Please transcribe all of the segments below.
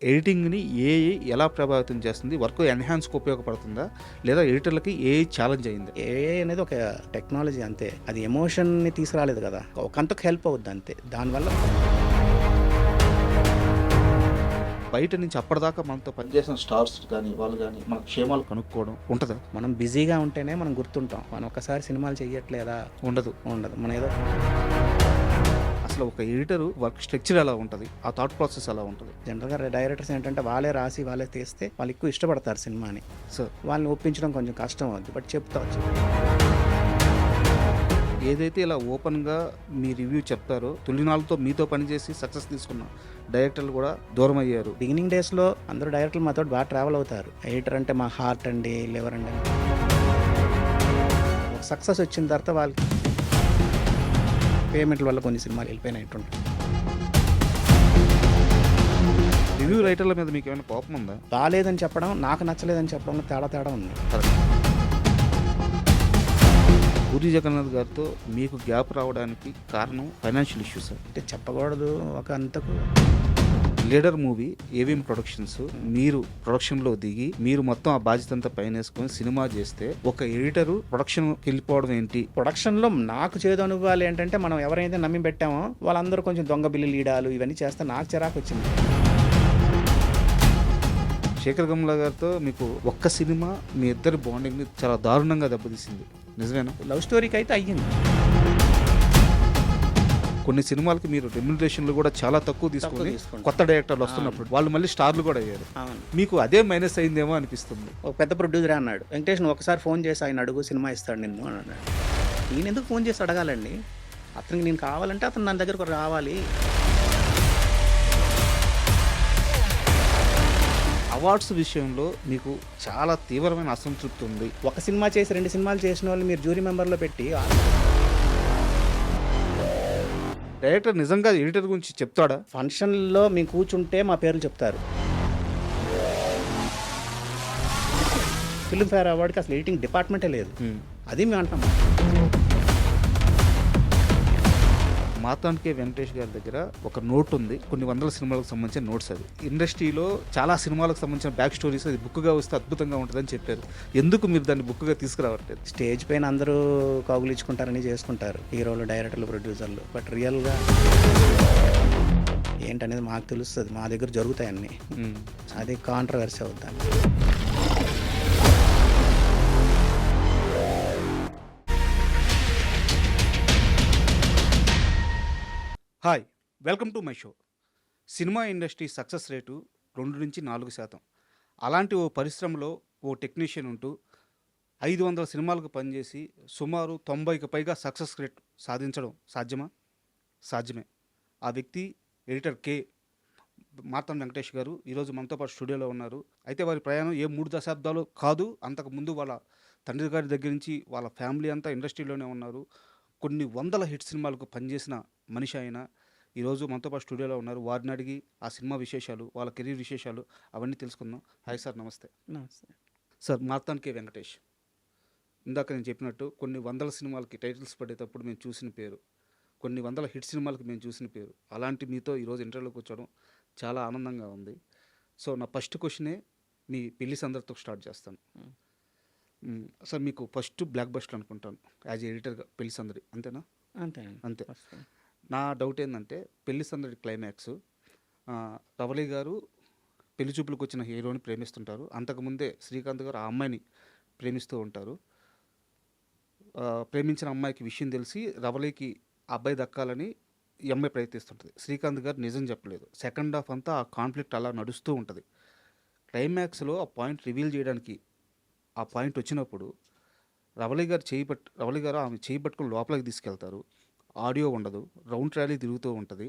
ఎడిటింగ్‌ని AI ఎలా ప్రభావితం చేస్తుంది? వర్క్ ఎన్హాన్స్‌కి ఉపయోగపడుతుందా? లేదా ఎడిటర్‌లకి ఏఐ ఛాలెంజ్ అయిందా? ఏఐ అనేది ఒక టెక్నాలజీ అంతే. అది ఎమోషన్‌ని తీసుకురాలేదు కదా! ఒకంతకు హెల్ప్ అవుద్ది అంతే. దానివల్ల బయట నుంచి అప్పటిదాకా మనతో పనిచేసిన స్టార్స్ గానీ, వాళ్ళు గానీ మన క్షేమాలు కనుక్కోవడం ఉంటదా? మనం బిజీగా ఉంటేనే మనం గుర్తుంటాం. మనం ఒక్కసారి సినిమాలు చెయ్యట్లేదా? ఉండదు. ఉండదు. మనం ఏదో అసలు ఒక ఎడిటర్ వర్క్ స్ట్రక్చర్ ఎలా ఉంటది? ఆ థాట్ ప్రాసెస్ ఎలా ఉంటది? జనరల్‌గా డైరెక్టర్స్ ఏంటంటే వాళ్ళే రాసి, వాళ్ళే తీస్తే వాళ్ళు ఎక్కువ ఇష్టపడతారు సినిమాని. సో, వాళ్ళని ఒప్పించడం కొంచెం కష్టం అవుద్ది. బట్ చెప్తా ఏదైతే ఇలా ఓపెన్‌గా మీ రివ్యూ చెప్తారో, తొలినాళ్ళతో మీతో పనిచేసి సక్సెస్ తీసుకున్న డైరెక్టర్లు కూడా దూరమయ్యారు. బిగినింగ్ డేస్‌లో అందరూ డైరెక్టర్లు మాతోటి బాగా ట్రావెల్ అవుతారు. ఎడిటర్ అంటే మా హార్ట్ అండి, లివర్ అండి. సక్సెస్ వచ్చిన తర్వాత వాళ్ళకి పేమెంట్ల వల్ల కొన్ని సినిమాలు వెళ్ళిపోయినట్టుంటాయి. రివ్యూ రైటర్ల మీద మీకేమైనా కోపం ఉందా? బాలేదని చెప్పడం, నాకు నచ్చలేదని చెప్పడంలో తేడా ఉంది. పూరి జగన్నాథ్ గారితో మీకు గ్యాప్ రావడానికి కారణం ఫైనాన్షియల్ ఇష్యూస్. అంటే చెప్పకూడదు ఒక అంతకు. లీడర్ మూవీ ఏవిఎం ప్రొడక్షన్స్ మీరు ప్రొడక్షన్లో దిగి మీరు మొత్తం ఆ బాధ్యత అంతా పైన వేసుకొని సినిమా చేస్తే ఒక ఎడిటరు ప్రొడక్షన్కి వెళ్ళిపోవడం ఏంటి? ప్రొడక్షన్లో నాకు చేదు అనుభవాలు ఏంటంటే మనం ఎవరైతే నమ్మి పెట్టామో వాళ్ళందరూ కొంచెం దొంగ బిల్లు లీడాలు ఇవన్నీ చేస్తే నాకు చిరాకు వచ్చింది. శేఖర్ గమ్లా గారితో మీకు ఒక్క సినిమా మీ ఇద్దరి బాండింగ్ని చాలా దారుణంగా దెబ్బతీసింది, నిజమేనా? లవ్ స్టోరీకి అయితే అయ్యింది. కొన్ని సినిమాలకి మీరు రెమ్యునరేషన్లు కూడా చాలా తక్కువ తీసుకుని కొత్త డైరెక్టర్లు వస్తున్నప్పుడు వాళ్ళు మళ్ళీ స్టార్లు కూడా అయ్యారు. మీకు అదే మైనస్ అయిందేమో అనిపిస్తుంది. ఒక పెద్ద ప్రొడ్యూసర్ అన్నాడు, వెంకటేష్ నువ్వు ఒకసారి ఫోన్ చేసి ఆయన అడుగు సినిమా ఇస్తాడు నిన్ను అని అన్నాడు. నేను ఎందుకు ఫోన్ చేసి అడగాలండి? అతనికి నేను కావాలంటే అతను నా దగ్గరకు రావాలి. అవార్డ్స్ విషయంలో మీకు చాలా తీవ్రమైన అసంతృప్తి ఉంది. ఒక సినిమా చేసి 2 సినిమాలు చేసిన వాళ్ళు మీరు జ్యూరీ మెంబర్లో పెట్టి డైరెక్టర్ నిజంగా ఎడిటర్ గురించి చెప్తాడా? ఫంక్షన్లో మేము కూర్చుంటే మా పేర్లు చెప్తారు. ఫిల్మ్ఫేర్ అవార్డుకి అసలు ఎడిటింగ్ డిపార్ట్మెంటే లేదు. అది మేము అంటాం. మాతాంకే వెంకటేష్ గారి దగ్గర ఒక నోట్ ఉంది, కొన్ని వందల సినిమాలకు సంబంధించిన నోట్స్. అది ఇండస్ట్రీలో చాలా సినిమాలకు సంబంధించిన బ్యాక్ స్టోరీస్, అది బుక్గా వస్తే అద్భుతంగా ఉంటుందని చెప్పారు. ఎందుకు మీరు దాన్ని బుక్గా తీసుకురావట్లేదు? స్టేజ్ పైన అందరూ కౌగులించుకుంటారని చేసుకుంటారు హీరోలు, డైరెక్టర్లు, ప్రొడ్యూసర్లు. బట్ రియల్గా ఏంటనేది మాకు తెలుస్తుంది. మా దగ్గర జరుగుతాయి అన్నీ. అది కాంట్రవర్సీ అవుతాను. Hi, welcome to my show. Cinema industry success rate 2-4%. అలాంటి ఓ పరిశ్రమలో ఓ టెక్నీషియన్ ఉంటూ 500 సినిమాలకు పనిచేసి సుమారు 90కి పైగా సక్సెస్ రేట్ సాధించడం సాధ్యమా? సాధ్యమే. ఆ వ్యక్తి ఎడిటర్ కే మార్తాండ్ వెంకటేష్ గారు ఈరోజు మనతో పాటు స్టూడియోలో ఉన్నారు. అయితే వారి ప్రయాణం 3 దశాబ్దాలు కాదు, అంతకుముందు వాళ్ళ తండ్రి గారి దగ్గర నుంచి వాళ్ళ ఫ్యామిలీ అంతా ఇండస్ట్రీలోనే ఉన్నారు. కొన్ని వందల హిట్ సినిమాలకు పనిచేసిన మనిషి ఆయన ఈరోజు మనతో పాటు స్టూడియోలో ఉన్నారు. వారిని అడిగి ఆ సినిమా విశేషాలు, వాళ్ళ కెరీర్ విశేషాలు అవన్నీ తెలుసుకుందాం. హాయ్ సార్, నమస్తే. నమస్తే సార్, మార్తాండ్ కే వెంకటేష్, ఇందాక నేను చెప్పినట్టు కొన్ని వందల సినిమాలకి టైటిల్స్ పడేటప్పుడు మేము చూసిన పేరు, కొన్ని వందల హిట్ సినిమాలకి మేము చూసిన పేరు. అలాంటి మీతో ఈరోజు ఇంటర్వ్యూలోకి వచ్చడం చాలా ఆనందంగా ఉంది. సో నా ఫస్ట్ క్వశ్చనే మీ పెళ్లి సందర్తో స్టార్ట్ చేస్తాను. సార్, మీకు ఫస్ట్ బ్లాక్ బస్టర్ అనుకుంటాను యాజ్ ఎడిటర్గా పెళ్లి సందడి, అంతేనా? అంతే. నా డౌట్ ఏంటంటే పెళ్లి సందడి క్లైమాక్స్, రవళి గారు పెళ్లి చూపులకు వచ్చిన హీరోని ప్రేమిస్తుంటారు. అంతకుముందే శ్రీకాంత్ గారు ఆ అమ్మాయిని ప్రేమిస్తూ ఉంటారు. ప్రేమించిన అమ్మాయికి విషయం తెలిసి రవళికి ఆ అబ్బాయి దక్కాలని ఈ అమ్మాయి ప్రయత్నిస్తుంటుంది. శ్రీకాంత్ గారు నిజం చెప్పలేదు. సెకండ్ హాఫ్ అంతా ఆ కాన్ఫ్లిక్ట్ అలా నడుస్తూ ఉంటుంది. క్లైమాక్స్లో ఆ పాయింట్ రివీల్ చేయడానికి ఆ పాయింట్ వచ్చినప్పుడు రవళి గారు ఆమె చేయి పట్టుకుని లోపలికి తీసుకెళ్తారు. ఆడియో ఉండదు, రౌండ్ ట్రాలీ తిరుగుతూ ఉంటుంది.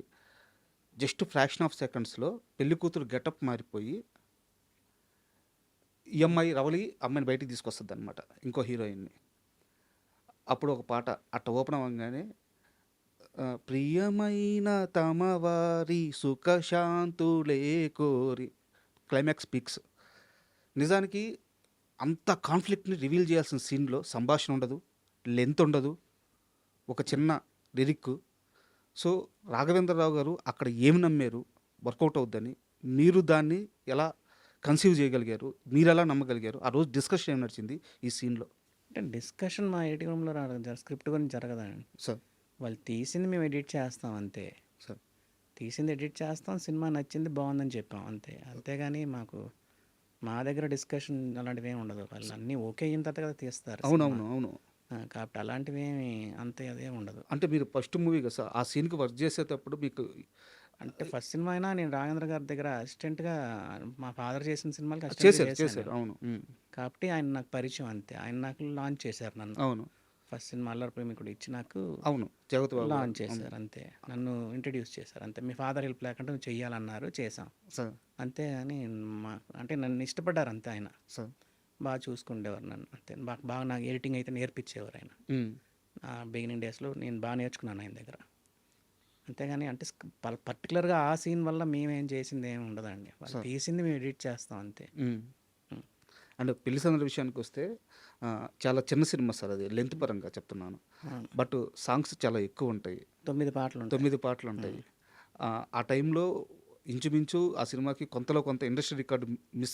జస్ట్ ఫ్రాక్షన్ ఆఫ్ సెకండ్స్లో పెళ్లి కూతురు గెటప్ మారిపోయి ఈ రవళి అమ్మాయిని బయటికి తీసుకొస్తుంది అనమాట, ఇంకో హీరోయిన్ని. అప్పుడు ఒక పాట అట్ట ఓపెన్ అవ్వగానే ప్రియమైన తమవారి సుఖశాంతులే కోరి క్లైమాక్స్ పీక్స్. నిజానికి అంత కాన్ఫ్లిక్ట్ని రివీల్ చేయాల్సిన సీన్లో సంభాషణ ఉండదు, లెంత్ ఉండదు, ఒక చిన్న లిరిక్, సో, రాఘవేంద్రరావు గారు అక్కడ ఏమి నమ్మారు వర్కౌట్ అవుద్దని? మీరు దాన్ని ఎలా కన్సీవ్ చేయగలిగారు? మీరెలా నమ్మగలిగారు? ఆ రోజు డిస్కషన్ ఏం నడిచింది ఈ సీన్‌లో? అంటే డిస్కషన్ మా ఎడిటింగ్ రూమ్‌లో స్క్రిప్ట్ గురించి జరగదండి. సార్. వాళ్ళు తీసింది మేము ఎడిట్ చేస్తాం అంతే. సార్. తీసింది ఎడిట్ చేస్తాం. సినిమా నచ్చింది బావుందని చెప్పాం అంతే. అంతేగాని మా దగ్గర డిస్కషన్ అలాంటివేమి ఉండదు. వాళ్ళు అన్నీ ఓకే అయిన తర్వాత కదా తీస్తారు సినిమా. అవునవును. అవును. కాబట్టి అలాంటివేమి అంతే అదేం ఉండదు. అంటే మీరు ఫస్ట్ మూవీ కదా సార్! ఆ సీన్‌కి వర్క్ చేసేటప్పుడు మీకు అంటే ఫస్ట్ సినిమా అయినా నేను రాఘవేంద్ర గారి దగ్గర అసిస్టెంట్‌గా మా ఫాదర్ చేసిన సినిమాలకి చేశారు. అసిస్టెంట్‌గా చేశాను చేశారు. నేను. అవును. హ్మ్. కాబట్టి ఆయన నాకు పరిచయం అంతే. ఆయన నాకు లాంచ్ చేశారు నన్ను. అవును. ఫస్ట్ సినిమా అల్లరి ప్రేమికుడు ఇచ్చి నాకు అవును. జగపతి బాబు గారు. లాంచ్ అవును. చేశారు అంతే. నన్ను ఇంట్రడ్యూస్ చేశారు అంతే. మీ ఫాదర్ హెల్ప్ లేకుండా నువ్వు చెయ్యాలన్నారు చేశాం. సార్. అంతే అని అంటే నన్ను ఇష్టపడ్డారు అంతే ఆయన. సార్. బాగా చూసుకుండేవారు నన్ను అంతే. బాగా నాకు ఎడిటింగ్ అయితే నేర్పించేవారు ఆయన. హ్మ్. బిగినింగ్ డేస్‌లో నేను బాగా నేర్చుకున్నాను ఆయన దగ్గర. అంతేగాని అంటే పర్టికులర్‌గా ఆ సీన్ వల్ల మేమేం చేసింది ఏమి ఉండదండి. వాళ్ళు సార్. తీసింది మేము ఎడిట్ చేస్తాం అంతే. హ్మ్. హ్మ్. అండ్ పెళ్లి సందడి విషయానికొస్తే చాలా చిన్న సినిమా సార్ అది. లెంత్ పరంగా చెప్తున్నాను. అవును. బట్ సాంగ్స్ చాలా ఎక్కువుంటాయి. 9 పాటలుంటాయి. 9 పాటలుంటాయి. ఆ టైంలో ఇంచుమించు ఆ సినిమాకి కొంతలో కొంత industry record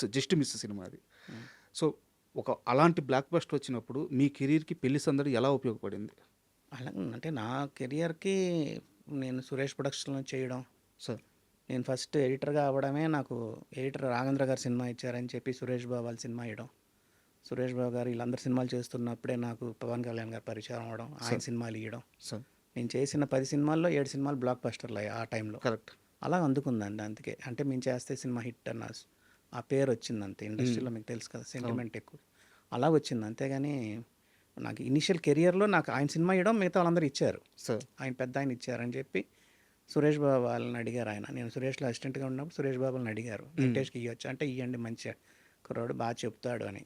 just miss cinema అది. హ్మ్. సో, అలాంటి బ్లాక్ బస్టర్ వచ్చినప్పుడు మీ కెరియర్‌కి పెళ్లి సందడి ఎలా ఉపయోగపడింది? అలా అంటే నా కెరియర్‌కి నేను సురేష్ ప్రొడక్షన్‌లో చేయడం, సార్. నేను ఫస్ట్ ఎడిటర్‌గా అవ్వడమే నాకు ఎడిటర్ రాఘవేంద్ర గారు సినిమా ఇచ్చారని చెప్పి సురేష్ బాబు వాళ్ళ సినిమా ఇయడం. సురేష్ బాబు గారు వీళ్ళందరూ సినిమాలు చేస్తున్నప్పుడే నాకు పవన్ కళ్యాణ్ గారు పరిచయం అవ్వడం, ఆయన సార్. సినిమాలు ఇయడం. సార్. నేను చేసిన 10 సినిమాల్లో 7 సినిమాలు బ్లాక్ బస్టర్‌లయ్యాయి ఆ టైంలో. కరెక్ట్. అలా అందుకుందండి అందుకే. అంటే మేము చేస్తే సినిమా హిట్ అన్న ఆ పేరు వచ్చింది అంతే. ఇండస్ట్రీలో మీకు తెలుసు కదా సెంటిమెంట్ ఎక్కువ. అలా వచ్చింది అంతేగాని నాకు ఇనిషియల్ కెరియర్‌లో నాకు ఆయన సినిమా ఇవ్వడం మిగతా వాళ్ళందరూ ఇచ్చారు. సార్. ఆయన పెద్దాయన ఇచ్చారని చెప్పి సురేష్ బాబు వాళ్ళని అడిగారు ఆయన. నేను సురేష్‌లో అసిస్టెంట్‌గా ఉన్నప్పుడు సురేష్ బాబు వాళ్ళని అడిగారు. వెంకటేష్‌కి ఇయ్యొచ్చా అంటే ఇయ్యండి మంచి కుర్రాడు బాగా చెప్తాడు అని.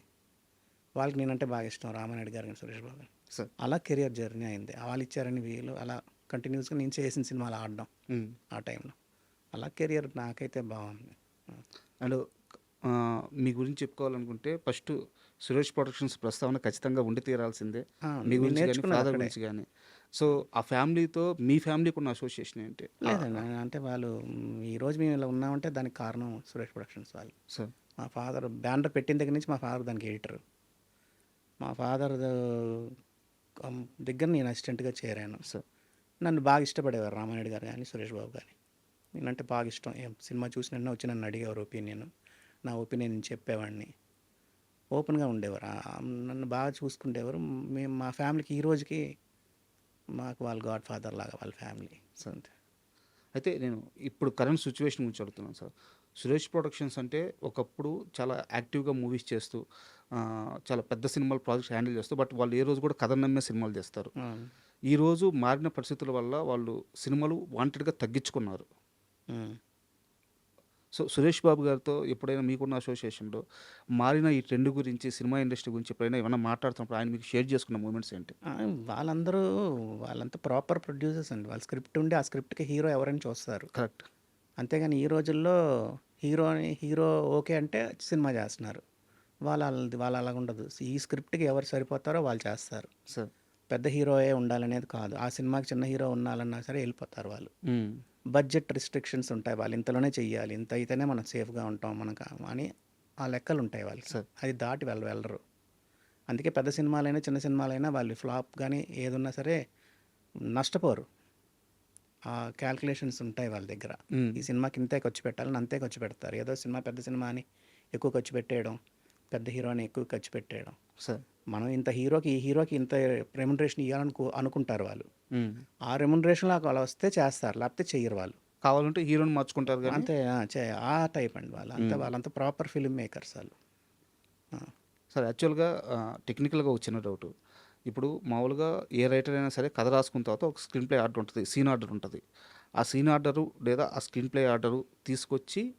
వాళ్ళకి నేనంటే బాగా ఇష్టం రామానాయుడు గారు, సురేష్ బాబు గారు. సార్. అలా కెరియర్ జర్నీ అయింది. వాళ్ళు ఇచ్చారని వీళ్ళు అలా కంటిన్యూస్‌గా నేను చేసిన సినిమాలు ఆడడం హ్మ్. ఆ టైంలో. అలా కెరియర్ నాకైతే బాగుంది. అండ్ మీ గురించి చెప్పుకోవాలనుకుంటే ఫస్ట్ సురేష్ ప్రొడక్షన్స్ ప్రస్తావన ఖచ్చితంగా ఉండి తీరాల్సిందే. మీ నేను గురించి గాని, నేర్చుకున్నది ఫాదర్ అక్కడే. గురించి గాని. సో, ఆ ఫ్యామిలీతో మీ ఫ్యామిలీకి ఉన్న అసోసియేషన్ ఏంటి? లేదండి. అంటే వాళ్ళు ఈరోజు మేము ఇలా ఉన్నామంటే దానికి కారణం సురేష్ ప్రొడక్షన్స్ వాళ్ళు. సార్. మా ఫాదర్ బ్యానర్ పెట్టిన దగ్గర నుంచి మా ఫాదర్ దానికి ఎడిటర్. మా ఫాదర్ దగ్గర నేను అసిస్టెంట్‌గా చేరాను. సార్. నన్ను బాగా ఇష్టపడేవారు రామానాయుడు గారు గానీ, సురేష్ బాబు గానీ. నేనంటే బాగా ఇష్టం. ఏం సినిమా చూసిన వెంటనే వచ్చి నన్ను అడిగేవారు ఒపీనియన్. నా ఒపీనియన్ నేను చెప్పేవాడిని. ఓపెన్‌గా ఉండేవారు. నన్ను బాగా చూసుకుండేవారు. మేము మా ఫ్యామిలీకి ఈ రోజుకి మాకు వాళ్ళు గాడ్ ఫాదర్ లాగా వాళ్ళ ఫ్యామిలీ. సార్. అయితే నేను ఇప్పుడు కరెంట్ సిట్యుయేషన్ గురించి అడుగుతున్నాను సార్. సురేష్ ప్రొడక్షన్స్ అంటే ఒకప్పుడు చాలా యాక్టివ్‌గా మూవీస్ చేస్తూ చాలా పెద్ద సినిమాల ప్రాజెక్ట్స్ హ్యాండిల్ చేస్తూ బట్ వాళ్ళు ఏ రోజు కూడా కథను నమ్మే సినిమాలు చేస్తారు. అవును. ఈరోజు మారిన పరిస్థితుల వల్ల వాళ్ళు సినిమాలు వాంటెడ్‌గా తగ్గించుకున్నారు. హ్మ్. సో, సురేష్ బాబు గారితో ఎప్పుడైనా మీకున్న అసోసియేషన్‌లో మారిన ఈ ట్రెండ్ గురించి, సినిమా ఇండస్ట్రీ గురించి ఎప్పుడైనా ఏమన్నా మాట్లాడుతున్నప్పుడు ఆయన మీకు షేర్ చేసుకున్న మూమెంట్స్ ఏంటి? వాళ్ళందరూ వాళ్ళంతా ప్రాపర్ ప్రొడ్యూసర్స్ అండి. వాళ్ళ స్క్రిప్ట్ ఉండి ఆ స్క్రిప్ట్‌కి హీరో ఎవరని చూస్తారు. కరెక్ట్. అంతేగాని ఈ రోజుల్లో హీరో ఓకే అంటే సినిమా చేస్తున్నారు. వాళ్ళు అలాగుండదు. ఈ స్క్రిప్ట్‌కి ఎవరు సరిపోతారో వాళ్ళు చేస్తారు. సార్. పెద్ద హీరోయే ఉండాలనేది కాదు. ఆ సినిమాకి చిన్న హీరో ఉండాలన్నా సరే వెళ్ళిపోతారు వాళ్ళు. హ్మ్. బడ్జెట్ రిస్ట్రిక్షన్స్ ఉంటాయి. వాళ్ళు ఇంతలోనే చెయ్యాలి. ఇంత అయితేనే మనం సేఫ్‌గా ఉంటాం అని ఆ లెక్కలుంటాయి వాళ్ళకి. సార్. అది దాటి వెళ్ళరు. అందుకే పెద్ద సినిమాలైనా, చిన్న సినిమాలైనా వాళ్ళు ఫ్లాప్ గానీ ఏదున్నా సరే నష్టపోరు. ఆ క్యాలిక్యులేషన్స్ ఉంటాయి వాళ్ళ దగ్గర. హ్మ్. ఈ సినిమాకి ఇంతే ఖర్చు పెట్టాలని అంతే ఖర్చు పెడతారు. ఏదో సినిమా పెద్ద సినిమా అని ఎక్కువ ఖర్చు పెట్టేయడం, పెద్ద హీరో అని ఎక్కువ ఖర్చు పెట్టేయడం. సార్. మనం ఈ హీరోకి ఇంత రెమ్యునరేషన్ ఇయ్యాలని అనుకుంటారు వాళ్ళు. హ్మ్. ఆ రెమ్యునరేషన్‌లో అలా వస్తే చేస్తారు. లేకపోతే చెయ్యరు వాళ్ళు. కావాలంటే హీరోని మార్చుకుంటారు గానీ అంతే ఆ టైప్ అండి వాళ్ళు. వాళ్ళంతా ప్రాపర్ ఫిల్మ్ మేకర్స్ ఆళ్ళు. ఆ! సార్ యాక్చువల్‌గా టెక్నికల్‌గా ఒక చిన్న డౌటు. ఇప్పుడు మామూలుగా ఏ రైటర్ అయినా సరే కథ రాసుకున్న తర్వాత ఒక స్క్రీన్ ప్లే ఆర్డర్ ఉంటది. సీన్ ఆర్డర్ ఉంటది. ఆ సీన్ ఆర్డరు లేదా ఆ స్క్రీన్ ప్లే ఆర్డరు తీసుకొచ్చి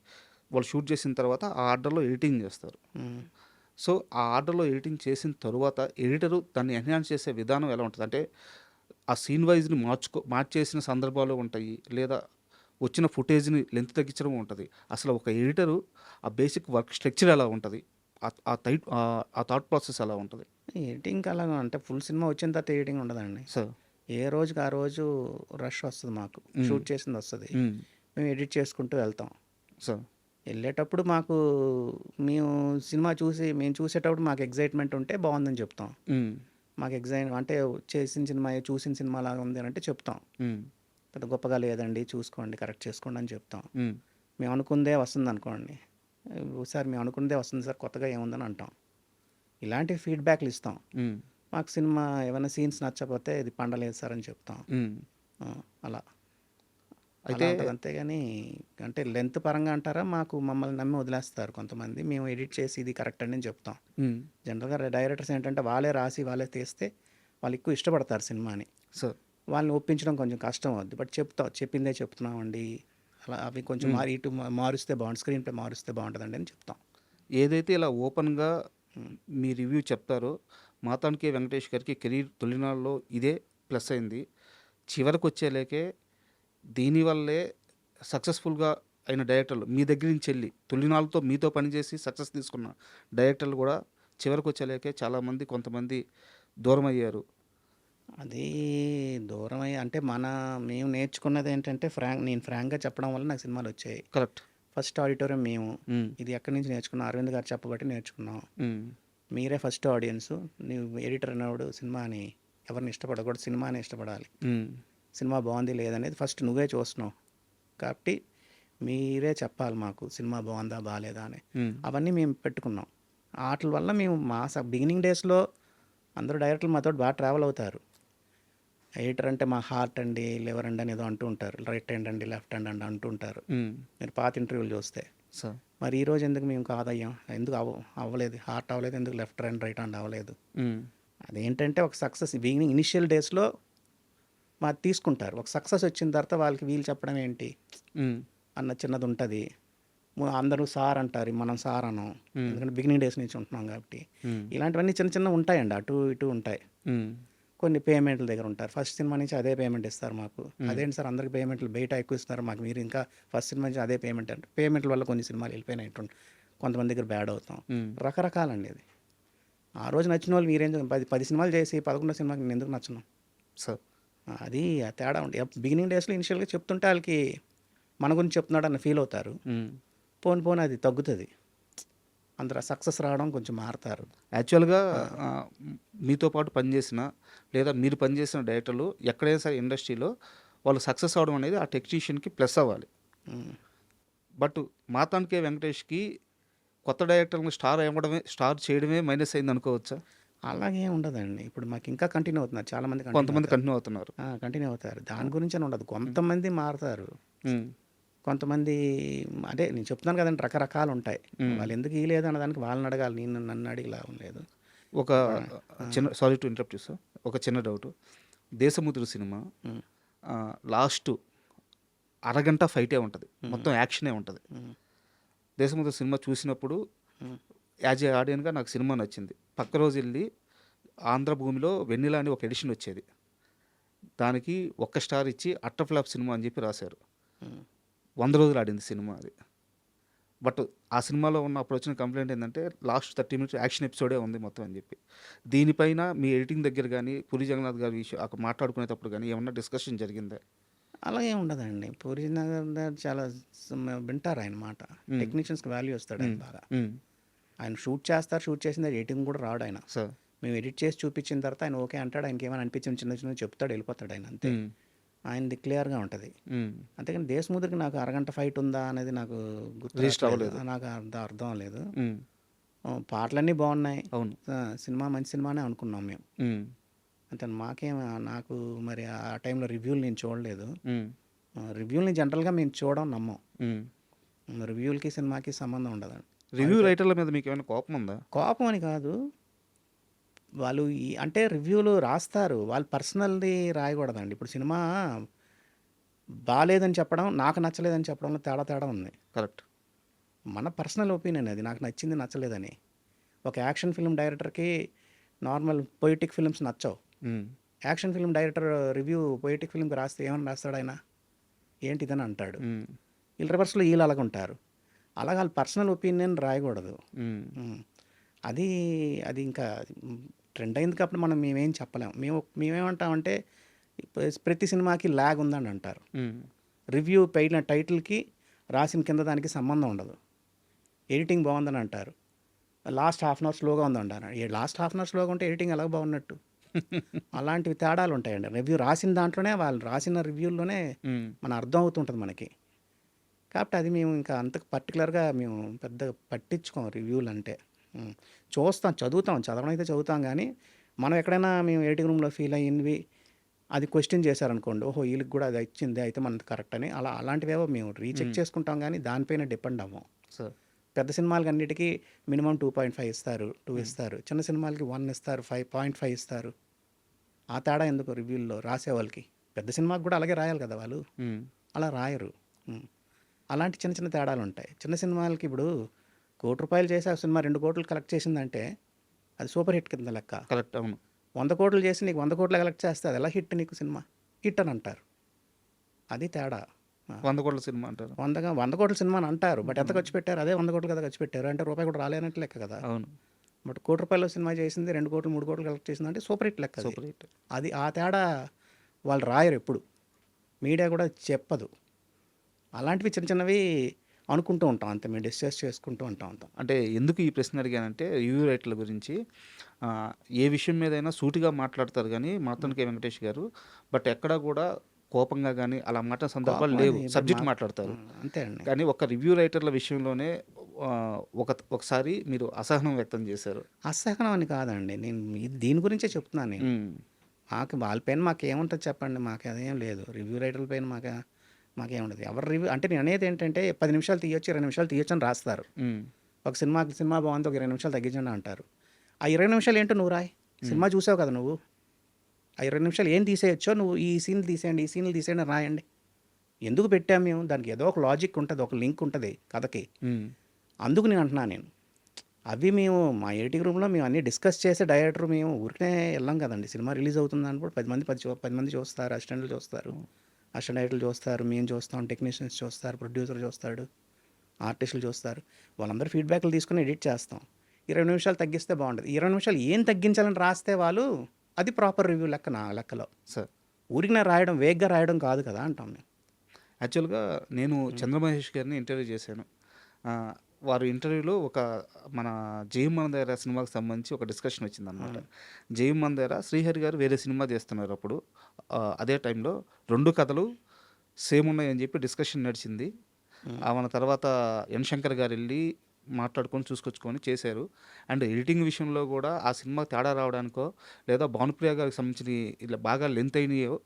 వాళ్ళు షూట్ చేసిన తర్వాత ఆ ఆర్డర్‌లో ఎడిటింగ్ చేస్తారు. హ్మ్. సో, ఆ ఆర్డర్‌లో ఎడిటింగ్ చేసిన తరువాత ఎడిటరు దాన్ని ఎన్హాన్స్ చేసే విధానం ఎలా ఉంటది? అంటే ఆ సీన్ వైస్‌ని మార్చేసిన సందర్భాలు ఉంటాయి. లేదా వచ్చిన ఫుటేజ్‌ని లెంత్ తగ్గించడం ఉంటది. అసలు ఒక ఎడిటరు ఆ బేసిక్ వర్క్ స్ట్రక్చర్ ఎలా ఉంటది? ఆ థాట్ ప్రాసెస్ ఎలా ఉంటది? ఎడిటింగ్‌కి అలాగా అంటే ఫుల్ సినిమా వచ్చిన తర్వాత ఎడిటింగ్ ఉండదండి. సార్. ఏ రోజుకి ఆ రోజు రష్ వస్తుంది మాకు. షూట్ చేసింది వస్తుంది, మేము ఎడిట్ చేసుకుంటూ వెళ్తాం. సో వెళ్ళేటప్పుడు మాకు మేము సినిమా మేము చూసేటప్పుడు మాకు ఎగ్జైట్మెంట్ ఉంటే బాగుందని చెప్తాం. మాకు అంటే చూసిన సినిమా లాగా ఉంది అని అంటే చెప్తాం. పెద్ద గొప్పగా లేదండి, చూసుకోండి, కరెక్ట్ చేసుకోండి అని చెప్తాం. మేము అనుకుందే వస్తుంది అనుకోండి, సార్ మేము అనుకుందే వస్తుంది సార్, కొత్తగా ఏముందని అంటాం. ఇలాంటి ఫీడ్బ్యాక్లు ఇస్తాం. మాకు సినిమా ఏమైనా సీన్స్ నచ్చకపోతే ఇది పండలేదు సార్ అని చెప్తాం. అలా అయితే ఉంటుంది. అంతేగాని అంటే లెంత్ పరంగా అంటారా, మమ్మల్ని నమ్మి వదిలేస్తారు కొంతమంది. మేము ఎడిట్ చేసి ఇది కరెక్ట్ అని చెప్తాం. జనరల్గా డైరెక్టర్స్ ఏంటంటే వాళ్ళే రాసి వాళ్ళే తీస్తే వాళ్ళు ఎక్కువ ఇష్టపడతారు సినిమాని. సో వాళ్ళని ఒప్పించడం కొంచెం కష్టం అవుద్ది. బట్ చెప్పిందే చెప్తున్నామండి, అలా అవి కొంచెం మారుస్తే బాగుంటుంది, స్క్రీన్ ప్లే మారుస్తే బాగుంటుందండి అని చెప్తాం. ఏదైతే ఇలా ఓపెన్గా మీ రివ్యూ చెప్తారో, మాతానికి వెంకటేష్ గారికి కెరీర్ తొలినాళ్ళలో ఇదే ప్లస్ అయింది. చివరికి వచ్చేలేకే దీనివల్లే సక్సెస్ఫుల్గా అయిన డైరెక్టర్లు మీ దగ్గర నుంచి వెళ్ళి తొలినాళ్ళతో మీతో పనిచేసి సక్సెస్ తీసుకున్న డైరెక్టర్లు కూడా చివరికి వచ్చేలేకే చాలామంది కొంతమంది దూరం అయ్యారు. అది దూరం అంటే మేము నేర్చుకున్నది ఏంటంటే నేను ఫ్రాంక్గా చెప్పడం వల్ల నాకు సినిమాలు వచ్చాయి. కరెక్ట్. ఫస్ట్ ఆడిటోరియం మేము ఇది ఎక్కడి నుంచి నేర్చుకున్నాం, అరవింద్ గారు చెప్పబట్టి నేర్చుకున్నాం. మీరే ఫస్ట్ ఆడియన్స్. నువ్వు ఎడిటర్ అన్నవాడు సినిమాని ఎవరిని ఇష్టపడకూడదు, సినిమాని ఇష్టపడాలి. సినిమా బాగుంది లేదనేది ఫస్ట్ నువ్వే చూస్తున్నావు కాబట్టి మీరే చెప్పాలి మాకు సినిమా బాగుందా బాగాలేదా అని. అవన్నీ మేము పెట్టుకున్నాం. వాటి వల్ల మేము బిగినింగ్ డేస్లో అందరూ డైరెక్టర్లు మాతో బాగా ట్రావెల్ అవుతారు. ఎడిటర్ అంటే మా హార్ట్ అండి, లివర్ అండి అని ఏదో అంటూ ఉంటారు, రైట్ హ్యాండ్ అండి, లెఫ్ట్ హ్యాండ్ అండి అంటూ ఉంటారు. మీరు పాత ఇంటర్వ్యూలు చూస్తే మరి ఈరోజు ఎందుకు మేము కాదయ్యాం, ఎందుకు అవ్వలేదు, హార్ట్ అవ్వలేదు, ఎందుకు లెఫ్ట్ హ్యాండ్ రైట్ హ్యాండ్ అవ్వలేదు. అదేంటంటే ఒక సక్సెస్ బిగినింగ్ ఇనిషియల్ డేస్లో మాది తీసుకుంటారు. ఒక సక్సెస్ వచ్చిన తర్వాత వాళ్ళకి వీళ్ళు చెప్పడం ఏంటి అన్న చిన్నది ఉంటుంది. అందరూ సార్ అంటారు, మనం సార్ అనం, ఎందుకంటే బిగినింగ్ డేస్ నుంచి ఉంటున్నాం కాబట్టి. ఇలాంటివన్నీ చిన్న చిన్న ఉంటాయండి, అటు ఇటు ఉంటాయి. కొన్ని పేమెంట్ల దగ్గర ఉంటారు. ఫస్ట్ సినిమా నుంచి అదే పేమెంట్ ఇస్తారు మాకు. అదేంటి సార్ అందరికి పేమెంట్లు బయట ఎక్కువ ఇస్తున్నారు, మాకు మీరు ఇంకా ఫస్ట్ సినిమా నుంచి అదే పేమెంట్ అంటే పేమెంట్ల వల్ల కొన్ని సినిమాలు వెళ్ళిపోయినాయి, కొంతమంది దగ్గర బ్యాడ్ అవుతాం. రకరకాలండి అది. ఆ రోజు నచ్చిన వాళ్ళు మీరేం 10 సినిమాలు చేసి 11వ సినిమాకి నేను ఎందుకు నచ్చను సార్? అది ఆ తేడా ఉంది. బిగినింగ్ డేస్లో ఇనిషియల్గా చెప్తుంటే వాళ్ళకి మన గురించి చెప్తున్నాడు అన్న ఫీల్ అవుతారు. పోను అది తగ్గుతుంది, అందరూ సక్సెస్ రావడం కొంచెం మారుతారు. యాక్చువల్గా మీతో పాటు పనిచేసిన లేదా మీరు పనిచేసిన డైరెక్టర్లు ఎక్కడైనా సరే ఇండస్ట్రీలో వాళ్ళు సక్సెస్ అవడం అనేది ఆ టెక్నీషియన్కి ప్లస్ అవ్వాలి. బట్ మాతానికే వెంకటేష్కి కొత్త డైరెక్టర్ని స్టార్ చేయడమే మైనస్ అయింది అనుకోవచ్చా? అలాగే ఉండదండి. ఇప్పుడు మాకు ఇంకా కంటిన్యూ అవుతున్నారు, చాలామంది కొంతమంది కంటిన్యూ అవుతున్నారు. కంటిన్యూ అవుతారు. దాని గురించి అని ఉండదు. కొంతమంది మారుతారు, కొంతమంది అదే నేను చెప్తున్నాను కదండి, రకరకాలు ఉంటాయి. వాళ్ళు ఎందుకు ఇవ్వలేదు అన్నదానికి వాళ్ళని అడగాలి, నన్ను అడిగి లాభం లేదు. ఒక చిన్న సారీ టు ఇంటరప్ట్ చేస్తా, ఒక చిన్న డౌట్. దేశముద్రు సినిమా లాస్ట్ అరగంట ఫైటే ఉంటుంది, మొత్తం యాక్షనే ఉంటుంది. దేశముద్రు సినిమా చూసినప్పుడు యాజ్ ఏ ఆడియన్గా నాకు సినిమా నచ్చింది. పక్క రోజు వెళ్ళి ఆంధ్రభూమిలో వెన్నెల అని ఒక ఎడిషన్ వచ్చేది, దానికి 1 స్టార్ ఇచ్చి అట్టఫ్లాప్ సినిమా అని చెప్పి రాశారు. 100 రోజులు ఆడింది సినిమా అది. బట్ ఆ సినిమాలో ఉన్న అప్పుడు వచ్చిన కంప్లైంట్ ఏంటంటే లాస్ట్ 30 మినిట్స్ యాక్షన్ ఎపిసోడే ఉంది మొత్తం అని చెప్పి. దీనిపైన మీ ఎడిటింగ్ దగ్గర కానీ పూరి జగన్నాథ్ గారి విషయం అక్కడ మాట్లాడుకునేటప్పుడు కానీ ఏమన్నా డిస్కషన్ జరిగిందా? అలాగే ఉండదండి. పూరి జగన్నాథ్ చాలా వింటారు ఆయన మాట. టెక్నీషియన్స్కి వాల్యూ ఇస్తాడు ఆయన బాగా. ఆయన షూట్ చేసిన ఎడిటింగ్ కూడా రాడు ఆయన. మేము ఎడిట్ చేసి చూపించిన తర్వాత ఆయన ఓకే అంటాడు. ఆయనకి ఏమైనా అనిపించిన చిన్న చిన్న చెప్తాడు, వెళ్ళిపోతాడు ఆయన, అంతే. ఆయనది క్లియర్గా ఉంటుంది. అంతేకాని దేశముద్రకి నాకు అరగంట ఫైట్ ఉందా అనేది నాకు గుర్తు, నాకు అర్థం లేదు. పాటలన్నీ బాగున్నాయి, సినిమా మంచి సినిమానే అనుకున్నాం మేము. అంటే నాకు మరి ఆ టైంలో రివ్యూలు నేను చూడలేదు. రివ్యూల్ని జనరల్గా మేము నమ్మం. రివ్యూలకి సినిమాకి సంబంధం ఉండదండి. రివ్యూ రైటర్ల మీద మీకు ఏమైనా కోపం ఉందా? కోపం అని కాదు, వాళ్ళు అంటే రివ్యూలు రాస్తారు, వాళ్ళు పర్సనల్ది రాయకూడదండి. ఇప్పుడు సినిమా బాగాలేదని చెప్పడం, నాకు నచ్చలేదని చెప్పడంలో తేడా ఉంది. కరెక్ట్. మన పర్సనల్ ఒపీనియన్ అది, నాకు నచ్చింది నచ్చలేదని. ఒక యాక్షన్ ఫిల్మ్ డైరెక్టర్కి నార్మల్ పొయిటిక్ ఫిల్మ్స్ నచ్చవు. Action film director review poetic ఫిల్మ్కి రాస్తే ఏమని రాస్తాడు ఆయన, ఏంటిదని అంటాడు. వీళ్ళ రివర్స్లో వీళ్ళు అలాగుంటారు. అలాగే వాళ్ళ పర్సనల్ ఒపీనియన్ రాయకూడదు. అది ఇంకా ట్రెండ్ అయింది కాబట్టి మేమేం చెప్పలేము. మేమేమంటామంటే ప్రతి సినిమాకి ల్యాగ్ ఉందని అంటారు. ఉమ్, రివ్యూ పైన టైటిల్కి రాసిన కింద దానికి సంబంధం ఉండదు. ఎడిటింగ్ బాగుందని అంటారు, లాస్ట్ హాఫ్ అన్ అవర్ స్లోగా ఉందంటారు. లాస్ట్ హాఫ్ అన్ అవర్ స్లోగా ఉంటే ఎడిటింగ్ ఎలా బాగున్నట్టు? అలాంటివి తేడాలు ఉంటాయండి. రివ్యూ రాసిన దాంట్లోనే, వాళ్ళు రాసిన రివ్యూల్లోనే ఉమ్, మన అర్థం అవుతుంటుంది మనకి. కాబట్టి అది మేము ఇంకా అంత పర్టికులర్గా మేము పెద్దగా పట్టించుకోం రివ్యూలు అంటే. చూస్తాం, చదవడం అయితే చదువుతాం, కానీ మనం ఎక్కడైనా మేము ఎడిటింగ్ రూమ్లో ఫీల్ అయ్యింది అది క్వశ్చన్ చేశారనుకోండి, ఓహో వీళ్ళకి కూడా అది ఇచ్చింది అయితే మనది కరెక్ట్ అని, అలాంటివేవో మేము రీచెక్ చేసుకుంటాం, కానీ దానిపైన డిపెండ్ అవ్వం. సార్ పెద్ద సినిమాలకి అన్నిటికీ మినిమం 2.5 ఇస్తారు, 2 ఇస్తారు. చిన్న సినిమాలకి 1 ఇస్తారు, 5.5 ఇస్తారు. ఆ తేడా ఎందుకు రివ్యూల్లో రాసేవాళ్ళకి? పెద్ద సినిమాకి కూడా అలాగే రాయాలి కదా వాళ్ళు, ఉమ్, అలా రాయరు. ఉమ్. అలాంటి చిన్న చిన్న తేడాలు ఉంటాయి. చిన్న సినిమాలకి ఇప్పుడు ₹1,00,00,000 చేసి ఆ సినిమా 2 కోట్లు కలెక్ట్ చేసిందంటే అది సూపర్ హిట్ కింద లెక్క. కరెక్ట్, అవును. 100 కోట్లు చేసి నీకు 100 కోట్లు కలెక్ట్ చేస్తే అది ఎలా హిట్? నీకు సినిమా హిట్ అని అంటారు. అది తేడా. 100 కోట్ల సినిమా అంటారు. 100 కోట్ల సినిమా అని అంటారు, బట్ ఎంత ఖర్చు పెట్టారు? అదే 100 కోట్లు కదా ఖర్చు పెట్టారు, అంటే రూపాయి కూడా రాలేనట్టు లెక్క కదా. అవును, బట్ ₹1,00,00,000 సినిమా చేసింది 2 కోట్లు 3 కోట్లు కలెక్ట్ చేసిందంటే సూపర్ హిట్ లెక్క. Super hit. అది ఆ తేడా వాళ్ళు రాయరు ఎప్పుడు, మీడియా కూడా చెప్పదు. అలాంటివి చిన్న చిన్నవి అనుకుంటూ ఉంటాం అంతే, మేము డిస్కస్ చేసుకుంటూ ఉంటాం. అంటే ఎందుకు ఈ ప్రశ్న అడిగానంటే రివ్యూ రైటర్ల గురించి ఏ విషయం మీదైనా సూటిగా మాట్లాడతారు కానీ మాతోని వెంకటేష్ గారు, బట్ ఎక్కడా కూడా కోపంగా కానీ అలా మాట్లాడే సందర్భాలు లేవు. సబ్జెక్ట్ మాట్లాడతారు. అంతే అండి. కానీ ఒక రివ్యూ రైటర్ల విషయంలోనే ఒకసారి మీరు అసహనం వ్యక్తం చేశారు. అసహనం అని కాదండి, నేను దీని గురించే చెప్తున్నాను. నేను ఉమ్, మాకు వాళ్ళ పైన మాకేముంటుంది చెప్పండి? మాకు అదేం లేదు. రివ్యూ రైటర్ల పైన మాకేముండదు. ఎవరు రివ్యూ అంటే నేను అనేది ఏంటంటే 10 నిమిషాలు తీయొచ్చు, 20 నిమిషాలు తీయొచ్చు అని రాస్తారు. ఉమ్, ఒక సినిమా బాగుంది, ఒక 20 నిమిషాలు తగ్గించండి అంటారు. ఆ 20 నిమిషాలు ఏంటో నువ్వు రాయి. సినిమా చూసావు కదా నువ్వు, ఆ 20 నిమిషాలు ఏం తీసేయచ్చో నువ్వు ఈ సీన్లు తీసేయండి, ఈ సీన్లు తీసేయండి రాయండి. ఎందుకు పెట్టాము మేము? దానికి ఏదో ఒక లాజిక్ ఉంటుంది, ఒక లింక్ ఉంటుంది కథకి. ఉమ్, అందుకు నేను అంటున్నాను. నేను అవి మేము మా ఎడిటింగ్ రూమ్లో మేము అన్నీ డిస్కస్ చేసే డైరెక్టర్ మేము ఊరికే వెళ్ళాం కదండి. సినిమా రిలీజ్ అవుతుంది అన్నప్పుడు 10 మంది చూస్తారు, అసిస్టెంట్లు చూస్తారు, అసిస్టెంట్ డైరెక్టర్లు చూస్తారు, మేము చూస్తాం, టెక్నీషియన్స్ చూస్తారు, ప్రొడ్యూసర్ చూస్తాడు, ఆర్టిస్టులు చూస్తారు. వాళ్ళందరూ ఫీడ్బ్యాక్లు తీసుకుని ఎడిట్ చేస్తాం. 20 నిమిషాలు తగ్గిస్తే బాగుంటుంది. 20 నిమిషాలు ఏం తగ్గించాలని రాస్తే వాళ్ళు, అది ప్రాపర్ రివ్యూ లెక్క నా లెక్కలో. సార్ ఊరికినే రాయడం, వేగ్గా రాయడం కాదు కదా అంటాం మేము. యాక్చువల్గా నేను చంద్రమహేష్ గారిని ఇంటర్వ్యూ చేశాను. వారు ఇంటర్వ్యూలో మన జయం మందేరా సినిమాకి సంబంధించి ఒక డిస్కషన్ వచ్చిందనమాట. జయం మందేరా శ్రీహరి గారు వేరే సినిమా చేస్తున్నారు అప్పుడు. అదే టైంలో 2 కథలు సేమ్ ఉన్నాయని చెప్పి డిస్కషన్ నడిచింది. మన తర్వాత ఎన్ శంకర్ గారు వెళ్ళి మాట్లాడుకొని చూసుకొచ్చుకొని చేశారు. అండ్ ఎడిటింగ్ విషయంలో కూడా ఆ సినిమా తేడా రావడానికో లేదా భానుప్రియ గారికి సంబంధించిన ఇలా బాగా లెంత్ అయినాయో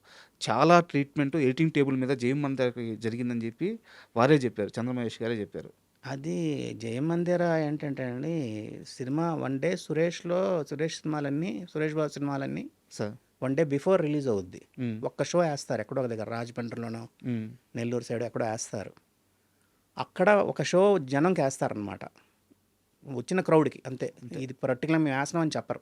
చాలా ట్రీట్మెంట్ ఎడిటింగ్ టేబుల్ మీద జయం మందేరాకి జరిగిందని చెప్పి వారే చెప్పారు, చంద్రమహేష్ గారే చెప్పారు. అది జయమందిర ఏంటంటే అండి, cinema one day Suresh Babu సినిమాలన్నీ సార్ 1 డే బిఫోర్ రిలీజ్ అవుద్ది. ఉమ్, ఒక్క షో వేస్తారు ఎక్కడో ఒక దగ్గర, రాజమండ్రిలోనో ఉమ్, నెల్లూరు సైడ్ ఎక్కడో వేస్తారు. అక్కడ ఒక షో జనంకి వేస్తారనమాట, వచ్చిన క్రౌడ్కి అంతే. ఇది పర్టికులర్ మేము వేస్తున్నాం అని చెప్పరు.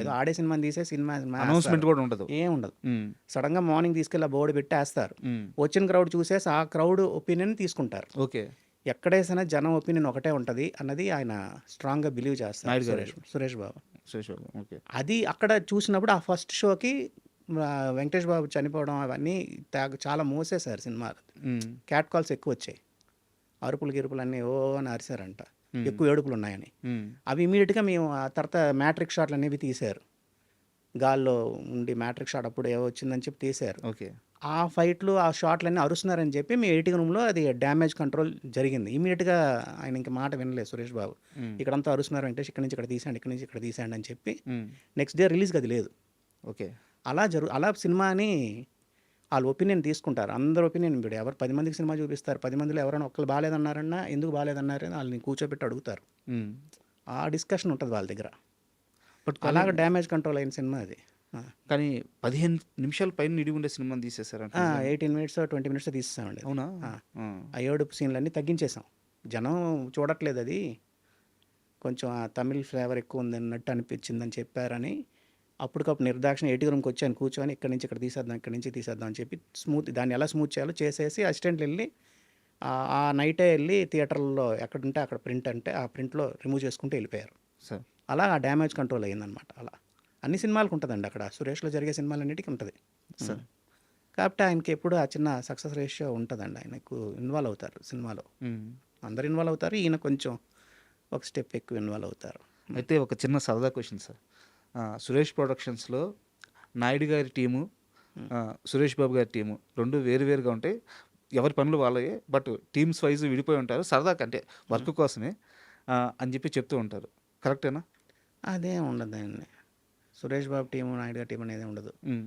ఏదో ఆడే సినిమాని తీసే సినిమా అనౌన్స్మెంట్ కూడా ఉండదు. ఏం ఉండదు. ఉమ్, సడన్గా మార్నింగ్ తీసుకెళ్ళి ఆ బోర్డు పెట్టి వేస్తారు. ఉమ్, వచ్చిన క్రౌడ్ చూసేసి ఆ క్రౌడ్ ఒపీనియన్ తీసుకుంటారు. ఓకే. ఎక్కడేసినా జనం ఒపీనియన్ ఒకటే ఉంటుంది అన్నది ఆయన స్ట్రాంగ్గా బిలీవ్ చేస్తారు, నాయుడు గారు. సురేష్ బాబు. ఓకే. అది అక్కడ చూసినప్పుడు ఆ ఫస్ట్ షోకి వెంకటేష్ బాబు చనిపోవడం అవన్నీ చాలా మోసేశారు సినిమా. ఉమ్, క్యాట్ కాల్స్ ఎక్కువ వచ్చాయి, అరుపులు గిరుపులు అన్నీ ఓ అని అరిశారంట, ఎక్కువ ఏడుపులు ఉన్నాయని. ఉమ్, అవి ఇమీడియట్గా మేము ఆ తర్వాత మ్యాట్రిక్ షాట్లు అనేవి తీశారు. గాల్లో ఉండి మ్యాట్రిక్ షాట్ అప్పుడు ఏవో వచ్చిందని చెప్పి తీశారు. ఓకే. ఆ ఫైట్లు ఆ షాట్లన్నీ అరుస్తున్నారని చెప్పి మీ ఎడిటింగ్ రూమ్లో అది డ్యామేజ్ కంట్రోల్ జరిగింది. ఇమీడియట్గా ఆయన ఇంక మాట వినలేదు సురేష్ బాబు. ఉమ్, ఇక్కడంతా అరుస్తున్నారు వెంకటేష్, ఇక్కడ నుంచి ఇక్కడ తీసేయండి, ఇక్కడ నుంచి ఇక్కడ తీసేయండి అని చెప్పి ఉమ్, నెక్స్ట్ డే రిలీజ్కి అది లేదు. ఓకే. అలా సినిమాని వాళ్ళ ఒపీనియన్ తీసుకుంటారు. అందరు ఒపీనియన్ ఇప్పుడు ఎవరు 10 మందికి సినిమా చూపిస్తారు, 10 మందిలో ఎవరైనా ఒక్కరు బాగాలేదన్నారన్నా ఎందుకు బాగాలేదన్నారని వాళ్ళని కూర్చోబెట్టి అడుగుతారు. ఉమ్, ఆ డిస్కషన్ ఉంటుంది వాళ్ళ దగ్గర. బట్ అలాగ డ్యామేజ్ కంట్రోల్ అయిన సినిమా అది. కానీ 15 నిమిషాల పైన నిడివి ఉండే సినిమాని తీసేశారంట. 18 మినిట్స్ 20 మినిట్స్ తీసేసామండి. అవునా? ఆ ఏడుపు సీన్లన్నీ తగ్గించేసాం. జనం చూడట్లేదు, అది కొంచెం ఆ తమిళ్ ఫ్లేవర్ ఎక్కువ ఉంది అన్నట్టు అనిపించిందని చెప్పారని అప్పటికప్పుడు నిర్దాక్షిణ ఎడిటింగ్ రూమ్కి వచ్చాను, కూర్చొని ఇక్కడ నుంచి ఇక్కడ తీసేద్దాం, ఇక్కడ నుంచి తీసేద్దాం అని చెప్పి దాన్ని ఎలా స్మూత్ చేయాలో చేసేసి అసిస్టెంట్లు వెళ్ళి ఆ నైటే వెళ్ళి థియేటర్లో ఎక్కడుంటే అక్కడ ప్రింట్ అంటే ఆ ప్రింట్లో రిమూవ్ చేసుకుంటూ వెళ్ళిపోయారు. సార్ అలా ఆ డ్యామేజ్ కంట్రోల్ అయ్యిందనమాట. అలా అన్ని సినిమాలకు ఉంటుందండి, అక్కడ సురేష్లో జరిగే సినిమాలన్నిటికీ ఉంటుంది. సార్ కాబట్టి ఆయనకి ఎప్పుడు ఆ చిన్న సక్సెస్ రేషియో ఉంటుందండి. ఆయన ఎక్కువ ఇన్వాల్వ్ అవుతారు సినిమాలో. అందరు ఇన్వాల్వ్ అవుతారు. ఈయన కొంచెం ఒక స్టెప్ ఎక్కువ ఇన్వాల్వ్ అవుతారు. అయితే ఒక చిన్న సరదా క్వశ్చన్ సార్. సురేష్ ప్రొడక్షన్స్‌లో నాయుడు గారి టీము, సురేష్ బాబు గారి టీము 2 వేరు వేరుగా ఉంటాయి. ఎవరి పనులు వాళ్ళవే. బట్ టీమ్స్ వైస్ విడిపోయి ఉంటారు. సరదాకి అంటే వర్క్ కోసమే అని చెప్పి చెప్తూ ఉంటారు. కరెక్టేనా? అదేం ఉండదండి. సురేష్ బాబు టీము, నాయుడు గారి టీం అనేది ఉండదు. హ్మ్.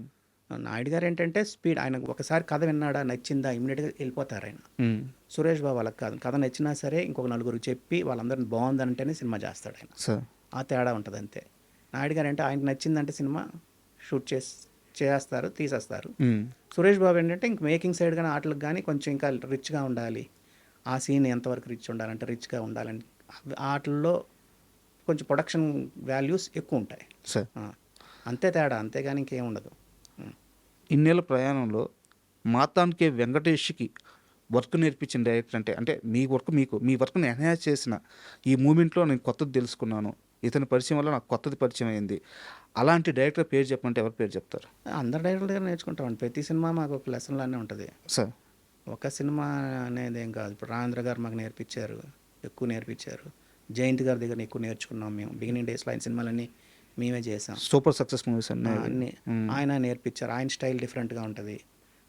నాయుడు గారు ఏంటంటే స్పీడ్. ఆయనకు ఒకసారి కథ విన్నాడా, నచ్చిందా ఇమ్మీడియట్‌గా వెళ్ళిపోతారు ఆయన. హ్మ్. సురేష్ బాబు అలా కాదు. కథ నచ్చినా సరే ఇంకొక నలుగురికి చెప్పి వాళ్ళందరిని బాగుందంటేనే సినిమా చేస్తాడు ఆయన. సార్. ఆ తేడా ఉంటుంది అంతే. నాయుడు గారు అంటే ఆయనకు నచ్చిందంటే సినిమా షూట్ చేస్తారు, తీసేస్తారు. హ్మ్. సురేష్ బాబు ఏంటంటే ఇంక మేకింగ్ సైడ్ కానీ ఆటలకు కానీ కొంచెం ఇంకా రిచ్గా ఉండాలి. ఆ సీన్ ఎంతవరకు రిచ్ ఉండాలంటే రిచ్గా ఉండాలని ఆటల్లో కొంచెం ప్రొడక్షన్ వాల్యూస్ ఎక్కువ ఉంటాయి. సార్. అంతే తేడా, అంతేగాని ఇంకేం ఉండదు. ఇన్నేళ్ల ప్రయాణంలో మాతాన్‌కే వెంకటేష్‌కి వర్క్ నేర్పించిన డైరెక్టర్ అంటే మీ వర్క్ మీకు, మీ వర్క్‌ని ఎన్హాన్స్ చేసిన ఈ మూమెంట్‌లో నేను కొత్తది తెలుసుకున్నాను. ఇతని పరిచయం వల్ల నాకు కొత్తది పరిచయం అయింది. అలాంటి డైరెక్టర్ పేరు చెప్పమంటే ఎవరి పేరు చెప్తారు? అందరు డైరెక్టర్ల దగ్గర నేర్చుకుంటామండి. ప్రతి సినిమా మాకు ఒక లెసన్ లానే ఉంటుంది. సార్. ఒక సినిమా అనేది ఏం కాదు. ఇప్పుడు రాజేంద్ర గారు మాకు నేర్పించారు, ఎక్కువ నేర్పించారు. జయంత్ గారి దగ్గర ఎక్కువ నేర్చుకున్నాం మేము. బిగినింగ్ డేస్లో ఆయన సినిమాలన్నీ మేమే చేసాం. సూపర్ సక్సెస్ మూవీస్ అన్నీ. అన్నీ హ్మ్. ఆయన నేర్పించారు. ఆయన స్టైల్ డిఫరెంట్గా ఉంటుంది.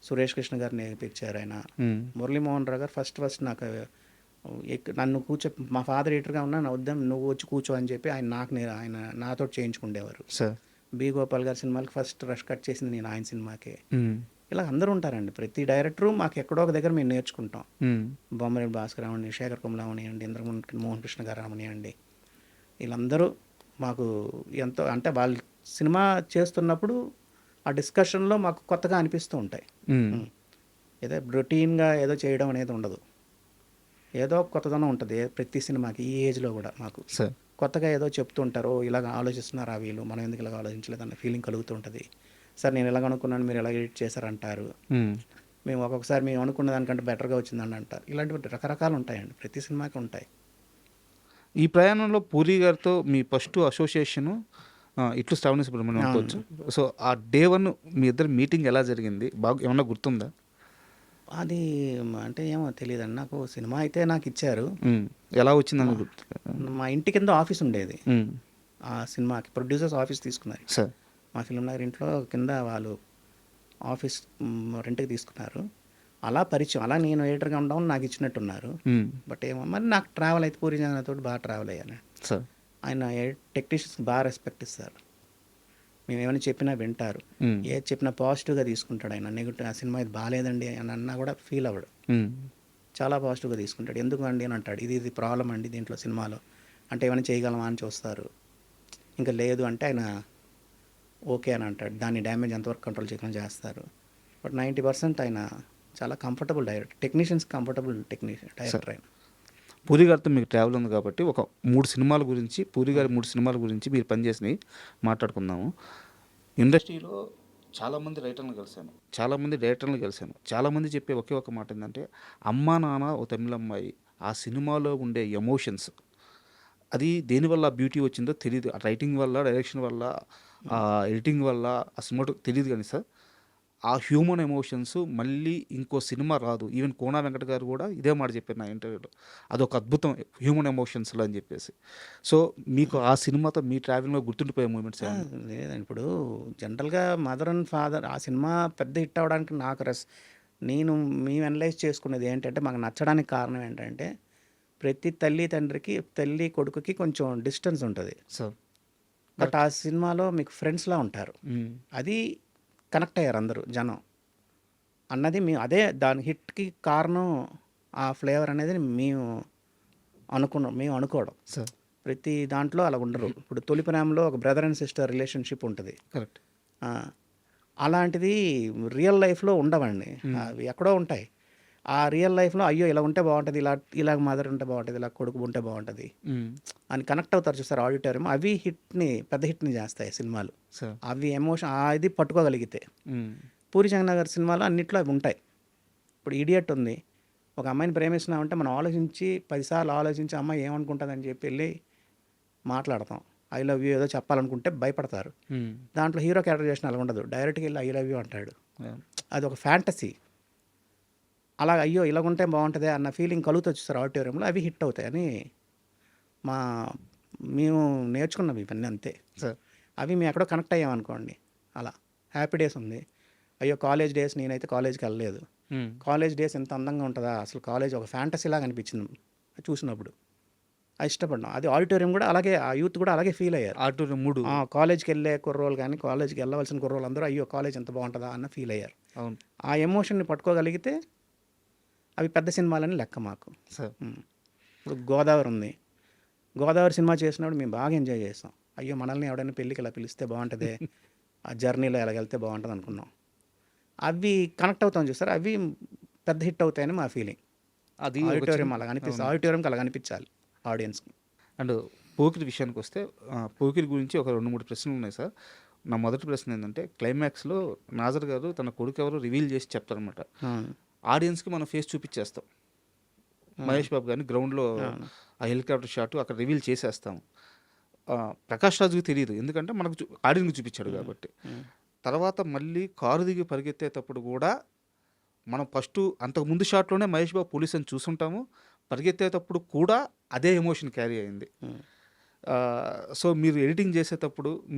సురేష్ కృష్ణ గారు నేర్పించారు ఆయన. హ్మ్. మురళీమోహన్ రావు గారు ఫస్ట్ నాకు నన్ను మా ఫాదర్ ఎడిటర్గా ఉన్నా నా వద్దాం నువ్వు వచ్చి కూర్చో అని చెప్పి ఆయన నాతో చేయించుకుండేవారు. సార్. బి గోపాల్ గారి సినిమాలకి ఫస్ట్ రష్ కట్ చేసింది నేను ఆయన సినిమాకే. హ్మ్. ఇలా అందరూ ఉంటారండి. ప్రతి డైరెక్టరు మాకు ఎక్కడో ఒక దగ్గర మేము నేర్చుకుంటాం. హ్మ్. బొమ్మరేడు భాస్కర్ అవని, శేఖర్ కొమ్ముల అవనివ్వండి, మోహన్ కృష్ణ గారు అవనివ్వండి, వీళ్ళందరూ మాకు ఎంతో అంటే వాళ్ళు సినిమా చేస్తున్నప్పుడు ఆ డిస్కషన్లో మాకు కొత్తగా అనిపిస్తూ ఉంటాయి. హ్మ్. ఏదో రొటీన్గా ఏదో చేయడం అనేది ఉండదు. ఏదో ఒక కొత్తదనం ఉంటుంది ప్రతి సినిమాకి. ఈ ఏజ్లో కూడా మాకు సార్. కొత్తగా ఏదో చెప్తుంటారు. ఇలాగ ఆలోచిస్తున్నారా వీళ్ళు, మనం ఎందుకు ఇలాగ ఆలోచించలేదన్న ఫీలింగ్ కలుగుతూ ఉంటుంది. సార్ నేను ఇలాగ అనుకున్నాను, మీరు ఎలా ఎడిట్ చేశారంటారు. హ్మ్. మేము ఒక్కొక్కసారి మేము అనుకున్న దానికంటే బెటర్గా వచ్చిందని అంటారు. ఇలాంటివి రకరకాలు ఉంటాయండి. ప్రతి సినిమాకి ఉంటాయి. ఈ ప్రయాణంలో పూరి గారితో మీ ఫస్ట్ అసోసియేషను ఇట్లు శ్రావణ సుబ్రహ్మణ్యం అవును. అనుకోవచ్చు. సో, ఆ డే 1 మీ ఇద్దరి మీటింగ్ ఎలా జరిగింది? ఏమన్నా గుర్తుందా? అది అంటే ఏమో తెలియదండి. నాకు సినిమా అయితే నాకు ఇచ్చారు. హ్మ్. ఎలా వచ్చిందని గుర్తు. మా ఇంటి కింద ఆఫీస్ ఉండేది. హ్మ్. ఆ సినిమాకి ప్రొడ్యూసర్స్ ఆఫీస్ తీసుకున్నారు. సార్. మా ఫిల్మ్ నగర్ ఇంట్లో కింద వాళ్ళు ఆఫీస్ రెంట్‌కి తీసుకున్నారు. అలా పరిచయం. అలా నేను ఎడిటర్‌గా ఉండడం నాకు ఇచ్చినట్టున్నారు. హ్మ్. బట్ ఏమో మరి నాకు ట్రావెల్ అయితే పూరి జగన్నాథ్‌తోటి బాగా ట్రావెల్ అయ్యాను. సార్. ఆయన టెక్నీషియన్స్‌కి బాగా రెస్పెక్ట్ ఇస్తారు. మేము ఏమైనా చెప్పినా వింటారు. హ్మ్. ఏది చెప్పినా పాజిటివ్‌గా తీసుకుంటాడు ఆయన. నెగెటివ్ ఆ సినిమా ఇది బాలేదండి అని అన్నా కూడా ఫీల్ అవ్వడు. హ్మ్. చాలా పాజిటివ్‌గా తీసుకుంటాడు. ఎందుకు అండి అని అంటాడు. ఇది ప్రాబ్లమ్ అండి దీంట్లో సినిమాలో. అంటే ఏమైనా చేయగలమా అని చూస్తారు. ఇంకా లేదు అంటే ఆయన ఓకే అని అంటాడు. దాన్ని డ్యామేజ్ ఎంతవరకు కంట్రోల్ చేయగలం చేస్తారు. బట్ 90% ఆయన చాలా comfortable director. Technicians comfortable director ఆయన. పూరి గారితో మీకు ట్రావెల్ ఉంది కాబట్టి ఒక 3 సినిమాల గురించి, పూరి గారి 3 సినిమాల గురించి మీరు పనిచేసినవి మాట్లాడుకుందాము. ఇండస్ట్రీలో చాలామంది రైటర్లను కలిశాను. చాలామంది డైరెక్టర్లను కలిశాను. చాలామంది చెప్పే ఒకే ఒక మాట ఏందంటే, 'అమ్మా నాన్న ఓ తమిళమ్మాయి' ఆ సినిమాలో ఉండే ఎమోషన్స్ అది దేనివల్ల బ్యూటీ వచ్చిందో తెలీదు. ఆ రైటింగ్ వల్ల, డైరెక్షన్ వల్ల, ఎడిటింగ్ వల్ల ఆ సినిమాలో తెలీదు గానీ సార్, ఆ హ్యూమన్ ఎమోషన్స్ మళ్ళీ ఇంకో సినిమా రాదు. ఈవెన్ 'కోన వెంకట' గారు కూడా ఇదే మాట చెప్పారు నా ఇంటర్వ్యూలో. అదొక అద్భుతం హ్యూమన్ ఎమోషన్స్‌లో అని చెప్పేసి. సో, మీకు ఆ సినిమాతో మీ ట్రావెలింగ్‌లో గుర్తుండిపోయే మూమెంట్స్ ఆ! ఏమన్నా? లేదండి. ఇప్పుడు జనరల్‌గా 'మదర్ అండ్ ఫాదర్' ఆ సినిమా పెద్ద హిట్ అవ్వడానికి నేను మేము అనలైజ్ చేసుకునేది ఏంటంటే, మాకు నచ్చడానికి కారణం ఏంటంటే, ప్రతి తల్లి, తండ్రికి, తల్లి, కొడుకుకి కొంచెం డిస్టెన్స్ ఉంటది. సార్. బట్ ఆ సినిమాలో మీకు ఫ్రెండ్స్‌లా ఉంటారు. హ్మ్. అది కనెక్ట్ అయ్యారు అందరూ జనం. అన్నది అదే దాని హిట్‌కి కారణం ఆ ఫ్లేవర్ అనేది మేము అనుకోవడం. సార్. ప్రతి దాంట్లో అలా ఉండరు. ఇప్పుడు 'తొలి ప్రేమలో' ఒక బ్రదర్ అండ్ సిస్టర్ రిలేషన్‌షిప్ ఉంటది. కరెక్ట్. ఆ! అలాంటిది రియల్ లైఫ్‌లో ఉండవండి. అవి ఎక్కడో ఉంటాయి. ఆ రియల్ లైఫ్‌లో అయ్యో! ఇలా ఉంటే బావుంటది. ఇలాగ మదర్ ఉంటే బావుంటది. ఇలా కొడుకు ఉంటే బావుంటది హ్మ్. అని కనెక్ట్ అవుతారు చూసారా ఆడిటోరియం. అవి పెద్ద హిట్‌ని చేస్తాయి సినిమాలు. సార్. అవి ఇది పట్టుకోగలిగితే. హ్మ్. 'పూరి జగన్నాథ్' సినిమాలో అన్నిట్లో అవి ఉంటాయి. ఇప్పుడు 'ఇడియట్' ఉంది. ఒక అమ్మాయిని ప్రేమిస్తున్నామంటే మనం ఆలోచించి 10 సార్లు ఆలోచించి అమ్మాయి ఏమనుకుంటదని చెప్పి ఎళ్లి మాట్లాడతాం. ఐ లవ్ యూ ఏదో చెప్పాలనుకుంటే భయపడతారు. హ్మ్. దాంట్లో హీరో క్యారెక్టర్ చేసిన అలా ఉండదు. డైరెక్ట్‌గా ఎళ్లి ఐ లవ్ యూ అంటాడు. యాహ్! అదొక ఫ్యాంటసీ. అలా అయ్యో! ఇలాగుంటే బావుంటదే అన్న ఫీలింగ్ కలుగుతది చూసారా ఆడిటోరియంలో, అవి హిట్ అవుతాయని మా మేము నేర్చుకున్నవి ఇవన్నీ అంతే. సార్. అవి మేము ఎక్కడో కనెక్ట్ అయ్యామనుకోండి అలా. హ్యాపీ డేస్ ఉంది. అయ్యో! కాలేజ్ డేస్ నేనైతే కాలేజ్‌కెళ్ళలేదు. హ్మ్. కాలేజ్ డేస్ ఇంత అందంగా ఉంటదా? అసలు కాలేజ్ ఒక ఫ్యాంటసీలాగా అనిపించింది చూసినప్పుడు. అది ఇష్టపడ్డాం. అది ఆడిటోరియం కూడా అలాగే ఆ యూత్ కూడా అలాగే ఫీల్ అయ్యారు. ఆటోలో 3 కాలేజ్‌కెళ్ళే కుర్రోళ్ళు గానీ, కాలేజ్‌కి వెళ్ళవలసిన కుర్రోళ్ళందరూ అయ్యో! కాలేజ్ ఎంత బావుంటదా అన్న ఫీల్ అయ్యారు. అవును. ఆ ఎమోషన్‌ని పట్టుకోగలిగితే అవి పెద్ద సినిమాలని లెక్క మాకు. సార్. ఇప్పుడు 'గోదావరి' ఉంది. 'గోదావరి' సినిమా చేసినప్పుడు మేము బాగా ఎంజాయ్ చేసాం. అయ్యో! మనల్ని ఎవడైనా పెళ్ళికి ఇలా పిలిస్తే బావుంటదే. ఆ జర్నీలో ఇలాగెళ్తే బావుంటది అనుకున్నాం. అవి కనెక్ట్ అవుతాం చూసారా? అవి పెద్ద హిట్ అవుతాయని మా ఫీలింగ్. అది ఒక ఆడిటోరియం చిన్న అలాగ అనిపిస్తుంది. అవును. ఆడిటోరియంకి అలాగ అనిపించాలి ఆడియన్స్‌కి. అండ్ పోకిరి విషయానికొస్తే పోకిరి గురించి ఒక 2, 3 ప్రశ్నలున్నాయి సార్. నా మొదటి ప్రశ్న ఏందంటే క్లైమాక్స్‌లో నాజర్ గారు తన కొడుకెవరో రివీల్ చేసి చెప్తారనమాట. అవును. ఆడియన్స్‌కి మనం ఫేస్ చూపిచ్చేస్తాం. అవును. మహేష్ బాబు గారిని గ్రౌండ్‌లో అవును. ఆ హెలికాప్టర్ షాట్ అక్కడ రివీల్ చేసేస్తాం. ప్రకాష్ రాజ్‌కి తెలీదు. ఎందుకంటే మనకు ఆడియన్స్‌కి చూపిచ్చాడు హ్మ్. కాబట్టి. హ్మ్. తర్వాత మళ్ళీ కారు దిగి పరిగెత్తేటప్పుడు గూడా మనం ఫస్టు అంతకు ముందు షాట్‌లోనే మహేష్ బాబు పోలీసని చూసుంటాము. పరిగెత్తేటప్పుడు కూడా అదే ఎమోషన్ క్యారీ అయింది. హ్మ్. సో, మీరు ఎడిటింగ్ చేసేటప్పుడు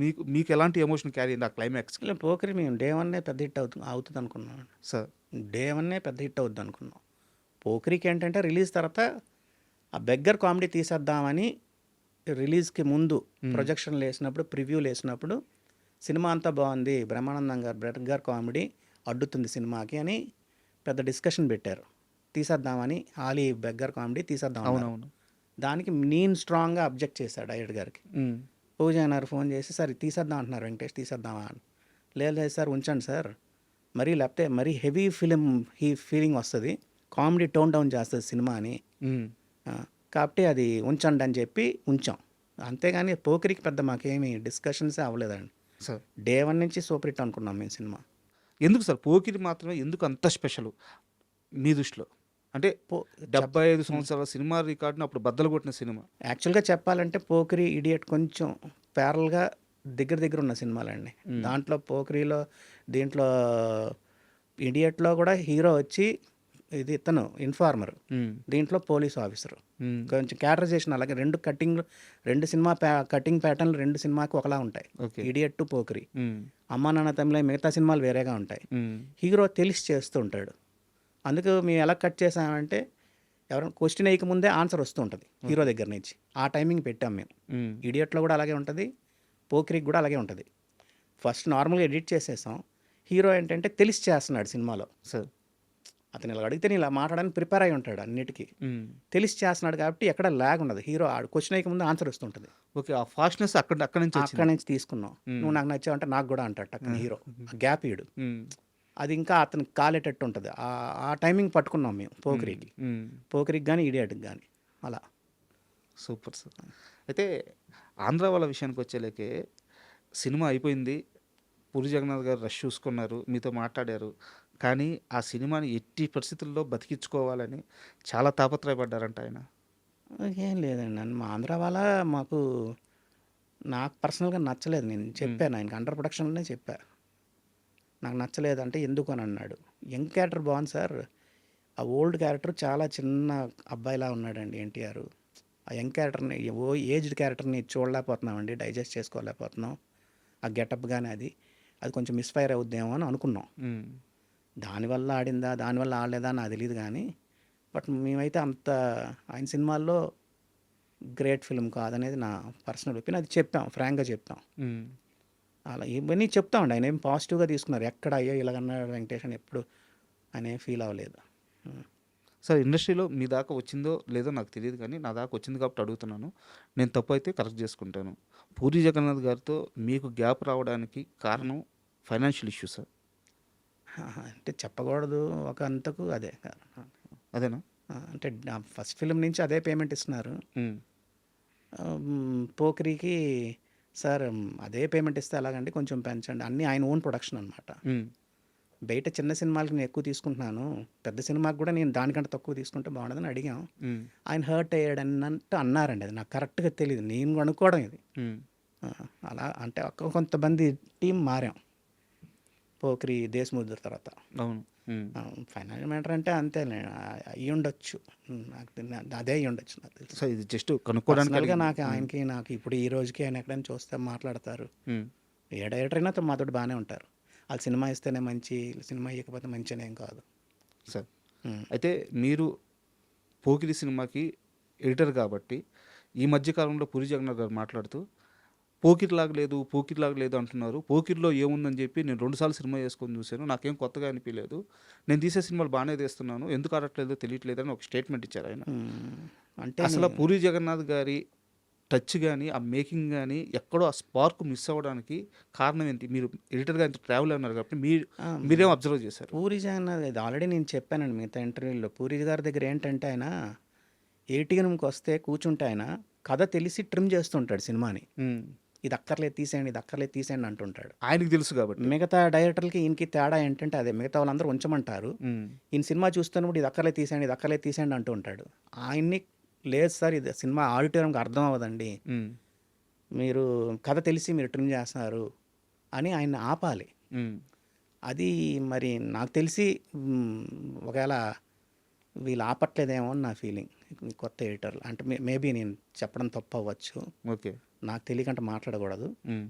మీకెలాంటి ఎమోషన్ క్యారీ అయింది ఆ క్లైమాక్స్‌కి? ఇలా 'పోకిరి' మేము డే వన్నే పెద్ద హిట్ అవుతదనుకున్నాం. సార్. డే వన్నే పెద్ద హిట్ అవుద్దనుకున్నాం. 'పోకిరికి' ఏంటంటే రిలీజ్ తర్వాత ఆ బెగ్గర్ కామెడీ తీసేద్దామని రిలీజ్‌కి ముందు హ్మ్. ప్రొజెక్షన్‌లేసినప్పుడు, ప్రివ్యూలేసినప్పుడు సినిమా అంతా బావుంది. బ్రహ్మానందం గారు బెగ్గర్ కామెడీ అడ్డుతుంది సినిమాకి అని పెద్ద డిస్కషన్ పెట్టారు. తీసేద్దామని 'ఆలీ బెగ్గర్ కామెడీ తీసేద్దామన్నారు. అవునవును. దానికి నేను స్ట్రాంగ్‌గా అబ్జెక్ట్ చేశా డైరెక్టర్ గారికి. హ్మ్. పూజ గారు ఫోన్ చేసి సార్ ఇది తీసేద్దాం అంటున్నారు వెంకటేష్ తీసేద్దామా అని. లేదు లేదు సార్ ఉంచండి సార్. లేకపోతే మరీ హెవీ ఫీలింగ్ వస్తది. కామెడీ టోన్ డౌన్ చేస్తది సినిమా అని. హ్మ్. ఆ! కాబట్టి అది ఉంచండి అని చెప్పి ఉంచాం. అంతేగాని పోకిరికి పెద్ద మాకేమి డిస్కషన్సే అవ్వలేదండి. సార్. డే వన్ నుంచి సూపర్ హిట్ అనుకున్నాం మేము సినిమా. ఎందుకు సార్ 'పోకిరి' మాత్రమే ఎందుకు అంత స్పెషలు మీ దృష్టిలో? అంటే పో చెప్ 75 హ్మ్. సంవత్సరాల సినిమా రికార్డ్‌ని అప్పుడు బద్దలు కొట్టిన సినిమా. యాక్చువల్‌గా చెప్పాలంటే 'పోకిరి', 'ఇడియట్' కొంచెం ప్యారలల్‌గా దగ్గర దగ్గర ఉన్న సినిమాలండి. హ్మ్. దాంట్లో 'పోకిరిలో' దీంట్లో 'ఇడియట్‌లో' కూడా హీరో వచ్చి ఇది ఇతను ఇన్ఫార్మర్. హ్మ్. దీంట్లో పోలీస్ ఆఫీసరు. హ్మ్. కొంచెం క్యారెక్టరైజేషన్ అలాగే 2 సినిమా కటింగ్ ప్యాటర్న్‌లు 2 సినిమాకి ఒకలా ఉంటాయి. ఓకే. 'ఇడియట్' 'పోకిరి'. హ్మ్. 'అమ్మా నాన్న తమిళ' మిగతా సినిమాలు వేరేగా ఉంటాయి. హ్మ్. హీరో తెలిసి చేస్తూ ఉంటాడు. అందుకు మేము ఎలా కట్ చేసామంటే ఎవరైనా క్వెషన్ వేయకముందే ఆన్సర్ వస్తూ ఉంటది హీరో ఓకే. దగ్గర నుంచి. ఆ టైమింగ్ పెట్టాం మేము. హ్మ్. 'ఇడియట్‌లో' కూడా అలాగే ఉంటది. 'పోకిరికి' కూడా అలాగే ఉంటది. ఫస్ట్ నార్మల్‌గా ఎడిట్ చేసేసాం. హీరో ఏంటంటే తెలిసి చేస్తున్నాడు సినిమాలో. సార్. అతను ఇలా అడిగితే నేను ఇలా మాట్లాడడానికి ప్రిపేర్ అయ్యి ఉంటాడు అన్నిటికి. హ్మ్. తెలిసి చేస్తున్నాడు కాబట్టి ఎక్కడ ల్యాగ్ ఉండదు. హీరో ఆడు క్వెషన్ వేయకముందే ఆన్సర్ వస్తుంటది. ఓకే. ఆ ఫాస్ట్‌నెస్ అక్కడి నుంచి అక్కడి వచ్చింది. నుంచి తీసుకున్నాం. హ్మ్. నువ్వు నాకు నచ్చావంటే నాకు కూడా అంటాడు టక్కన హీరో. ఆ గ్యాప్ ఇయ్యడు. హ్మ్. అది ఇంకా అతనికి కాలేటట్టు ఉంటది. ఆ టైమింగ్ పట్టుకున్నాం మేము హ్మ్. 'పోకిరికి'. హ్మ్. 'పోకిరికి' గాని, 'ఇడియట్‌కి' గాని అలా. Super sir. అయితే ఆంధ్ర వాళ్ళ విషయానికొచ్చేలకే సినిమా అయిపోయింది. పూరి జగన్నాథ్ గారు రష్ చూసుకున్నారు. మీతో మాట్లాడారు. కానీ ఆ సినిమాని ఎట్టి పరిస్థితుల్లో బతికించుకోవాలని చాలా తాపత్రయపడ్డారంట ఆయన. ఏం లేదండి. మా ఆంధ్ర వాళ్ళ మాకు నాకు పర్సనల్‌గా నచ్చలేదు. నేను హ్మ్. చెప్పాను ఆయనకి అండర్ ప్రొడక్షన్‌లోనే చెప్పా. నాకు నచ్చలేదంటే ఎందుకు అని అన్నాడు. యంగ్ క్యారెక్టర్ బాగుంది సార్. ఆ ఓల్డ్ క్యారెక్టర్ చాలా చిన్న అబ్బాయిలా ఉన్నాడండి ఎన్టీఆర్. ఆ యంగ్ క్యారెక్టర్‌ని ఏజ్డ్ క్యారెక్టర్‌ని చూడలేకపోతున్నామండి. డైజెస్ట్ చేసుకోలేకపోతున్నాం. ఆ గెటప్ గాని అది. అది కొంచెం మిస్‌ఫైర్ అవుద్దేమో అని అనుకున్నాం. హ్మ్. దానివల్ల ఆడిందా? దానివల్ల ఆడలేదా? నాకు తెలీదు గానీ, బట్ మేమైతే అంత ఆయన సినిమాల్లో గ్రేట్ ఫిల్మ్ కాదనేది నా పర్సనల్ ఒపీనియన్. అది చెప్పాం. ఫ్రాంక్‌గా చెప్పాం. హ్మ్. అలా ఇవన్నీ చెప్తామండి. ఆయన ఏం పాజిటివ్‌గా తీసుకున్నారు. ఎక్కడ అయ్యో! ఇలాగన్నాడు వెంకటేష్ అని ఎప్పుడు ఆయన ఏం ఫీల్ అవ్వలేదు. హ్మ్. సార్ ఇండస్ట్రీలో మీ దాకా వచ్చిందో లేదో నాకు తెలీదు కానీ, నా దాకా వచ్చింది కాబట్టి అడుగుతున్నాను. నేను తప్పైతే కరెక్ట్ చేసుకుంటాను. పూరి జగన్నాథ్ గారితో మీకు గ్యాప్ రావడానికి కారణం ఫైనాన్షియల్ ఇష్యూసా? అంటే చెప్పకూడదు ఒక అంతకు అదే. అదేనా? అంటే ఫస్ట్ ఫిల్మ్ నుంచి అదే పేమెంట్ ఇస్తున్నారు. హ్మ్. 'పోకిరికి' సార్ అదే పేమెంట్ ఇస్తే ఎలాగండి కొంచెం పెంచండి. అన్నీ ఆయన ఓన్ ప్రొడక్షన్ అనమాట. హ్మ్. బయట చిన్న సినిమాలకి నేను ఎక్కువ తీసుకుంటున్నాను. పెద్ద సినిమాకి కూడా నేను దానికంటే తక్కువ తీసుకుంటే బాగుండదని అడిగాం. హ్మ్. ఆయన హర్ట్ అయ్యాడన్నట్టు అన్నారండి. అది నాకు కరెక్ట్‌గా తెలీదు. నేను అనుకోవడం ఇది. హ్మ్. ఆ! అలా అంటే కొంతమంది టీమ్ మారాం. పోకిరి, దేశముద్ర తర్వాత. అవును. ఫైనాన్షియల్ మ్యాటర్ అంటే అంతేలే అయ్యి ఉండొచ్చు. అదే అయ్యి ఉండొచ్చు నాకు తెలిసి. సో ఇది జస్ట్ కనుక్కోవడానికి పర్సనల్గా అడిగింది. నాకు ఆయనకి నాకు ఇప్పుడు ఈ రోజుకి ఆయన ఎక్కడైనా చూస్తే మాట్లాడతారు. ఉమ్. ఏ డైరెక్టర్ అయినా మాతోటి బాగానే ఉంటారు. వాళ్ళు సినిమా ఇస్తేనే మంచి, సినిమా ఇవ్వకపోతే మంచిగా ఏం కాదు. సార్ ఉమ్. అయితే మీరు పోకిరి సినిమాకి ఎడిటర్ కాబట్టి ఈ మధ్యకాలంలో పూరి జగన్నాథ్ గారు మాట్లాడుతూ పోకిరిలాగా లేదు, పోకిరిలాగా లేదు అంటున్నారు. పోకిరిలో ఏముందని చెప్పి నేను 2 సార్లు సినిమా చేసుకొని చూశాను, నాకేం కొత్తగా అనిపించలేదు, నేను తీసే సినిమాలు బాగానే తీస్తున్నాను, ఎందుకు ఆడట్లేదో తెలియట్లేదు అని ఒక స్టేట్మెంట్ ఇచ్చారు ఆయన. అంటే అసలు పూరి జగన్నాథ్ గారి టచ్ కానీ ఆ మేకింగ్ కానీ ఎక్కడో ఆ స్పార్క్ మిస్ అవ్వడానికి కారణం ఏంటి? మీరు ఎడిటర్గా ఇంత ట్రావెల్ అన్నారు కాబట్టి మీరేం అబ్జర్వ్ చేశారు? పూరి జగన్నాథ్ ఇది ఆల్రెడీ నేను చెప్పానండి మిగతా ఇంటర్వ్యూలో. పూరి గారి దగ్గర ఏంటంటే ఆయన ఏటీఎంకి వస్తే కూర్చుంటే ఆయన కథ తెలిసి ట్రిమ్ చేస్తుంటాడు సినిమాని. ఇది అక్కర్లేదు తీసేయండి, ఇది అక్కర్లేదు తీసేయండి అంటుంటాడు. ఆయనకి తెలుసు కాబట్టి. మిగతా డైరెక్టర్లకి ఈయనకి తేడా ఏంటంటే అదే, మిగతా వాళ్ళందరూ ఉంచమంటారు, ఈయన సినిమా చూస్తున్నప్పుడు ఇది అక్కర్లేదు తీసేయండి, ఇది అక్కర్లేదు తీసేయండి అంటూ ఉంటాడు. ఆయన్ని లేదు సార్, ఇది సినిమా ఆడిటోరియంకి అర్థం అవ్వదండి, మీరు కథ తెలిసి మీరు ట్రిమ్ చేస్తున్నారు అని ఆయన ఆపాలి. అది మరి నాకు తెలిసి ఒకవేళ వీళ్ళు ఆపట్లేదేమో అని నా ఫీలింగ్. కొత్త ఎడిటర్లు అంటే మేబీ నేను చెప్పడం తప్పు అవ్వచ్చు, ఓకే, నాకు తెలియకంటే మాట్లాడకూడదు.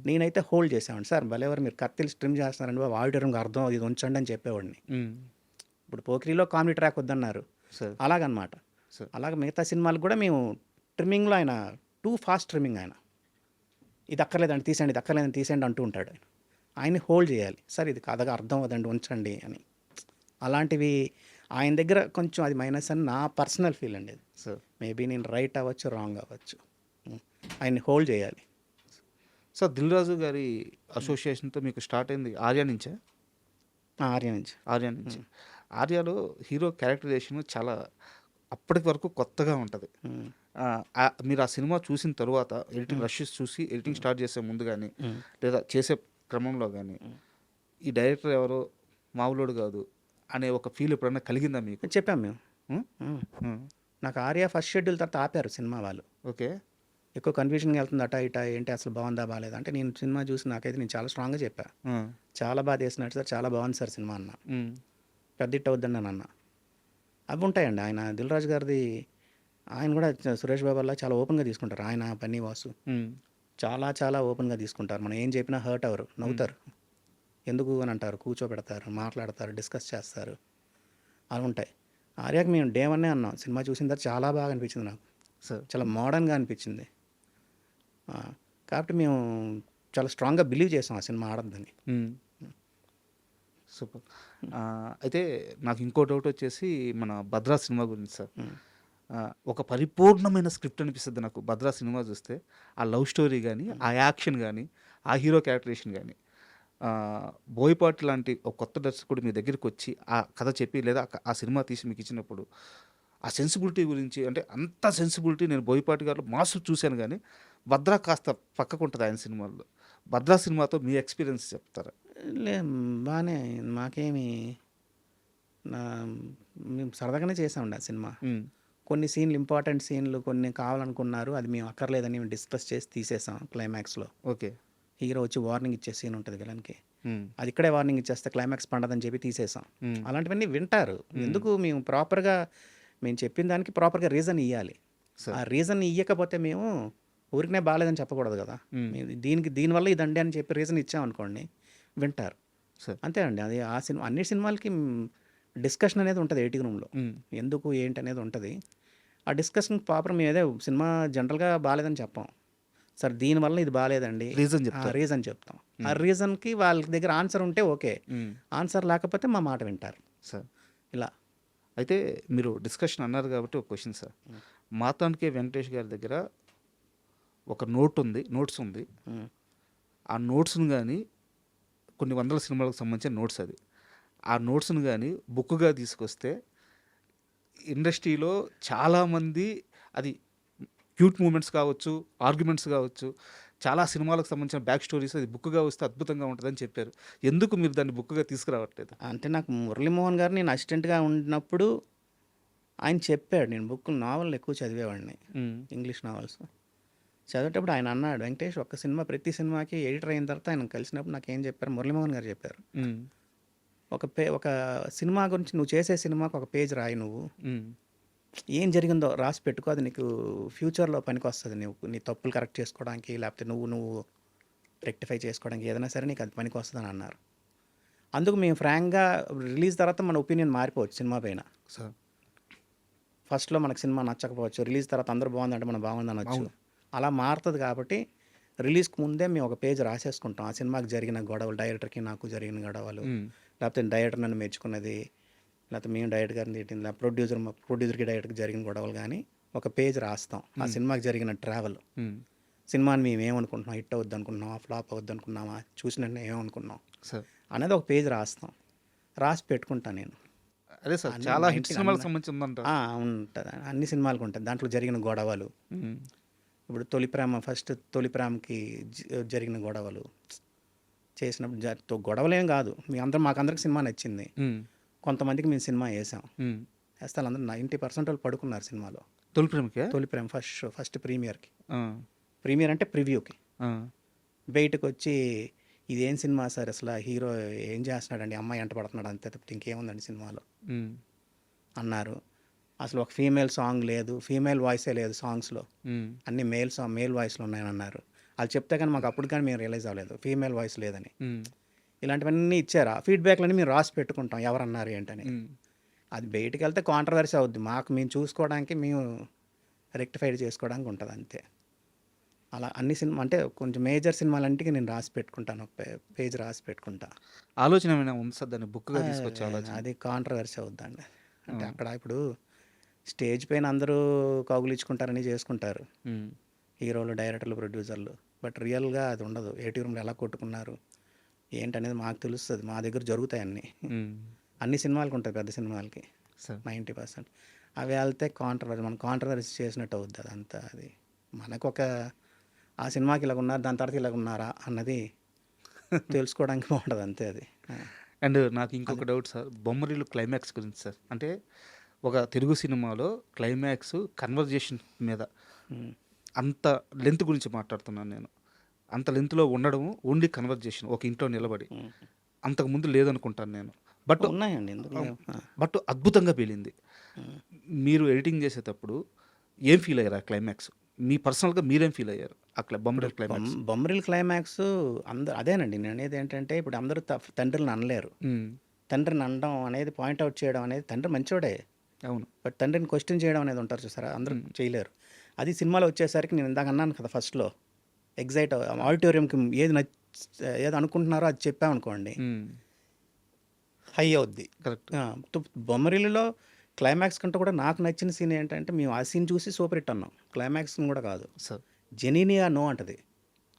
నేనైతే హోల్డ్ చేసేవాడిని, సార్ భలేవారు మీరు కథ తెలిసి ట్రిమ్ చేస్తున్నారండి బాబు, ఆడిటోరియంకి అర్థం ఇది ఉంచండి అని చెప్పేవాడిని. ఇప్పుడు పోకిరిలో కామెడీ ట్రాక్ వద్దన్నారు, అలాగనమాట. అలాగే మిగతా సినిమాలకు కూడా మేము ట్రిమ్మింగ్లో ఆయన టూ ఫాస్ట్ ట్రిమ్మింగ్. ఆయన ఇది అక్కర్లేదండి తీసేయండి, ఇది అక్కర్లేదని తీసేయండి అంటూ ఉంటాడు. ఆయన్ని హోల్డ్ చేయాలి, సార్ ఇది కథగా అర్థం అవ్వదండి ఉంచండి అని. అలాంటివి ఆయన దగ్గర కొంచెం అది మైనస్ అని నా పర్సనల్ ఫీల్ అండి. అది మేబీ నేను రైట్ అవ్వచ్చు, రాంగ్ అవ్వచ్చు. ఆయన్ని హోల్డ్ చేయాలి. సార్ దిల్ రాజు గారి అసోసియేషన్తో మీకు స్టార్ట్ అయింది ఆర్యా నుంచే? ఆర్య నుంచి. ఆర్యా నుంచి. ఆర్యాలో హీరో క్యారెక్టరైజేషన్ చాలా అప్పటి వరకు కొత్తగా ఉంటుంది. మీరు ఆ సినిమా చూసిన తర్వాత ఎడిటింగ్ రషెస్ చూసి ఎడిటింగ్ స్టార్ట్ చేసే ముందు కానీ లేదా చేసే క్రమంలో కానీ ఈ డైరెక్టర్ ఎవరో మామూలుడు కాదు అనే ఒక ఫీల్ ఎప్పుడైనా కలిగిందా మీకు? చెప్పాం మేము. నాకు ఆర్య ఫస్ట్ షెడ్యూల్ తర్వాత ఆపారు సినిమా వాళ్ళు. ఓకే, ఎక్కువ కన్ఫ్యూజన్గా వెళ్తుంది అటా ఇటా, ఏంటి అసలు బాగుందా బాగాలేదా అంటే, నేను సినిమా చూసి నాకైతే నేను చాలా స్ట్రాంగ్గా చెప్పా, చాలా బాగా చేసినట్టు సార్, చాలా బాగుంది సార్ సినిమా అన్న, పెద్ద ఇట్ అవుద్దండి అన్న. అవి ఉంటాయండి. ఆయన దిల్ రాజు గారిది, ఆయన కూడా సురేష్ బాబు వల్ల చాలా ఓపెన్గా తీసుకుంటారు. ఆయన పన్నీ వాసు చాలా చాలా ఓపెన్గా తీసుకుంటారు. మనం ఏం చెప్పినా హర్ట్ అవ్వరు, నవ్వుతారు. ఎందుకు అని అంటారు, కూర్చోబెడతారు, మాట్లాడతారు, డిస్కస్ చేస్తారు, అవి ఉంటాయి. ఆర్యాకి మేము డే వన్నే అన్నాం, సినిమా చూసిన తర్వాత చాలా బాగా అనిపించింది నాకు, చాలా మోడర్న్గా అనిపించింది. కాబట్టి మేము చాలా స్ట్రాంగ్గా బిలీవ్ చేసాం ఆ సినిమా ఆడద్దని. సూపర్. అయితే నాకు ఇంకో డౌట్ వచ్చేసి మన భద్రా సినిమా గురించి సార్. ఒక పరిపూర్ణమైన స్క్రిప్ట్ అనిపిస్తుంది నాకు భద్రా సినిమా చూస్తే. ఆ లవ్ స్టోరీ కానీ, ఆ యాక్షన్ కానీ, ఆ హీరో క్యారెక్టరేషన్ కానీ, బోయపాటి లాంటి ఒక కొత్త దర్శకుడు మీ దగ్గరికి వచ్చి ఆ కథ చెప్పి లేదా ఆ సినిమా తీసి మీకు ఇచ్చినప్పుడు ఆ సెన్సిబిలిటీ గురించి, అంటే అంత సెన్సిబిలిటీ నేను బోయపాటి గారు మాస్ చూశాను కానీ భద్రా కాస్త పక్కకు ఉంటుంది ఆయన సినిమాల్లో. భద్రా సినిమాతో మీ ఎక్స్పీరియన్స్ చెప్తారా? బాగానే మాకేమి, మేము సరదాగానే చేసామండి ఆ సినిమా. కొన్ని సీన్లు, ఇంపార్టెంట్ సీన్లు కొన్ని కావాలనుకున్నారు, అది మేము అక్కర్లేదని మేము డిస్కస్ చేసి తీసేసాం క్లైమాక్స్లో. ఓకే, హీరో వచ్చి వార్నింగ్ ఇచ్చే సీన్ ఉంటుంది విలన్కి, అది ఇక్కడే వార్నింగ్ ఇచ్చేస్తే క్లైమాక్స్ పండదని చెప్పి తీసేసాం. అలాంటివన్నీ వింటారు. ఎందుకు మేము ప్రాపర్గా మేము చెప్పిన దానికి ప్రాపర్గా రీజన్ ఇవ్వాలి. ఆ రీజన్ ఇవ్వకపోతే మేము ఊరికనే బాగాలేదని చెప్పకూడదు కదా. దీనివల్ల ఇదండి అని చెప్పి రీజన్ ఇచ్చామనుకోండి, వింటారు. అంతే అండి. అది ఆ సినిమా అన్ని సినిమాలకి డిస్కషన్ అనేది ఉంటుంది ఎడిటింగ్ రూమ్లో, ఎందుకు ఏంటి అనేది ఉంటుంది. ఆ డిస్కషన్ ప్రాపర్ మేము ఏదో సినిమా జనరల్గా బాగాలేదని చెప్పాం, సార్ దీనివల్ల ఇది బాగాలేదండి రీజన్ చెప్తాం. ఆ రీజన్కి వాళ్ళ దగ్గర ఆన్సర్ ఉంటే ఓకే, ఆన్సర్ లేకపోతే మా మాట వింటారు సార్. ఇలా. అయితే మీరు డిస్కషన్ అన్నారు కాబట్టి ఒక క్వశ్చన్ సార్. మాతాంకే వెంకటేష్ గారి దగ్గర ఒక నోట్స్ ఉంది. ఆ నోట్స్ను కానీ కొన్ని వందల సినిమాలకు సంబంధించిన నోట్స్, అది ఆ నోట్స్ను కానీ బుక్గా తీసుకొస్తే ఇండస్ట్రీలో చాలామంది అది క్యూట్ మూమెంట్స్ కావచ్చు, ఆర్గ్యుమెంట్స్ కావచ్చు, చాలా సినిమాలకు సంబంధించిన బ్యాక్ స్టోరీస్ అది బుక్గా వస్తే అద్భుతంగా ఉంటుందని చెప్పారు. ఎందుకు మీరు దాన్ని బుక్గా తీసుకురావట్లేదు? అంటే నాకు మురళీమోహన్ గారు నేను అసిస్టెంట్గా ఉన్నప్పుడు ఆయన చెప్పాడు, నేను నావల్ ఎక్కువ చదివేవాడిని, ఇంగ్లీష్ నావల్స్ చదివేటప్పుడు ఆయన అన్నాడు, వెంకటేష్ ఒక్క సినిమా ప్రతి సినిమాకి ఎడిటర్ అయిన తర్వాత ఆయన కలిసినప్పుడు నాకు ఏం చెప్పారు, మురళీమోహన్ గారు చెప్పారు, ఒక సినిమా గురించి నువ్వు చేసే సినిమాకి ఒక పేజ్ రాయి నువ్వు. హ్మ్. ఏం జరిగిందో రాసి పెట్టుకో. అది నీకు ఫ్యూచర్‌లో పనికొస్తది. నీ తప్పులు కరెక్ట్ చేసుకోవడానికి, లేకపోతే నువ్వు రెక్టిఫై చేసుకోవడానికి ఏదైనా సరే నీకు అది పనికొస్తదని అన్నారు. అందుకు మేము ఫ్రాంక్‌గా రిలీజ్ తర్వాత మన ఒపీనియన్ మారిపోవచ్చు సినిమా పైన. సార్. ఫస్ట్‌లో మనకు సినిమా నచ్చకపోవచ్చు. రిలీజ్ తర్వాత అందరూ బాగుందంటే మనం బాగుందనొచ్చు. అవును. అలా మారుతది కాబట్టి రిలీజ్‌కి ముందే మేము ఒక పేజ్ రాసేసుకుంటాం. ఆ సినిమాకి జరిగిన గొడవలు, డైరెక్టర్‌కి నాకు జరిగిన గొడవలు, హ్మ్. లేకపోతే డైరెక్టర్ నన్ను మెచ్చుకున్నది, లేకపోతే మేము డైరెక్టర్ గారిని తిట్టింది, ప్రొడ్యూసర్‌కి డైరెక్టర్‌కి జరిగిన గొడవలు గానీ ఒక పేజ్ రాస్తాం. ఆ సినిమాకి జరిగిన ట్రావెల్. హ్మ్. సినిమాని మేము ఏమనుకుంటున్నాం, హిట్ అవుద్ది అనుకుంటున్నామా, ఫ్లాప్ అవుద్ది అనుకున్నామా, చూసిన వెంటనే ఏమనుకున్నాం సార్. అనేది ఒక పేజ్ రాస్తాం. రాసి పెట్టుకుంటా నేను. అదే సార్. అన్ని చాలా హిట్ 90 సినిమాలకు సంబంధించి ఉందంట. ఉంటది. అన్ని సినిమాలకు ఉంటది. దాంట్లో జరిగిన గొడవలు. హ్మ్. ఇప్పుడు తొలి ప్రేమకి జరిగిన గొడవలు చేసినప్పుడు గొడవలేం కాదు. మాకందరికి సినిమా నచ్చింది. హ్మ్. కొంతమందికి మేము సినిమా వేసాం. హ్మ్. వేస్తే వాళ్ళందరూ 90% వాళ్ళు పడుకున్నారు సినిమాలో. తొలి ప్రేమకా? తొలి ప్రేమ ఫస్ట్ ప్రీమియర్కి. ఆ! ప్రీమియర్ అంటే ప్రివ్యూకి. ఆ! బయటకొచ్చి ఇదేం సినిమా సార్ అసలు హీరో ఏం చేస్తున్నాడండి, అమ్మాయి ఎంట పడుతున్నాడు అంతే తప్పితే ఇంకేముందండి సినిమాలో హ్మ్. అన్నారు. అసలు ఒక ఫీమేల్ సాంగ్ లేదు, ఫీమేల్ వాయిసే లేదు సాంగ్స్లో, హ్మ్. అన్ని మేల్ వాయిస్లో ఉన్నాయని అన్నారు. వాళ్ళు చెప్తే కానీ మాకు అప్పుడు కానీ మేము రియలైజ్ అవ్వలేదు ఫీమేల్ వాయిస్ లేదని. హ్మ్. ఇలాంటివన్నీ ఇచ్చారు. ఆ ఫీడ్బ్యాక్లన్నీ మేము రాసి పెట్టుకుంటాం ఎవరన్నారు ఏంటని. హ్మ్. అది బయటికి వెళ్తే కాంట్రవర్సీ అవుద్ది. మాకు మేము చూసుకోవడానికి, మేము రెక్టిఫైడ్ చేసుకోవడానికి ఉంటుంది అంతే. అలా అన్ని సినిమా అంటే కొంచెం మేజర్ సినిమాలంటికి నేను రాసి పెట్టుకుంటాను. ఒక పేజ్ రాసి పెట్టుకుంటా. ఆలోచన ఏమైనా ఉంది సార్ దాన్ని బుక్‌గా ఆ, తీసుకొచ్చే ఆలోచన? అది కాంట్రవర్సీ అవుద్దండి. అంటే ఆ! అక్కడ ఇప్పుడు స్టేజ్ పైన అందరూ కౌగులించుకుంటారని చేసుకుంటారు, హ్మ్. హీరోలు, డైరెక్టర్లు, ప్రొడ్యూసర్లు. బట్ రియల్గా అది ఉండదు. ఏటీ రూమ్లో ఎలా కొట్టుకున్నారు ఏంటనేది మాకు తెలుస్తుంది. మా దగ్గర జరుగుతాయి అన్నీ. హ్మ్. అన్ని సినిమాలకి ఉంటుంది, పెద్ద సినిమాలకి సార్. 90%. అవి వెళ్తే మనం కాంట్రవర్సీ చేసినట్టు అవుద్ది అదంతా. అది మనకొక ఆ సినిమాకి ఇలాగ ఉన్నారు, దాని తర్వాత ఇలాగ ఉన్నారా అన్నది తెలుసుకోవడానికి బాగుంటుంది అంతే అది. అండ్ నాకు ఇంకొక డౌట్ సార్. 'బొమ్మరిల్లు' క్లైమాక్స్ గురించి సార్. అంటే ఒక తెలుగు సినిమాలో క్లైమాక్స్ కన్వర్జేషన్ మీద ఉమ్. అంత లెంత్ గురించి మాట్లాడుతున్నాను నేను. అంత లెంత్‌లో ఉండడం ఓన్లీ కన్వర్జేషన్ ఒక ఇంట్లో నిలబడి. ఉమ్. అంతకుముందు లేదనుకుంటాను నేను. బట్ ఉన్నాయండి ఎందుకు లేవు. బట్ అద్భుతంగా పేలింది. ఉమ్. మీరు ఎడిటింగ్ చేసేటప్పుడు ఏం ఫీల్ అయ్యారు ఆ క్లైమాక్స్? మీ పర్సనల్‌గా మీరేం ఫీల్ అయ్యారు? ఇప్పుడు బొమ్మరిల్లు క్లైమాక్స్? బొమ్మరిల్ క్లైమాక్స్ అందరు అదేనండి నేను అనేది ఏంటంటే, ఇప్పుడు అందరూ తండ్రిని అనలేరు. హ్మ్. తండ్రిని అనడం అనేది, పాయింట్అవుట్ చేయడం అనేది, తండ్రి మంచోడే, అవును. బట్ తండ్రిని క్వశ్చన్ చేయడం అనేది ఉంటారు చూసారా, అందరూ హ్మ్. చేయలేరు. అది సినిమాలో వచ్చేసరికి నేను ఇందాక అన్నాను కదా ఫస్ట్లో, ఆడిటోరియంకి ఏది అనుకుంటున్నారో అది చెప్పామనుకోండి, హ్మ్. హై అవుద్ది. కరెక్ట్. బొమ్మరిల్లులో క్లైమాక్స్ కంటే కూడా నాకు నచ్చిన సీన్ ఏంటంటే, మేము ఆ సీన్ చూసి సూపర్ హిట్ అన్నాం. క్లైమాక్స్ కూడా కాదు, సార్. జెనీనియా నో అంటది,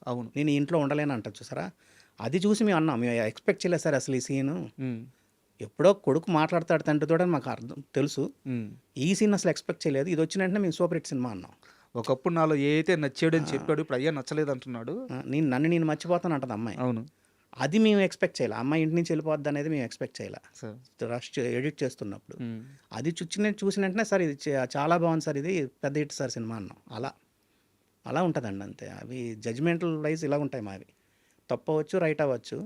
అవును. నేను ఈ ఇంట్లో ఉండలేను అంటది చూసారా, అది చూసి మేము అన్నాం, మేము ఎక్స్పెక్ట్ చేయలేదు సార్ అసలు ఈ సీను. హ్మ్. ఎప్పుడో కొడుకు మాట్లాడతాడు తండ్రితో అని మాకు అర్థం తెలుసు, హ్మ్. ఈ సీన్ అసలు ఎక్స్పెక్ట్ చేయలేదు, ఇది వచ్చిన వెంటనే మేము సూపర్ హిట్ సినిమా అన్నాం. ఒకప్పుడు నాలో ఏదైతే నచ్చాడని చెప్పాడు. ఇప్పుడు అయ్యా నచ్చలేదంటున్నాడు. నన్ను మర్చిపోతాను అంటది అమ్మాయి. అవును. అది మేము ఎక్స్పెక్ట్ చేయాలి, అమ్మాయి ఇంటి నుంచి వెళ్ళిపోద్ది అనేది మేము ఎక్స్పెక్ట్ చేయాలి సార్. ఎడిట్ చేస్తున్నప్పుడు. హ్మ్. అది చూసిన వెంటనే సార్ ఇది చాలా బాగుంది సార్, ఇది పెద్ద హిట్ సార్ సినిమా అన్నాం. అలా అలా ఉంటుందండి అంతే. అవి జడ్జిమెంటల్ వైజ్ ఇలా ఉంటాయి మావి. తప్పు అవ్వచ్చు, రైట్ అవ్వచ్చు,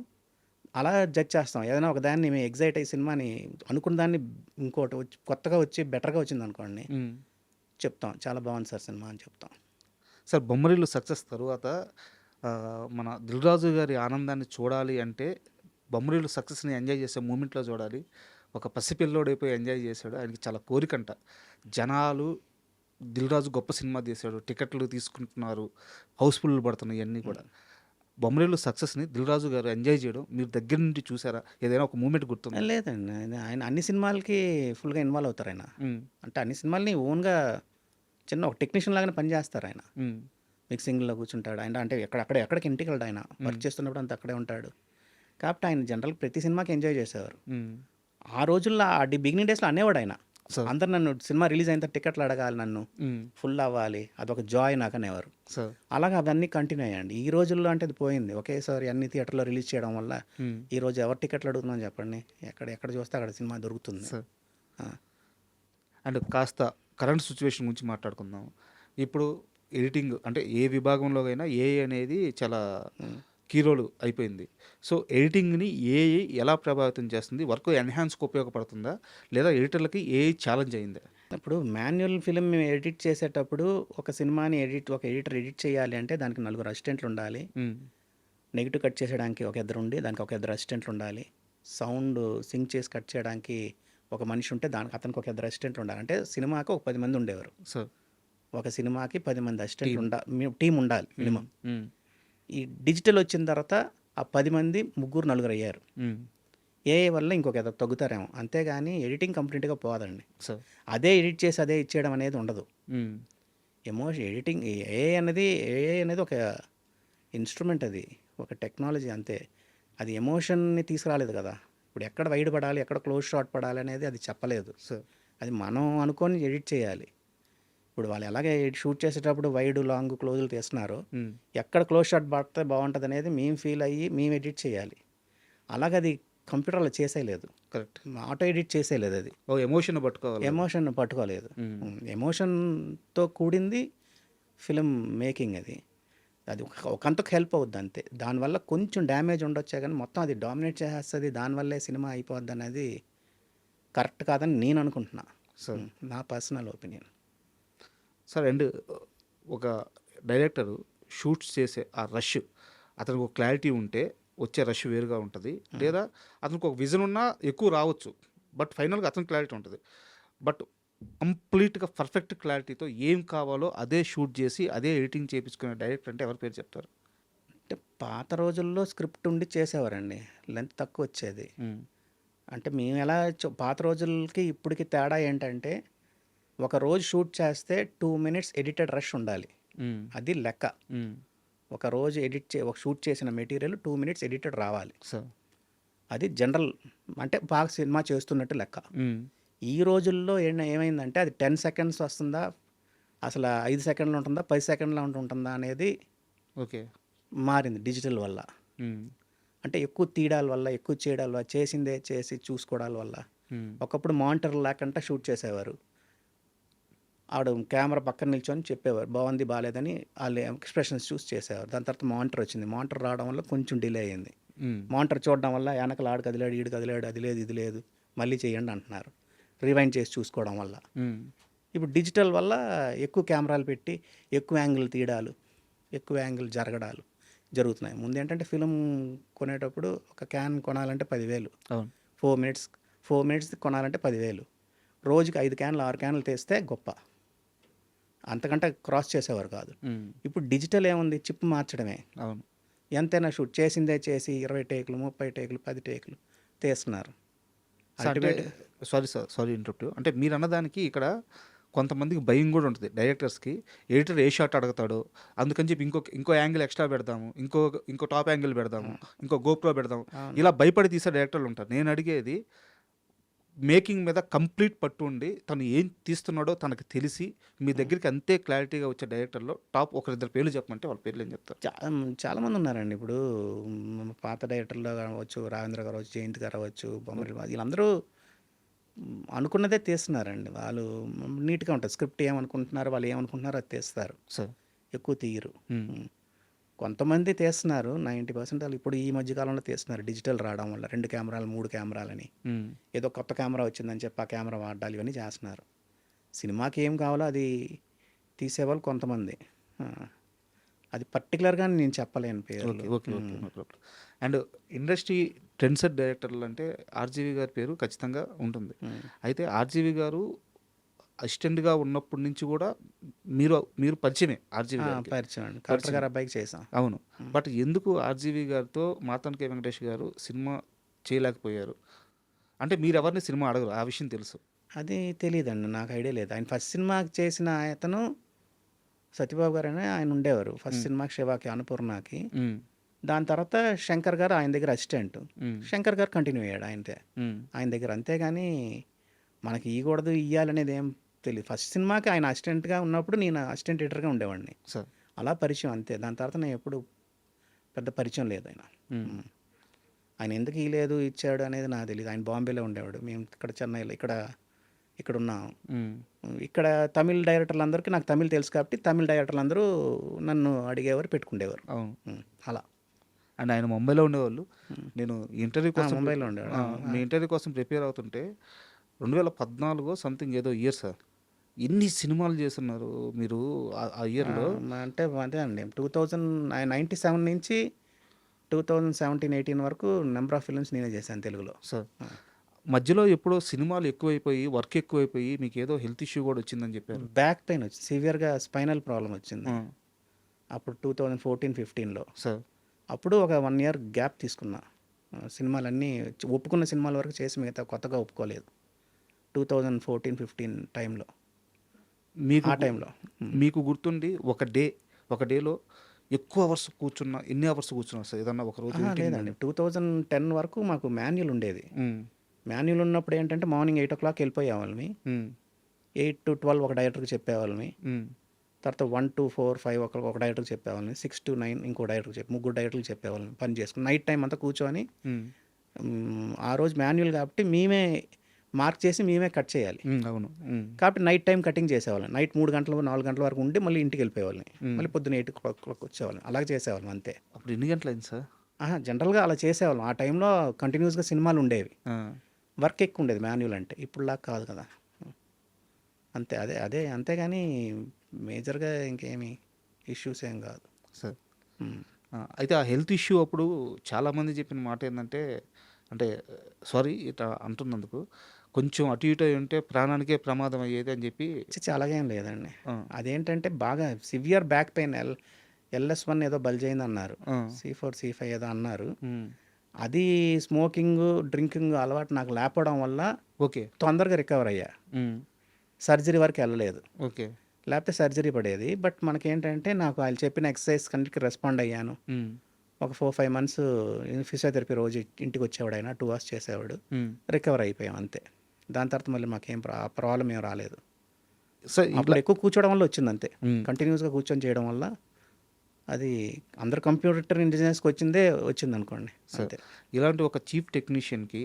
అలా జడ్జ్ చేస్తాం. ఏదైనా ఒక దాన్ని మేము ఎగ్జైట్ అయ్యి సినిమాని అనుకున్న దాన్ని ఇంకోటి వచ్చి కొత్తగా వచ్చి బెటర్గా వచ్చింది అనుకోండి, హ్మ్. చెప్తాం చాలా బాగుంది సార్ సినిమా అని చెప్తాం. సార్ 'బొమ్మరిల్లు' సక్సెస్ తరువాత మన 'దిల్ రాజు' గారి ఆనందాన్ని చూడాలి అంటే 'బొమ్మరిల్లు' సక్సెస్‌ని ఎంజాయ్ చేసే మూమెంట్‌లో చూడాలి. ఒక పసిపిల్లోడైపోయి ఎంజాయ్ చేశాడు. ఆయనకి చాలా కోరికంట. జనాలు 'దిల్ రాజు' గొప్ప సినిమా తీశాడు. టికెట్లు తీసుకుంటున్నారు. హౌస్‌ఫుల్‌లు పడుతున్నాయి ఇయన్నీ కూడా. 'బొమ్మరిల్లు' సక్సెస్‌ని 'దిల్ రాజు' గారు ఎంజాయ్ చేయడం మీరు దగ్గర నుండి చూసారా? ఏదైనా ఒక మూమెంట్ గుర్తుందా? లేదండి, ఆయన అన్ని సినిమాలకి ఫుల్గా ఇన్వాల్వ్ అవుతారు ఆయన. హ్మ్. అంటే అన్ని సినిమాలని ఓన్గా చిన్న ఒక టెక్నీషియన్ లాగానే పనిచేస్తారు ఆయన. హ్మ్. మిక్సింగ్లో కూర్చుంటాడు ఆయన. అంటే ఎక్కడికి ఇంటికి వెళ్ళడు ఆయన. వర్క్ చేస్తున్నప్పుడు అంతా అక్కడే ఉంటాడు. కాబట్టి ఆయన జనరల్గా ప్రతి సినిమాకి ఎంజాయ్ చేసేవారు. హ్మ్. ఆ రోజుల్లో బిగినింగ్ డేస్లో అనేవాడు ఆయన. సార్. అందరు నన్ను సినిమా రిలీజ్ అయిన తర్వాత టికెట్లు అడగాలి, నన్ను హ్మ్. ఫుల్ అవ్వాలి, అదొక జాయ్ నాకు అనేవారు. సార్. అలాగా అవన్నీ కంటిన్యూ అయ్యాయండి. ఈ రోజుల్లో అంటే అది పోయింది. ఒకేసారి అన్ని థియేటర్లో రిలీజ్ చేయడం వల్ల హ్మ్. ఈ రోజు ఎవరు టికెట్లు అడుగుతున్నాం చెప్పండి, ఎక్కడ చూస్తే అక్కడ సినిమా దొరుకుతుంది. సార్. ఆ, అండ్ కాస్త కరెంట్ సిచ్యువేషన్ గురించి మాట్లాడుకుందాం. ఇప్పుడు ఎడిటింగ్ అంటే ఏ విభాగంలో అయినా ఏఐ అనేది చాలా కీ రోల్ అయిపోయింది. సో, ఎడిటింగ్‌ని ఏఐ ఎలా ప్రభావితం చేస్తుంది? వర్క్ ఎన్హాన్స్‌కి ఉపయోగపడుతుందా? లేదా ఎడిటర్‌లకి ఏఐ ఛాలెంజ్ అయిందా? ఇప్పుడు మాన్యువల్ ఫిల్మ్ మేము ఎడిట్ చేసేటప్పుడు ఒక సినిమాని ఒక ఎడిటర్ ఎడిట్ చేయాలి అంటే దానికి నలుగురు అసిస్టెంట్లు ఉండాలి. హ్మ్. నెగెటివ్ కట్ చేసేయడానికి ఒక ఇద్దరు ఉండి దానికి ఒక ఇద్దరు అసిస్టెంట్లు ఉండాలి. సౌండ్ సింక్ చేసి కట్ చేయడానికి ఒక మనిషి ఉంటే దానికి అతనికి ఒక ఇద్దరు అసిస్టెంట్లు ఉండాలి. అంటే సినిమాకి ఒక 10 మంది ఉండేవారు. సో, ఒక సినిమాకి 10 మంది అసిస్టెంట్లు టీమ్. టీం ఉండాలి మినిమం. హ్మ్. ఈ డిజిటల్ వచ్చిన తర్వాత ఆ 10 మంది ముగ్గురు నలుగురు అయ్యారు. హ్మ్. ఏఐ వల్ల ఇంకొక ఇద్దరు తగ్గుతారేమో. అంతేగాని ఎడిటింగ్ కంప్లీట్‌గా పోదండి. సో, అదే ఎడిట్ చేసి అదే ఇచ్చేయడం అనేది ఉండదు. హ్మ్. ఏఐ అనేది ఒక ఇన్‌స్ట్రుమెంట్ అది. ఒక టెక్నాలజీ అంతే. అది ఎమోషన్‌ని తీసుకురాలేదు కదా! ఇప్పుడు ఎక్కడ వైడ్ పడాలి, ఎక్కడ క్లోజ్ షాట్ పడాలి అనేది అది చెప్పలేదు. సో, అది మనం అనుకోని ఎడిట్ చేయాలి. ఇప్పుడు వాళ్ళు ఎలాగే షూట్ చేసేటప్పుడు వైడ్, లాంగ్, క్లోజులు తీస్తున్నారో, హ్మ్. ఎక్కడ క్లోజ్ షాట్ పడితే బావుంటదనేది మేము ఫీల్ అయ్యి మేము ఎడిట్ చేయాలి. అలాగ అది కంప్యూటర్‌లో చేసేయలేదు. కరెక్ట్. ఆటో ఎడిట్ చేసేయలేదు అది. ఓ ఎమోషన్ పట్టుకోవాలి. ఎమోషన్ పట్టుకోలేదు. హ్మ్. ఎమోషన్‌తో కూడింది ఫిల్మ్ మేకింగ్ అది. అది ఒకంతకు హెల్ప్ అవుద్ది అంతే. దానివల్ల కొంచెం డ్యామేజ్ ఉండొచ్చే గానీ మొత్తం అది డామినేట్ చేసేస్తది. దానివల్లే సినిమా అయిపోద్దనేది కరెక్ట్ కాదని నేను అనుకుంటున్నా. సో, నా పర్సనల్ ఒపీనియన్. సార్ అండ్ ఒక డైరెక్టరు షూట్స్ చేసే ఆ రష్ అతనికి ఒక క్లారిటీ ఉంటే వచ్చే రష్ వేరుగా ఉంటుంది. లేదా అతనికి ఒక విజన్ ఉన్నా ఎక్కువ రావచ్చు. బట్ ఫైనల్‌గా అతనికి క్లారిటీ ఉంటది. బట్ కంప్లీట్‌గా పర్ఫెక్ట్ క్లారిటీతో ఏం కావాలో అదే షూట్ చేసి, అదే ఎడిటింగ్ చేపించుకునే డైరెక్టర్ అంటే ఎవరి పేరు చెప్తారు? అంటే పాత రోజుల్లో స్క్రిప్ట్ ఉండి చేసేవారండి. లెంత్ తక్కువొచ్చేది. హ్మ్. అంటే మేము ఎలా పాత రోజులకి ఇప్పటికి తేడా ఏంటంటే, ఒక రోజు షూట్ చేస్తే 2 మినిట్స్ ఎడిటెడ్ రష్ ఉండాలి. హ్మ్. అది లెక్క. హ్మ్. ఒక రోజు ఒక షూట్ చేసిన మెటీరియల్ 2 మినిట్స్ ఎడిటెడ్ రావాలి. సో, అది జనరల్, అంటే బాగా సినిమా చేస్తున్నట్టు లెక్క. హ్మ్. ఈ రోజుల్లో ఏమైందంటే అది 10 సెకండ్స్ వస్తుందా? అసల 5 సెకండ్లు ఉంటుందా? 10 సెకండ్ల ఉంటుందా? అనేది ఓకే. మారింది డిజిటల్ వల్ల. హ్మ్. అంటే ఎక్కువ తీయడాల వల్ల, ఎక్కువ చేయడాల వల్ల, చేసిందే చేసి చూసుకోవడాల వల్ల. హ్మ్. ఒకప్పుడు మానిటర్ లేకుండా షూట్ చేసేవారు. ఆవిడ కెమెరా పక్కన నిల్చొని చెప్పేవారు. బావుంది, బాలేదని ఆళ్ళ ఎక్స్‌ప్రెషన్స్ చూసి చేసేవారు. దాని తర్వాత మానిటర్ వచ్చింది. మానిటర్ రావడం వల్ల కొంచెం డిలే అయింది. హ్మ్. మానిటర్ చూడడం వల్ల ఎనకల ఆడు కదిలాడు, ఈడు కదిలాడు, అది లేదు, ఇది లేదు, మళ్ళీ చేయండి అంటున్నారు. రివైండ్ చేసి చూసుకోవడం వల్ల. హ్మ్. ఇప్పుడు డిజిటల్ వల్ల ఎక్కువ కెమెరాలు పెట్టి, ఎక్కువ యాంగిల్ తీయడాలు, ఎక్కువ యాంగిల్ జరగడాలు జరుగుతున్నాయి. ముందేంటంటే ఫిల్మ్ కొనేటప్పుడు ఒక క్యాన్ కొనాలంటే 10,000. అవును. 4 మినిట్స్‌ది కొనాలంటే 10,000. రోజుకి 5 క్యాన్లు, 6 క్యాన్లు తీస్తే గొప్ప. అంతకంటే క్రాస్ చేసేవారు కాదు. హ్మ్. ఇప్పుడు డిజిటల్ ఏముంది? చిప్ మార్చడమే. అవును. ఎంతైనా షూట్ చేసిందే చేసి 20 టేకులు, 30 టేకులు, 10 టేకులు తీస్తున్నారు. సో, అంటే ultimate sorry sir. Sorry interrupt. అంటే మీరన్నదానికి ఇక్కడ కొంతమందికి భయం గూడా ఉంటది డైరెక్టర్స్‌కి. ఎడిటర్ ఏ షాట్ అడుగుతాడో, అందుకని చెప్పి ఇంకో యాంగిల్ ఎక్స్‌ట్రా పెడదాము. ఇంకో టాప్ యాంగిల్ పెడదాము. ఇంకో గోప్రో పెడదాము. అవును. ఇలా భయపడి తీసే డైరెక్టర్లు ఉంటారు. నేను అడిగేది మేకింగ్ మీద కంప్లీట్ పట్టు ఉండి, తను ఏం తీస్తున్నాడో తనకు తెలిసి, మీ దగ్గరికి అంతే క్లారిటీగా వచ్చే డైరెక్టర్‌లో టాప్ ఒకరిద్దరు పేర్లు చెప్పమంటే వాళ్ళ పేర్లు ఏం చెప్తారు? చాలామంది ఉన్నారండి. ఇప్పుడు పాత డైరెక్టర్‌లో కావచ్చు, రాఘవేంద్ర గారు అవ్వచ్చు, జయంత్ గారు అవ్వచ్చు, బొమ్మరి వీళ్ళందరూ అనుకున్నదే తీస్తున్నారండి. వాళ్ళు నీట్‌గా ఉంటది. స్క్రిప్ట్ ఏమనుకుంటున్నారో, వాళ్ళు ఏమనుకుంటున్నారో అది తీస్తారు. సార్. ఎక్కువ తీయరు. హ్మ్. హ్మ్. కొంతమంది తీస్తున్నారు. 90% వాళ్ళు ఇప్పుడు ఈ మధ్య కాలంలో తీస్తున్నారు. డిజిటల్ రావడం వల్ల 2 కెమెరాలు, 3 కెమెరాలని. హ్మ్. ఏదో కొత్త కెమెరా వచ్చిందని చెప్పి ఆ కెమెరా వాడ్డాలు ఇవన్నీ చేస్తున్నారు. సినిమాకి ఏం కావాలో అది తీసేవాళ్ళు కొంతమంది. ఆ! అది పర్టిక్యులర్‌గా నేను చెప్పలేను పేర్లు. Okay. Okay. Okay. No problem. And industry trend set డైరెక్టర్లు అంటే ఆర్‌జీవి గారి పేరు ఖచ్చితంగా ఉంటుంది. హ్మ్. అయితే ఆర్‌జీవి గారు అసిస్టెంట్‌గా ఉన్నప్పటి నుంచి గూడా మీరు పరిచయమే ఆర్‌జీవి గారికి. పరిచయం అండి. కలెక్టర్ పరిచయం. గారి అబ్బాయికి చేసాం. అవును. బట్ ఎందుకు ఆర్‌జీవి గారితో మాతంటి కె. వెంకటేష్ గారు సినిమా చేయలేకపోయారు? అంటే మీరెవరిని సినిమా అడగరు. ఆ విషయం తెలుసు. అది తెలీదండి. నాకు ఐడియా లేదు. ఆయన ఫస్ట్ సినిమా చేసిన అతను సత్యబాబు గారని ఆయన ఉండేవారు. ఫస్ట్ హ్మ్. సినిమాకి 'శివకి', 'అన్నపూర్ణకి'. హ్మ్. దాని తర్వాత శంకర్ గారు ఆయన దగ్గర అసిస్టెంట్. హ్మ్. శంకర్ గారు కంటిన్యూ అయ్యాడు హ్మ్. ఆయన దగ్గర. అంతేగాని మనకి ఇయ్యకూడదు, ఇయ్యాలనేది ఏం తెలీదు. ఫస్ట్ సినిమాకి ఆయన అసిస్టెంట్‌గా ఉన్నప్పుడు నేను అసిస్టెంట్ ఎడిటర్‌గా ఉండేవాడిని. సార్. అలా పరిచయం అంతే. దాని తర్వాత నేను ఎప్పుడు పెద్ద పరిచయం లేదు ఆయన. హ్మ్. హ్మ్. ఆయన ఎందుకు ఇయ్యలేదు, ఇచ్చాడు అనేది నాకు తెలీదు. ఆయన బాంబేలో ఉండేవాడు. మేము ఇక్కడ చెన్నైలో ఇక్కడున్నాం. హ్మ్. ఇక్కడ తమిళ్ డైరెక్టర్లందరికీ నాకు తమిళ్ తెలుసు కాబట్టి తమిళ్ డైరెక్టర్లందరూ నన్ను అడిగేవారు, పెట్టుకుండేవారు. అవును. హ్మ్. అలా. అండ్ ఆయన ముంబైలో ఉండేవాళ్ళు. నేను ఇంటర్వ్యూ కోసం ముంబైలో ఉండేవాడు. మీ ఇంటర్వ్యూ కోసం ప్రిపేర్ అవుతుంటే 2014 సంథింగ్ ఏదో ఇయర్ సార్. ఎన్ని సినిమాలు చేస్తున్నారు మీరు ఆ ఇయర్‌లో? అంటే అదే అండి 97 నుంచి 2017-18 వరకు నెంబర్ ఆఫ్ ఫిల్మ్స్ నేనే చేశాను తెలుగులో. సార్ మధ్యలో ఎప్పుడో సినిమాలు ఎక్కువైపోయి, వర్క్ ఎక్కువైపోయి మీకేదో హెల్త్ ఇష్యూ కూడా వచ్చిందని చెప్పారు. బ్యాక్ పెయిన్ వచ్చింది, సివియర్గా స్పైనల్ ప్రాబ్లం వచ్చింది. ఆ! అప్పుడు 2014-15లో. సార్. అప్పుడు ఒక 1 ఇయర్ గ్యాప్ తీసుకున్నా. సినిమాలన్నీ ఒప్పుకున్న సినిమాల వరకు చేసి మిగతా కొత్తగా ఒప్పుకోలేదు 2014-15 టైంలో. మీకు ఆ టైంలో మీకు గుర్తుండి ఒక డేలో ఎక్కువ అవర్స్ కూర్చున్న ఎన్ని అవర్స్ కూర్చున్నారు సార్? ఏదన్నా ఒక రోజు మీటింగ్ లేదండి 2010 వరకు మాకు మాన్యువల్ ఉండేది. హ్మ్. మాన్యువల్ ఉన్నప్పుడు ఏంటంటే మార్నింగ్ 8 వెళ్ళిపోయేవాళ్ళమి. హ్మ్. 8-12 ఒక డైరెక్టర్కి చెప్పేవాళ్ళమి. హ్మ్. తర్వాత 1-4-5 ఒక డైరెక్టర్కి చెప్పేవాళ్ళని. 6-9 ఇంకో డైరెక్టర్కి ముగ్గురు డైరెక్టర్కి చెప్పేవాళ్ళని పని చేసుకుని నైట్ టైం అంతా కూర్చొని. హ్మ్. ఆ రోజు మాన్యువల్ కాబట్టి మేమే మార్క్ చేసి మేమే కట్ చేయాలి. అవును. హ్మ్. కాబట్టి నైట్ టైం కటింగ్ చేసేవాళ్ళం. నైట్ 3 గంటలు 4 గంటల వరకు ఉండి మళ్ళీ ఇంటికి వెళ్ళిపోయేవాళ్ళని. హ్మ్. మళ్ళీ పొద్దున్న 8 వచ్చేవాళ్ళం. అలాగే చేసేవాళ్ళం అంతే. అప్పుడు ఎన్ని గంటలయింది సార్? జనరల్గా అలా చేసేవాళ్ళం. ఆ టైంలో కంటిన్యూస్గా సినిమాలు ఉండేవి. ఆ! వర్క్ ఎక్కువ ఉండేది మాన్యువల్ అంటే. ఇప్పుడులా కాదు కదా. అంతే అంతేగాని మేజర్గా ఇంకేమి ఇష్యూస్ ఏం కాదు. సార్. ఉమ్. అయితే ఆ హెల్త్ ఇష్యూ అప్పుడు చాలామంది చెప్పిన మాట ఏందంటే, అంటే సారీ ఇట్లా అంటున్నందుకు, కొంచెం అటు ఇటు అయి ఉంటే ప్రాణానికే ప్రమాదం అయ్యేది అని చెప్పి. అలాగేం లేదండి. ఆ! అదేంటంటే బాగా సివియర్ బ్యాక్ పెయిన్ LS1 ఏదో బల్జ్ అయిందన్నారు. ఆ! C4 C5 ఏదో అన్నారు. హ్మ్. అది స్మోకింగ్ డ్రింకింగ్ అలవాటు నాకు లేకపోవడం వల్ల ఓకే. తొందరగా రికవర్ అయ్యా. హ్మ్. సర్జరీ వరకు వెళ్ళలేదు. ఓకే. లేకపోతే సర్జరీ పడేది. బట్ మనకేంటంటే నాకు వాళ్ళు చెప్పిన ఎక్సర్సైజ్ కన్నిటికి రెస్పాండ్ అయ్యాను. హ్మ్. ఒక 4-5 మంత్స్ ఫిజియోథెరపీ రోజు ఇంటికి వచ్చేవాడు, ఆయన 2 అవర్స్ చేసేవాడు. హ్మ్. రికవర్ అయిపోయాం అంతే. దాని తర్వాత మళ్ళీ మాకేం ప్రాబ్లం ఏం రాలేదు. సార్ అప్పుడు ఇట్లా. ఎక్కువ కూర్చోవడం వల్ల వచ్చింది అంతే. హ్మ్. కంటిన్యూస్గా కూర్చొని చేయడం వల్ల అది అందరు కంప్యూటర్ ఇంజనీర్స్కి వచ్చింది అనుకోండి సార్ అంతే. ఇలాంటి ఒక చీఫ్ టెక్నీషియన్‌కి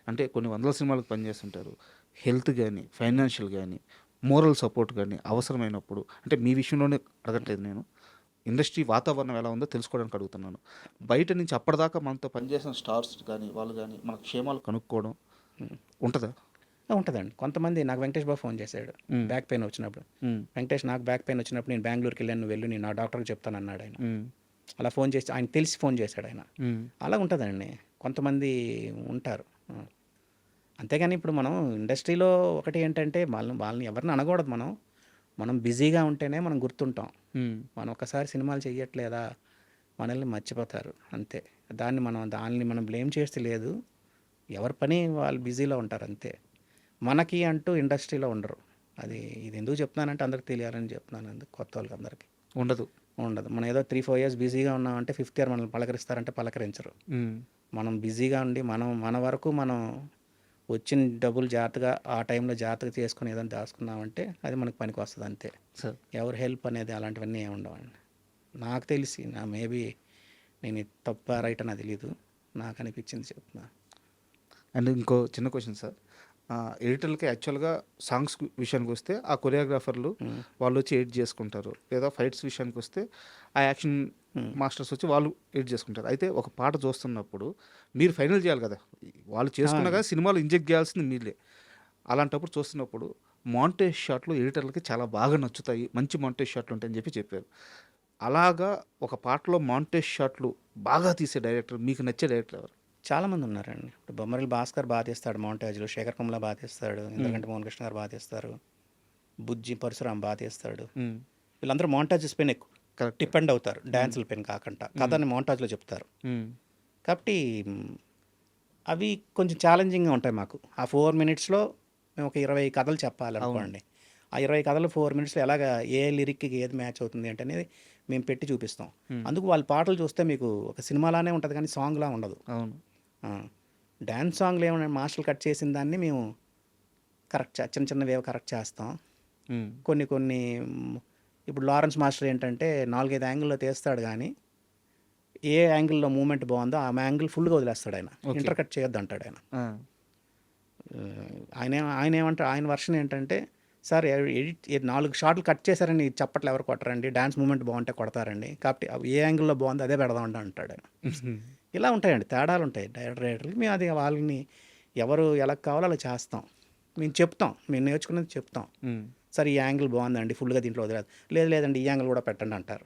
అంటే కొన్ని వందల సినిమాలకు పనిచేస్తుంటారు. హెల్త్ గాని, ఫైనాన్షియల్ గాని, మోరల్ సపోర్ట్ గాని అవసరమైనప్పుడు, అంటే మీ విషయంలోనే అడగట్లేదు నేను. ఇండస్ట్రీ వాతావరణం ఎలా ఉందో తెలుసుకోవడానికి అడుగుతున్నాను. బయట నుంచి అప్పటిదాకా మనతో పనిచేసిన స్టార్స్ గాని, వాళ్ళు గాని మన క్షేమాలు కనుక్కోవడం ఉంటదా? ఉంటుందండి. కొంతమంది నాకు వెంకటేష్ బాబు ఫోన్ చేశాడు హ్మ్. బ్యాక్ పెయిన్ వచ్చినప్పుడు. హ్మ్. వెంకటేష్ నాకు బ్యాక్ పెయిన్ వచ్చినప్పుడు నేను బెంగళూరుకి వెళ్ళాను, నువ్వు వెళ్ళు, నేను నా డాక్టర్కి చెప్తాను అన్నాడు ఆయన. హ్మ్. అలా ఫోన్ చేసి ఆయన తెలిసి ఫోన్ చేశాడు ఆయన. హ్మ్. అలా ఉంటుందండి. కొంతమంది ఉంటారు. అంతేగాని ఇప్పుడు మనం ఇండస్ట్రీలో ఒకటి ఏంటంటే వాళ్ళని ఎవరిని అనకూడదు మనం. మనం బిజీగా ఉంటేనే మనం గుర్తుంటాం. హ్మ్. మనం ఒకసారి సినిమాలు చెయ్యట్లేదా మనల్ని మర్చిపోతారు అంతే. దాన్ని మనం బ్లేమ్ చేస్తే లేదు. ఎవరి పని వాళ్ళు బిజీలో ఉంటారు అంతే. మనకి అంటూ ఇండస్ట్రీలో ఉండరు. ఇది ఎందుకు చెప్తున్నానంటే అందరికి తెలియాలని చెప్తున్నాను. అందుకు కొత్త వాళ్ళకి అందరికీ ఉండదు. ఉండదు. మనం ఏదో 3-4 ఇయర్స్ బిజీగా ఉన్నామంటే 5th ఇయర్ మనల్ని పలకరిస్తారంటే పలకరించరు. హ్మ్. మనం బిజీగా ఉండి మన వరకు మనం వచ్చిన డబ్బులు జాగ్రత్తగా ఆ టైంలో జాగ్రత్తగా చేసుకుని ఏదైనా దాచుకున్నామంటే అది మనకు పనికి వస్తుంది అంతే. సార్. ఎవరి హెల్ప్ అనేది అలాంటివన్నీ ఏమి ఉండవండి. నాకు తెలిసి మేబీ నేను ఇది తప్ప రైట్ అని తెలీదు, నాకు అనిపించింది చెప్తున్నా. అండ్ ఇంకో చిన్న క్వశ్చన్ సార్. ఎడిటర్లకి యాక్చువల్గా సాంగ్స్ విషయానికి వస్తే ఆ కొరియోగ్రాఫర్లు వాళ్ళు వచ్చి ఎడిట్ చేసుకుంటారు, లేదా ఫైట్స్ విషయానికి వస్తే ఆ యాక్షన్ మాస్టర్స్ వచ్చి వాళ్ళు ఎడిట్ చేసుకుంటారు. అయితే ఒక పాట చూస్తున్నప్పుడు మీరు ఫైనల్ చేయాలి కదా, వాళ్ళు చేసుకున్నాక సినిమాలు ఇంజెక్ట్ చేయాల్సింది మీరే. అలాంటప్పుడు చూస్తున్నప్పుడు మాంటేజ్ షాట్లు ఎడిటర్లకి చాలా బాగా నచ్చుతాయి, మంచి మాంటేజ్ షాట్లు ఉంటాయని చెప్పారు. అలాగా ఒక పాటలో మాంటేజ్ షాట్లు బాగా తీసే డైరెక్టర్, మీకు నచ్చే డైరెక్టర్ ఎవరు? చాలామంది ఉన్నారండి. ఇప్పుడు బొమ్మరిల్లు భాస్కర్ బాగా తీస్తాడు మాంటేజ్లో, శేఖర్ కమల బాగా తీస్తాడు, ఇంద్రగంటి మోహన్ కృష్ణ గారు బాగా తీస్తారు, బుజ్జి పరశురాం బాగా తీస్తాడు. వీళ్ళందరూ మాంటాజెస్ పైన ఎక్కువ కరెక్ట్. డిపెండ్ అవుతారు, డ్యాన్సుల పైన కాకుండా. కథని మాంటాజ్లో చెప్తారు కాబట్టి అవి కొంచెం ఛాలెంజింగ్గా ఉంటాయి మాకు. ఆ 4 మినిట్స్లో మేము ఒక 20 కథలు చెప్పాలనుకోండి. ఆ 20 కథలు 4 మినిట్స్లో ఎలాగ ఏ లిరిక్కి ఏది మ్యాచ్ అవుతుంది అంటే అనేది మేము పెట్టి చూపిస్తాం. అందుకు వాళ్ళ పాటలు చూస్తే మీకు ఒక సినిమాలానే ఉంటుంది కానీ సాంగ్లా ఉండదు. అవును. డ్యాన్స్ సాంగ్లు ఏమైనా మాస్టర్లు కట్ చేసిన దాన్ని మేము చిన్న చిన్నవి కరెక్ట్ చేస్తాం. కొన్ని ఇప్పుడు లారెన్స్ మాస్టర్ ఏంటంటే 4-5 యాంగిల్లో తీస్తాడు కానీ ఏ యాంగిల్లో మూమెంట్ బాగుందో ఆ యాంగిల్ ఫుల్గా వదిలేస్తాడు ఆయన. ఇంటర్ కట్ చేయొద్దు అంటాడు ఆయన. ఆయన ఏమంటాడు, ఆయన వర్షన్ ఏంటంటే సార్ ఎడిట్ 4 షాట్లు కట్ చేశారని చప్పట్లు ఎవరు కొట్టరండి, డాన్స్ మూమెంట్ బాగుంటే కొడతారండి, కాబట్టి అవి ఏ యాంగిల్లో బాగుందో అదే పెడదామండి అంటాడు ఆయన. ఇలా ఉంటాయండి, తేడాలు ఉంటాయి డైరెక్టర్కి. మేము అది వాళ్ళని ఎవరు ఎలా కావాలో అలా చేస్తాం. మేము చెప్తాం, మేము నేర్చుకున్నది చెప్తాం. సార్ ఈ యాంగిల్ బాగుందండి, ఫుల్గా దీంట్లో వదిలేదు, లేదండి ఈ యాంగిల్ కూడా పెట్టండి అంటారు.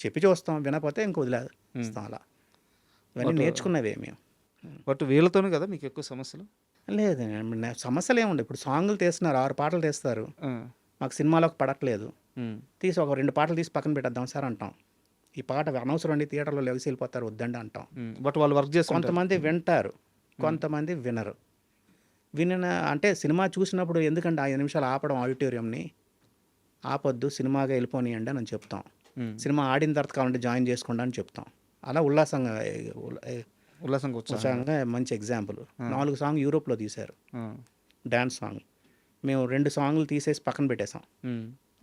చెప్పి చూస్తాం, వినకపోతే ఇంక వదిలేస్తాం. అలా ఇవన్నీ నేర్చుకున్నవే మేము. బట్ వీళ్ళతోనే కదా మీకు ఎక్కువ సమస్యలు? లేదు సమస్యలు ఏముండవు. ఇప్పుడు సాంగులు తీస్తున్నారు, 6 పాటలు తీస్తారు, మాకు సినిమాలోకి పడట్లేదు, తీసి ఒక 2 పాటలు తీసి పక్కన పెట్టేద్దాం సార్ అంటాం. ఈ పాట అనవసరం అండి, థియేటర్లో లెగిసి వెళ్ళిపోతారు, వద్దండి అంటాం. బట్ వాళ్ళు వర్క్ చేస్తారు. కొంతమంది వింటారు, కొంతమంది వినరు. అంటే సినిమా చూసినప్పుడు ఎందుకంటే 5 నిమిషాలు ఆపడం ఆడిటోరియంని, ఆపొద్దు, సినిమాగా వెళ్ళిపోనియండి అని చెప్తాం. సినిమా ఆడిన తర్వాత కావాలంటే జాయిన్ చేసుకోండి అని చెప్తాం. అలా ఉల్లాసంగా ఉత్సాహంగా మంచి ఎగ్జాంపుల్. 4 సాంగ్ యూరోప్లో తీశారు, డ్యాన్స్ సాంగ్. మేము 2 సాంగ్లు తీసేసి పక్కన పెట్టేసాం.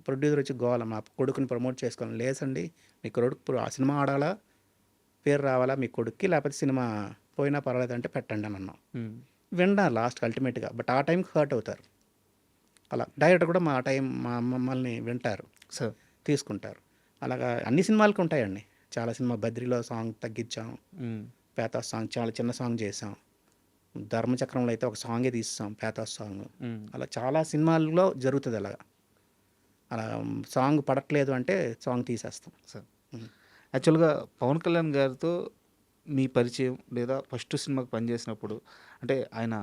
ప్రొడ్యూసర్ వచ్చి గోల, మా కొడుకుని ప్రమోట్ చేసుకోవాలి. లేదండి, మీ కొడుకు ఆ సినిమా ఆడాలా, పేరు రావాలా మీ కొడుక్కి, లేకపోతే సినిమా పోయినా పర్వాలేదంటే పెట్టండి అని అన్నాం. విన్నారు లాస్ట్కి అల్టిమేట్గా. బట్ ఆ టైంకి హర్ట్ అవుతారు. అలా డైరెక్టర్ కూడా మమ్మల్ని వింటారు, తీసుకుంటారు. అలాగా అన్ని సినిమాలకి ఉంటాయండి. చాలా సినిమా, బద్రిలో సాంగ్ తగ్గించాం, పేతాస్ సాంగ్ చాలా చిన్న సాంగ్ చేసాం, ధర్మచక్రంలో అయితే ఒక సాంగే తీసాం, పేతాస్ సాంగ్. అలా చాలా సినిమాల్లో జరుగుతుంది. అలా సాంగ్ పడట్లేదు అంటే సాంగ్ తీసేస్తాం. సార్ యాక్చువల్గా పవన్ కళ్యాణ్ గారితో మీ పరిచయం లేదా ఫస్ట్ సినిమాకి పనిచేసినప్పుడు, అంటే ఆయన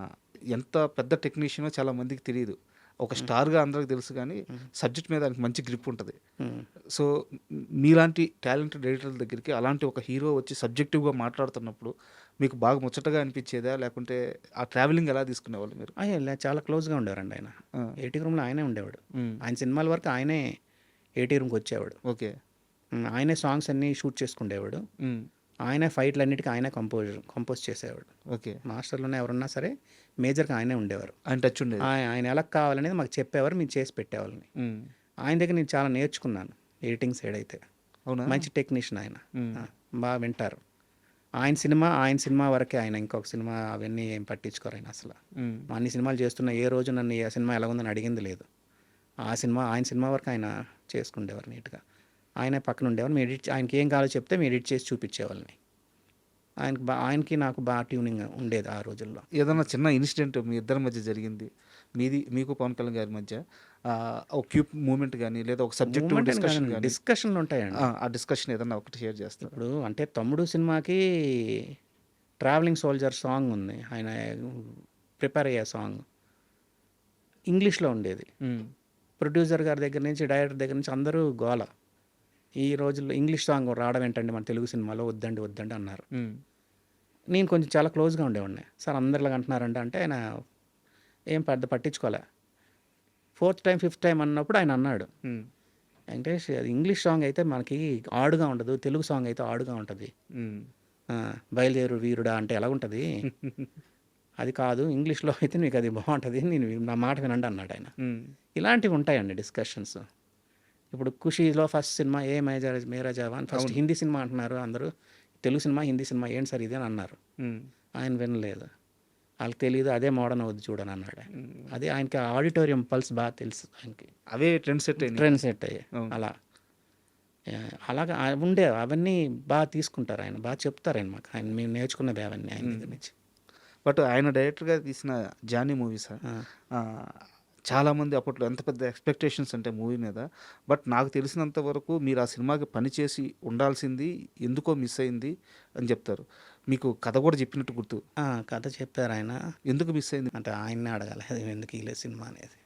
ఎంత పెద్ద టెక్నీషియనో చాలా మందికి తెలియదు. ఒక స్టార్గా అందరికి తెలుసు, కానీ సబ్జెక్ట్ మీద ఆయనకి మంచి గ్రిప్ ఉంటుంది. సో మీలాంటి టాలెంటెడ్ ఎడిటర్ల దగ్గరికి అలాంటి ఒక హీరో వచ్చి సబ్జెక్టివ్గా మాట్లాడుతున్నప్పుడు మీకు బాగా ముచ్చటగా అనిపించేదా, లేకుంటే ఆ ట్రావెలింగ్ ఎలా తీసుకునేవాళ్ళు మీరు? చాలా క్లోజ్గా ఉండేవారండి ఆయన. 80 రూమ్లో ఆయనే ఉండేవాడు. ఆయన సినిమాల వరకు ఆయనే 80 రూమ్కి వచ్చేవాడు. ఓకే. ఆయనే సాంగ్స్ అన్నీ షూట్ చేసుకునేవాడు. ఆయనే ఫైట్లు అన్నిటికీ ఆయనే కంపోజ్ చేసేవాడు. ఓకే. మాస్టర్లోనే ఎవరున్నా సరే మేజర్గా ఆయనే ఉండేవారు. ఆయన టచ్ ఉండేది. ఆయన ఎలా కావాలనేది మాకు చెప్పేవారు, మేము చేసి పెట్టేవాళ్ళని. ఆయన దగ్గర నేను చాలా నేర్చుకున్నాను ఎడిటింగ్ సైడ్ అయితే. అవునా? మంచి టెక్నీషియన్ ఆయన, బాగా వింటారు. ఆయన సినిమా వరకే, ఆయన ఇంకొక సినిమా అవన్నీ ఏం పట్టించుకోరు ఆయన అసలు. అన్ని సినిమాలు చేస్తున్న ఏ రోజు నన్ను ఏ సినిమా ఎలా ఉందని అడిగింది లేదు. ఆయన సినిమా వరకు ఆయన చేసుకుండేవారు నీట్గా. ఆయనే పక్కన ఉండేవారు. ఆయనకి ఏం కావాలో చెప్తే మేము ఎడిట్ చేసి చూపించేవాళ్ళని. ఆయనకి నాకు బాగా ట్యూనింగ్ ఉండేది ఆ రోజుల్లో. ఏదైనా చిన్న ఇన్సిడెంట్ మీ ఇద్దరి మధ్య జరిగింది, మీకు పవన్ కళ్యాణ్ గారి మధ్య ఒక క్యూప్ మూమెంట్ కానీ, లేదా ఒక సబ్జెక్ట్ డిస్కషన్లు ఉంటాయండి. ఆ డిస్కషన్ ఏదన్నా ఒకటి షేర్ చేస్తారు. ఇప్పుడు అంటే తమ్ముడు సినిమాకి ట్రావెలింగ్ సోల్జర్ సాంగ్ ఉంది, ఆయన ప్రిపేర్ అయ్యే సాంగ్ ఇంగ్లీష్లో ఉండేది. ప్రొడ్యూసర్ గారి దగ్గర నుంచి, డైరెక్టర్ దగ్గర నుంచి అందరూ గోల, ఈ రోజుల్లో ఇంగ్లీష్ సాంగ్ రావడం ఏంటండి మన తెలుగు సినిమాలో, వద్దండి అన్నారు. నేను కొంచెం చాలా క్లోజ్గా ఉండేవాడిని. సార్ అందరిలాగా అంటున్నారంటే అంటే ఆయన ఏం పెద్ద పట్టించుకోలే. 4th టైం 5th టైం అన్నప్పుడు ఆయన అన్నాడు, వెంకటేష్ అది ఇంగ్లీష్ సాంగ్ అయితే మనకి ఆడుగా ఉండదు, తెలుగు సాంగ్ అయితే ఆడుగా ఉంటుంది. బయలుదేరు వీరుడా అంటే ఎలా ఉంటుంది, అది కాదు, ఇంగ్లీష్లో అయితే మీకు అది బాగుంటుంది, నా మాట వినండి అన్నాడు ఆయన. ఇలాంటివి ఉంటాయండి డిస్కషన్స్. ఇప్పుడు ఖుషీలో ఫస్ట్ సినిమా ఏ మేరా జవాన్, ఫస్ట్ హిందీ సినిమా అంటున్నారు అందరూ, తెలుగు సినిమా హిందీ సినిమా ఏంటి సార్ ఇది అని అన్నారు. ఆయన వినలేదు, వాళ్ళకి తెలియదు, అదే మోడర్న్ అవుద్ది చూడని అన్నాడు. అదే ఆయనకి ఆడిటోరియం పల్స్ బాగా తెలుసు, ఆయనకి అవే ట్రెండ్ సెట్ అయ్యాయి. అలాగా ఉండేవి, అవన్నీ బాగా తీసుకుంటారు ఆయన, బాగా చెప్తారు ఆయన మాకు. మేము నేర్చుకున్నవి అవన్నీ ఆయన దగ్గర నుంచి. బట్ ఆయన డైరెక్టర్గా తీసిన జానీ మూవీస్ చాలామంది అప్పట్లో ఎంత పెద్ద ఎక్స్పెక్టేషన్స్ అంటే మూవీ మీద, బట్ నాకు తెలిసినంత వరకు మీరు ఆ సినిమాకి పనిచేసి ఉండాల్సింది ఎందుకో మిస్ అయింది అని చెప్తారు. మీకు కథ కూడా చెప్పినట్టు గుర్తు. కథ చెప్పారు ఆయన. ఎందుకు మిస్ అయింది అంటే ఆయన్నే అడగాలి ఎందుకు ఈ సినిమా అనేది.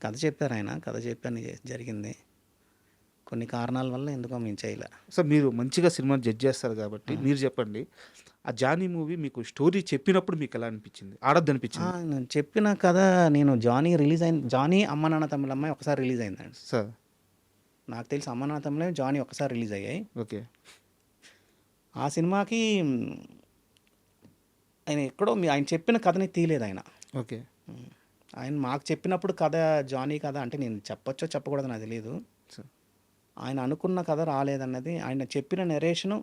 కథ చెప్పారు ఆయన, కథ చెప్పని జరిగింది, కొన్ని కారణాల వల్ల ఎందుకో మేము చేయలే. సో మీరు మంచిగా సినిమాని జడ్జ్ చేస్తారు కాబట్టి మీరు చెప్పండి, ఆ జానీ మూవీ మీకు స్టోరీ చెప్పినప్పుడు మీకు ఎలా అనిపించింది, ఆడద్దు అనిపించింది? నేను చెప్పిన కథ, నేను జానీ అమ్మ నాన్న తమ్ముళ్ళ అమ్మాయి ఒకసారి రిలీజ్ అయిందండి సార్. నాకు తెలిసి అమ్మ నాన్న తమ్ముళ్ళే జానీ ఒకసారి రిలీజ్ అయ్యాయి. ఓకే. ఆ సినిమాకి ఆయన ఎక్కడో ఆయన చెప్పిన కథని తీయలేదు ఆయన. ఓకే. ఆయన మాకు చెప్పినప్పుడు కథ, జానీ కథ అంటే నేను చెప్పొచ్చో చెప్పకూడదు నాకు తెలియదు. ఆయన అనుకున్న కథ రాలేదన్నది, ఆయన చెప్పిన నెరేషను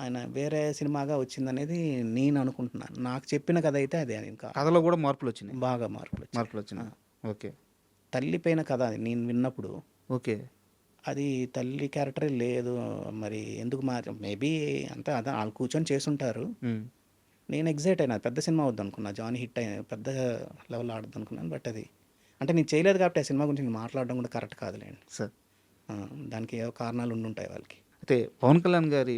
ఆయన వేరే సినిమాగా వచ్చిందనేది నేను అనుకుంటున్నాను. నాకు చెప్పిన కథ అయితే అదే. ఇంకా కథలో కూడా మార్పులు వచ్చినాయి, బాగా మార్పులు వచ్చినాయి. ఓకే. తల్లి పైన కథ అది నేను విన్నప్పుడు. ఓకే. అది తల్లి క్యారెక్టరే లేదు. మరి ఎందుకు మేబీ అంతే అదే ఆళ్ళు కూర్చొని చేసుంటారు. హ్మ్. నేను ఎక్సైట్ అయినా. పెద్ద సినిమా అవుద్దనుకున్నా. 'జానీ' హిట్ పెద్ద లెవెల్‌లో ఆడుద్దనుకున్నాను. బట్ అది అంటే నేను చేయలేదు కాబట్టి ఆ సినిమా గురించి నేను మాట్లాడడం కూడా కరెక్ట్ కాదులెండి. సార్. ఆ! దానికి ఏవో కారణాలు ఉండుంటాయి వాళ్ళకి. అయితే పవన్ కళ్యాణ్ గారి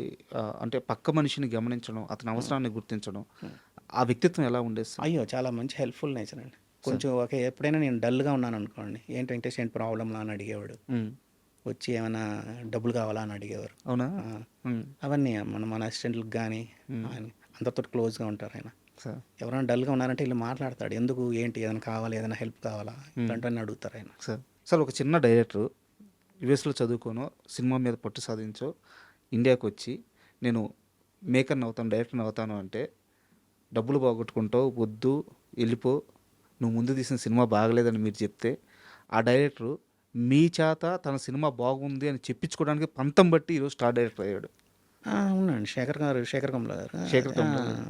అంటే పక్క మనిషిని గమనించడం, అతని హ్మ్. అవసరాన్ని గుర్తించడం, హ్మ్. ఆ వ్యక్తిత్వం ఎలా ఉండేది సార్? అయ్యో! చాలా మంచి హెల్ప్‌ఫుల్ నేచర్ అండి. సార్. కొంచెం ఎప్పుడైనా నేను డల్‌గా ఉన్నాననుకోండి, "ఏంటి వెంకటేష్ ఏంటి ప్రాబ్లమ్‌లా?" అని అడిగేవాడు. హ్మ్. వచ్చి ఏమైనా డబ్బులు కావాలా అని అడిగేవారు. అవునా? ఆ! హ్మ్. అవన్నీ మన అసిస్టెంట్‌లకి గానీ, హ్మ్. ఆయన అందరితోటి క్లోజ్‌గా ఉంటారాయన. సార్. ఎవరైనా డల్‌గా ఉన్నారంటే ఎళ్లి మాట్లాడతాడు. ఎందుకు, ఏంటి, ఏదైనా కావాలా, ఏదైనా హెల్ప్ కావాలా, హ్మ్. ఇట్లాంటివన్నీ అడుగుతారాయన. సార్. సార్ ఒక చిన్న డైరెక్టరు యూఎస్‌లో చదువుకోనో, సినిమా మీద పట్టు సాధించో, ఇండియాకొచ్చి నేను మేకర్‌ని అవుతాను, డైరెక్టర్‌ని అవుతాను అంటే, డబ్బులు పోగొట్టుకుంటావు, వద్దు, ఎళ్ళిపో, నువ్వు ముందు తీసిన సినిమా బాగలేదని మీరు చెప్తే, ఆ డైరెక్టరు మీ చేత తన సినిమా బాగుంది అని చెప్పించుకోవడానికి పంతం బట్టి ఈరోజు స్టార్ డైరెక్టర్ అయ్యాడు. అవునండి. శేఖర్ కమ్ల గారు. శేఖర్ ఆ! కమ్ముల గారు.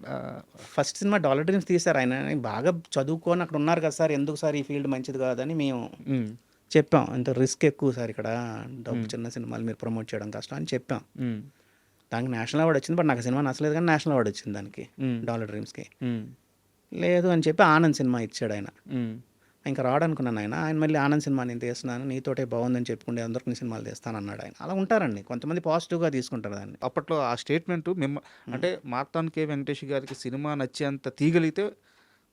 ఆహ్, ఫస్ట్ సినిమా 'డాలర్ డ్రీమ్స్' తీశారు. ఆయన బాగా చదువుకొని అక్కడ ఉన్నారు కదా సార్. ఎందుకు సార్ ఈ ఫీల్డ్ మంచిది కాదని మేము హ్మ్. చెప్పాం. ఇంత రిస్క్ ఎక్కువ సార్ ఇక్కడ. డబ్బు హ్మ్. చిన్న సినిమాలు మీరు ప్రమోట్ చేయడం కష్టం అని చెప్పాం. హ్మ్. దానికి నేషనల్ అవార్డ్ వచ్చింది. బట్ నాకు ఆ సినిమా నచ్చలేదు కానీ నేషనల్ అవార్డ్ వచ్చింది దానికి. హ్మ్. 'డాలర్ డ్రీమ్స్‌కి.' హ్మ్. లేదు అని చెప్పి 'ఆనంద్' సినిమా ఇచ్చాడాయన. హ్మ్. ఇంక రాడనుకున్నాను ఆయన. ఆయన మళ్ళీ 'ఆనంద్' సినిమా నేను తీస్తున్నాను. నీతోటే బాగుందని చెప్పుకుంటే అందరికి నీ సినిమాలు తీస్తానన్నాడు ఆయన. అలా ఉంటారండి. కొంతమంది పాజిటివ్‌గా తీసుకుంటారు దాన్ని. అప్పట్లో ఆ స్టేట్మెంటు హ్మ్. అంటే 'మార్తాండ్ కే వెంకటేష్' గారికి సినిమా నచ్చేంత తీయగలిగితే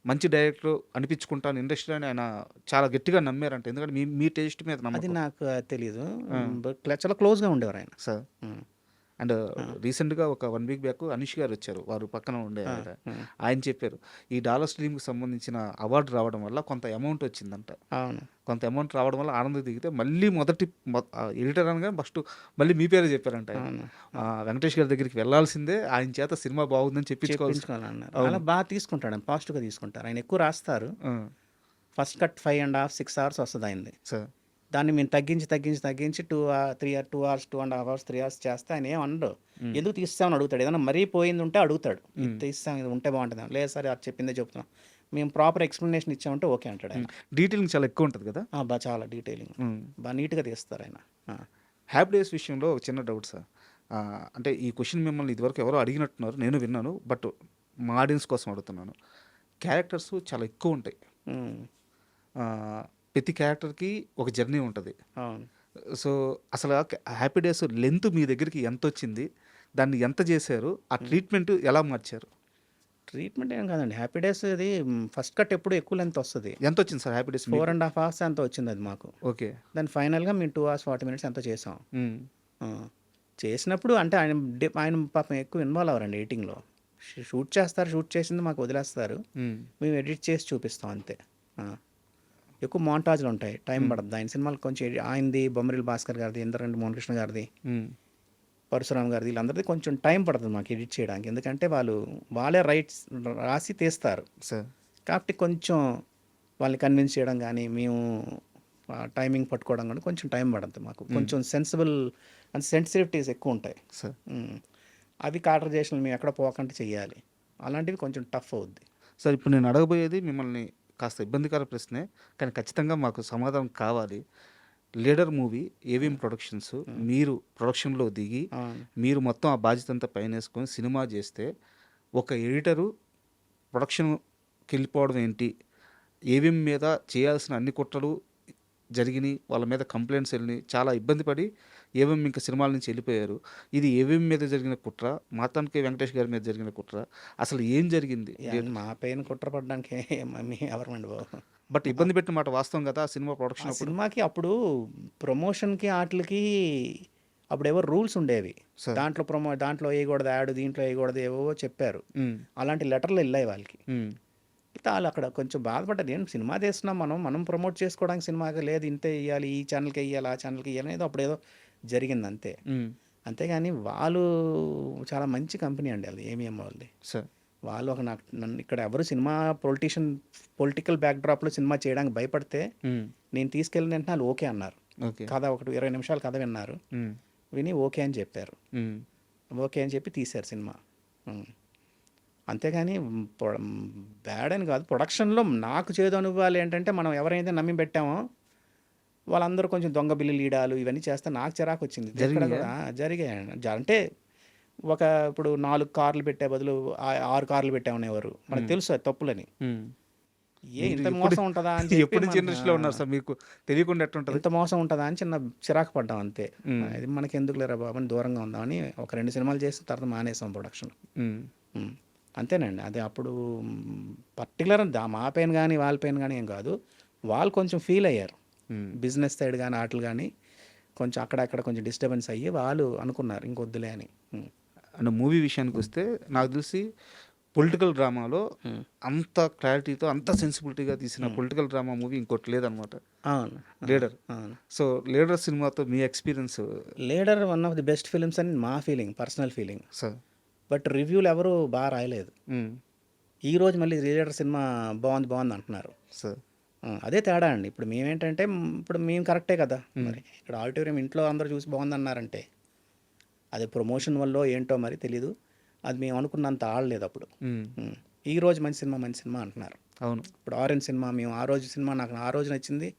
మంచి డైరెక్టర్ అనిపించుకుంటాను ఇండస్ట్రీలో అని ఆయన చాలా గట్టిగా నమ్మారంట. ఎందుకంటే మీ మీ టేస్ట్ మీద అది నమ్మకం. నాకు తెలీదు. ఆ! బట్ చాలా క్లోజ్‌గా ఉండేవారాయన. సార్. హ్మ్. అండ్ ఆ! రీసెంట్‌గా ఒక 1 వీక్ బ్యాక్ అనీష్ గారొచ్చారు. వారు పక్కన ఉండే ఆ! ఆయన. హ్మ్. ఆయన చెప్పారు. ఈ డాలర్ స్ట్రీమ్‌కి సంబంధించిన అవార్డ్ రావడం వల్ల కొంత అమౌంట్ వచ్చిందంట. అవును. కొంత అమౌంట్ రావడం వల్ల ఆనంద్ దిగితే మళ్ళీ ఎడిటర్ అనగానే ఫస్ట్ మళ్ళీ మీ పేరే చెప్పారంట ఆయన. అవును. అవును. వెంకటేష్ గారి దగ్గరికి వెళ్ళాల్సిందే ఆయన చేత సినిమా బాగుందని చెప్పించుకోవాల్సి. చెప్పించుకోవాలన్నారు. అలా అవును. తీసుకుంటాడు. పాజిటివ్‌గా తీసుకుంటారు. ఆయన ఎక్కువ రాస్తారు. ఆ! ఫస్ట్ కట్ 5 ½ 6 అవర్స్ వస్తది ఆయనది. సార్. దాన్ని మేము తగ్గించి 2 అవర్స్, 2 ½ అవర్స్, 3 అవర్స్ చేస్తే ఆయన ఏమి అనడు. హ్మ్. ఎందుకు తీసేసావని అడుగుతాడు. ఏదైనా మరీ పోయిందుంటే అడుగుతాడు. ఇది హ్మ్. తీసేసాం ఇది ఉంటే బాగుంటదని. లేదు సార్ అది చెప్పిందే చెప్తున్నాం. మేము ప్రాపర్ ఎక్స్‌ప్లనేషన్ ఇచ్చామంటే ఓకే అంటాడు హ్మ్. ఆయన. డీటెయిలింగ్ చాలా ఎక్కువుంటది కదా! చాలా డీటెయిలింగ్. హ్మ్. నీట్‌గా తీస్తారాయన. ఆ! 'హ్యాపీ డేస్' విషయంలో ఒక చిన్న డౌట్ సార్. అంటే ఈ క్వెషన్ మిమ్మల్ని ఇదివరకు ఎవరో అడిగినట్టున్నారు. నేను విన్నాను. బట్ మా ఆడియన్స్ కోసం అడుగుతున్నాను. క్యారెక్టర్స్ చాలా ఎక్కువుంటాయి. హ్మ్. ఆహ్, ప్రతి క్యారెక్టర్‌కి ఒక జర్నీ ఉంటది. అవును. సో, అసల 'హ్యాపీ డేస్' లెంత్ మీ దగ్గరికి ఎంతొచ్చింది? దాన్ని ఎంత జేశారు? ఆ హ్మ్. ట్రీట్‌మెంట్ ఎలా మార్చారు? ట్రీట్మెంట్ ఏం కాదండి. 'హ్యాపీ డేస్' ఇది ఫస్ట్ కట్ ఎప్పుడు ఎక్కువ లెంత్ వస్తది. ఎంతొచ్చింది సార్ 'హ్యాపీ డేస్' మీకు? 4 ½ అవర్స్ ఎంతో వచ్చిందది మాకు. ఓకే. దాన్ని ఫైనల్‌గా మేము 2 అవర్స్ 40 మినిట్స్ ఎంతో చేసాం. హ్మ్. ఆ! చేసినప్పుడు అంటే ఆయన పాపం ఎక్కువ ఇన్వాల్వ్ అవ్వరండి ఎడిటింగ్‌లో. షూట్ చేస్తారు. షూట్ చేసింది మాకు వదిలేస్తారు. హ్మ్. మేము ఎడిట్ చేసి చూపిస్తాం అంతే. ఆ! ఎక్కువ మోంటాజ్‌లుంటాయి. టైం హ్మ్. పడద్ది. ఆయన సినిమాలు కొంచెం ఆయనది, బొమ్మరిల్లు భాస్కర్ గారిది, ఇంద్రరెడ్డి మోహనకృష్ణ గారిది, హ్మ్. పరశురామ్ గారిది వీళ్ళందరిది కొంచెం టైం పడతది మాకు ఎడిట్ చేయడానికి. ఎందుకంటే వాళ్ళే రైట్స్ రాసి తీస్తారు. సార్. కాబట్టి కొంచెం వాళ్ళని కన్విన్స్ చేయడం గానీ, మేము టైమింగ్ పట్టుకోవడం గానీ కొంచెం టైం పడద్ది మాకు. హ్మ్. కొంచెం సెన్సిటివిటీస్ ఎక్కువుంటాయి. సార్. హ్మ్. అవి కాటరైజేషన్‌లు మేము ఎక్కడ పోకుండా చెయ్యాలి. అలాంటివి కొంచెం టఫ్ అవుద్ది. సార్ ఇప్పుడు నేను అడగబోయేది మిమ్మల్ని కాస్త ఇబ్బందికర ప్రశ్నే. కానీ ఖచ్చితంగా మాకు సమాధానం కావాలి. 'లీడర్' మూవీ ఏవిఎం హ్మ్. ప్రొడక్షన్స్ హ్మ్. మీరు ప్రొడక్షన్‌లో దిగి, అవును. మీరు మొత్తం ఆ బాధ్యతంతా పైనేసుకొని సినిమా జేస్తే, ఒక ఎడిటరు ప్రొడక్షన్‌కెళ్ళిపోవడం ఏంటి? ఏవిఎం మీద చేయాల్సిన అన్ని కుట్రలు జరిగినియి. వాళ్ళ మీద కంప్లెయింట్స్ ఎళ్ళినియి. చాలా ఇబ్బంది పడి ఏవిఎం ఇంక సినిమాల నుంచి ఎళ్ళిపోయారు. ఇది ఏవిఎం మీద జరిగిన కుట్ర, మార్తాండ్ కే వెంకటేష్ గారి మీద జరిగిన కుట్ర. అసలు ఏం జరిగింది? మా పైన కుట్ర పడడానికి ఎవరమండి బాబు. బట్ ఇబ్బంది పెట్టిన మాట వాస్తవం గదా! ఆ సినిమా ఆ ప్రొడక్షన్ అప్పుడు? సినిమాకి అప్పుడు ప్రమోషన్‌కి ఆటిలకి అప్పుడేవో రూల్స్ ఉండేవి. సార్. దాంట్లో ఎయకూడదు యాడ్, దీంట్లో ఎయకూడదు ఏవేవో చెప్పారు. హ్మ్. అలాంటి లెటర్‌లు ఎళ్ళాయి వాళ్ళకి. హ్మ్. అయితే ఆళ్ళక్కడ కొంచెం బాధపడ్డారు. సినిమా తీస్తున్నాం మనం ప్రమోట్ చేసుకోవడానికి సినిమాకి లేదు ఇంతే ఎయ్యాలి, ఈ ఛానెల్‌కే ఎయ్యాలి, ఆ ఛానెల్‌కి ఎయ్యాలి అనేది అప్పుడేదో జరిగిందంతే. హ్మ్. అంతేగాని వాళ్ళు చాలా మంచి కంపెనీ అండి అది ఏమీఎం వాళ్ళది. సార్. వాళ్ళు నన్ను ఇక్కడ ఎవరు పొలిటికల్ బ్యాక్‌డ్రాప్‌లో సినిమా చేయడానికి భయపడితే, హ్మ్. నేను తీసుకెళ్ళిన వెంటనే ఆళ్ళు ఓకే అన్నారు. ఓకే. కథ ఒకటి 20 నిమిషాలు కథ విన్నారు. హ్మ్. విని ఓకే అని చెప్పారు. హ్మ్. ఓకే అని చెప్పి తీశారు సినిమా. హ్మ్. అంతేగాని బ్యాడ్ అని కాదు. ప్రొడక్షన్‌లో నాకు చేదు అనుభవాలు ఏంటంటే, మనం ఎవరైతే నమ్మి పెట్టామో, వాళ్ళందరూ కొంచెం దొంగ బిల్లులు ఈయడాలు ఇవన్నీ చేస్తే నాకు చిరాకొచ్చింది. ఎక్కడ జరిగినాయా? కూడా జరిగాయండి. అంటే ఇప్పుడు 4 కార్లు పెట్టే బదులు 6 కార్లు పెట్టామనేవారు. మనకు తెలుసు అది తప్పులని. హ్మ్. ఇంత మీరు ఎప్పుడు మోసం ఉంటదా అని చెప్పి ఎప్పటి నుంచి ఇండస్ట్రీలో ఉన్నారు సార్? మీకు తెలియకుండా ఎట్టుంటది? ఇంత మోసం ఉంటదా అని చిన్న చిరాకు పడ్డాం అంతే. హ్మ్. ఇది మనకెందుకులేరా బాబు అని దూరంగా ఉందామని ఒక 2 సినిమాలు చేసిన తర్వాత మానేసాం ప్రొడక్షన్. హ్మ్. హ్మ్. అంతేనండి. అది అప్పుడు పర్టిక్యులర్ మా పెయిన్ గానీ, వాళ్ళ పెయిన్ గానీ ఏం కాదు. వాళ్ళు కొంచెం ఫీల్ అయ్యారు. హ్మ్. బిజినెస్ సైడ్ గానీ, ఆటలు గానీ కొంచెం అక్కడక్కడ కొంచెం డిస్టర్బెన్స్ అయ్యి వాళ్ళు అనుకున్నారు ఇంకొద్దులే అని. హ్మ్. అండ్ మూవీ విషయానికొస్తే నాకు తెలిసి పొలిటికల్ డ్రామాలో హ్మ్. అంత క్లారిటీతో, అంత సెన్సిబిలిటీగా తీసిన పొలిటికల్ డ్రామా మూవీ ఇంకోటి లేదనమాట. అవును. 'లీడర్.' అవును. సో 'లీడర్' సినిమాతో మీ experience 'Leader' one of the best films అని మా feeling. Personal feeling. Sir? But రివ్యూలు ఎవరు రాయలేదు. హ్మ్. ఈరోజు మళ్ళీ 'లీడర్' సినిమా బాగుంది అంటున్నారు. సార్. అదే తేడా అండి. ఇప్పుడు మేమేంటంటే ఇప్పుడు మేము కరెక్టే కదా! మరి ఇక్కడ ఆడిటోరియం ఇంట్లో అందరూ చూసి బాగుందన్నారంటే, అది ప్రమోషన్ వల్లో ఏంటో మరి తెలీదు. అది మేము అనుకున్నంత ఆడలేదు అప్పుడు. హ్మ్. హ్మ్. ఈరోజు మంచి సినిమా అంటున్నారు. అవును. ఇప్పుడు 'ఆరెంజ్' సినిమా మేము ఆ రోజు సినిమా నాకు ఆ రోజు నచ్చింది.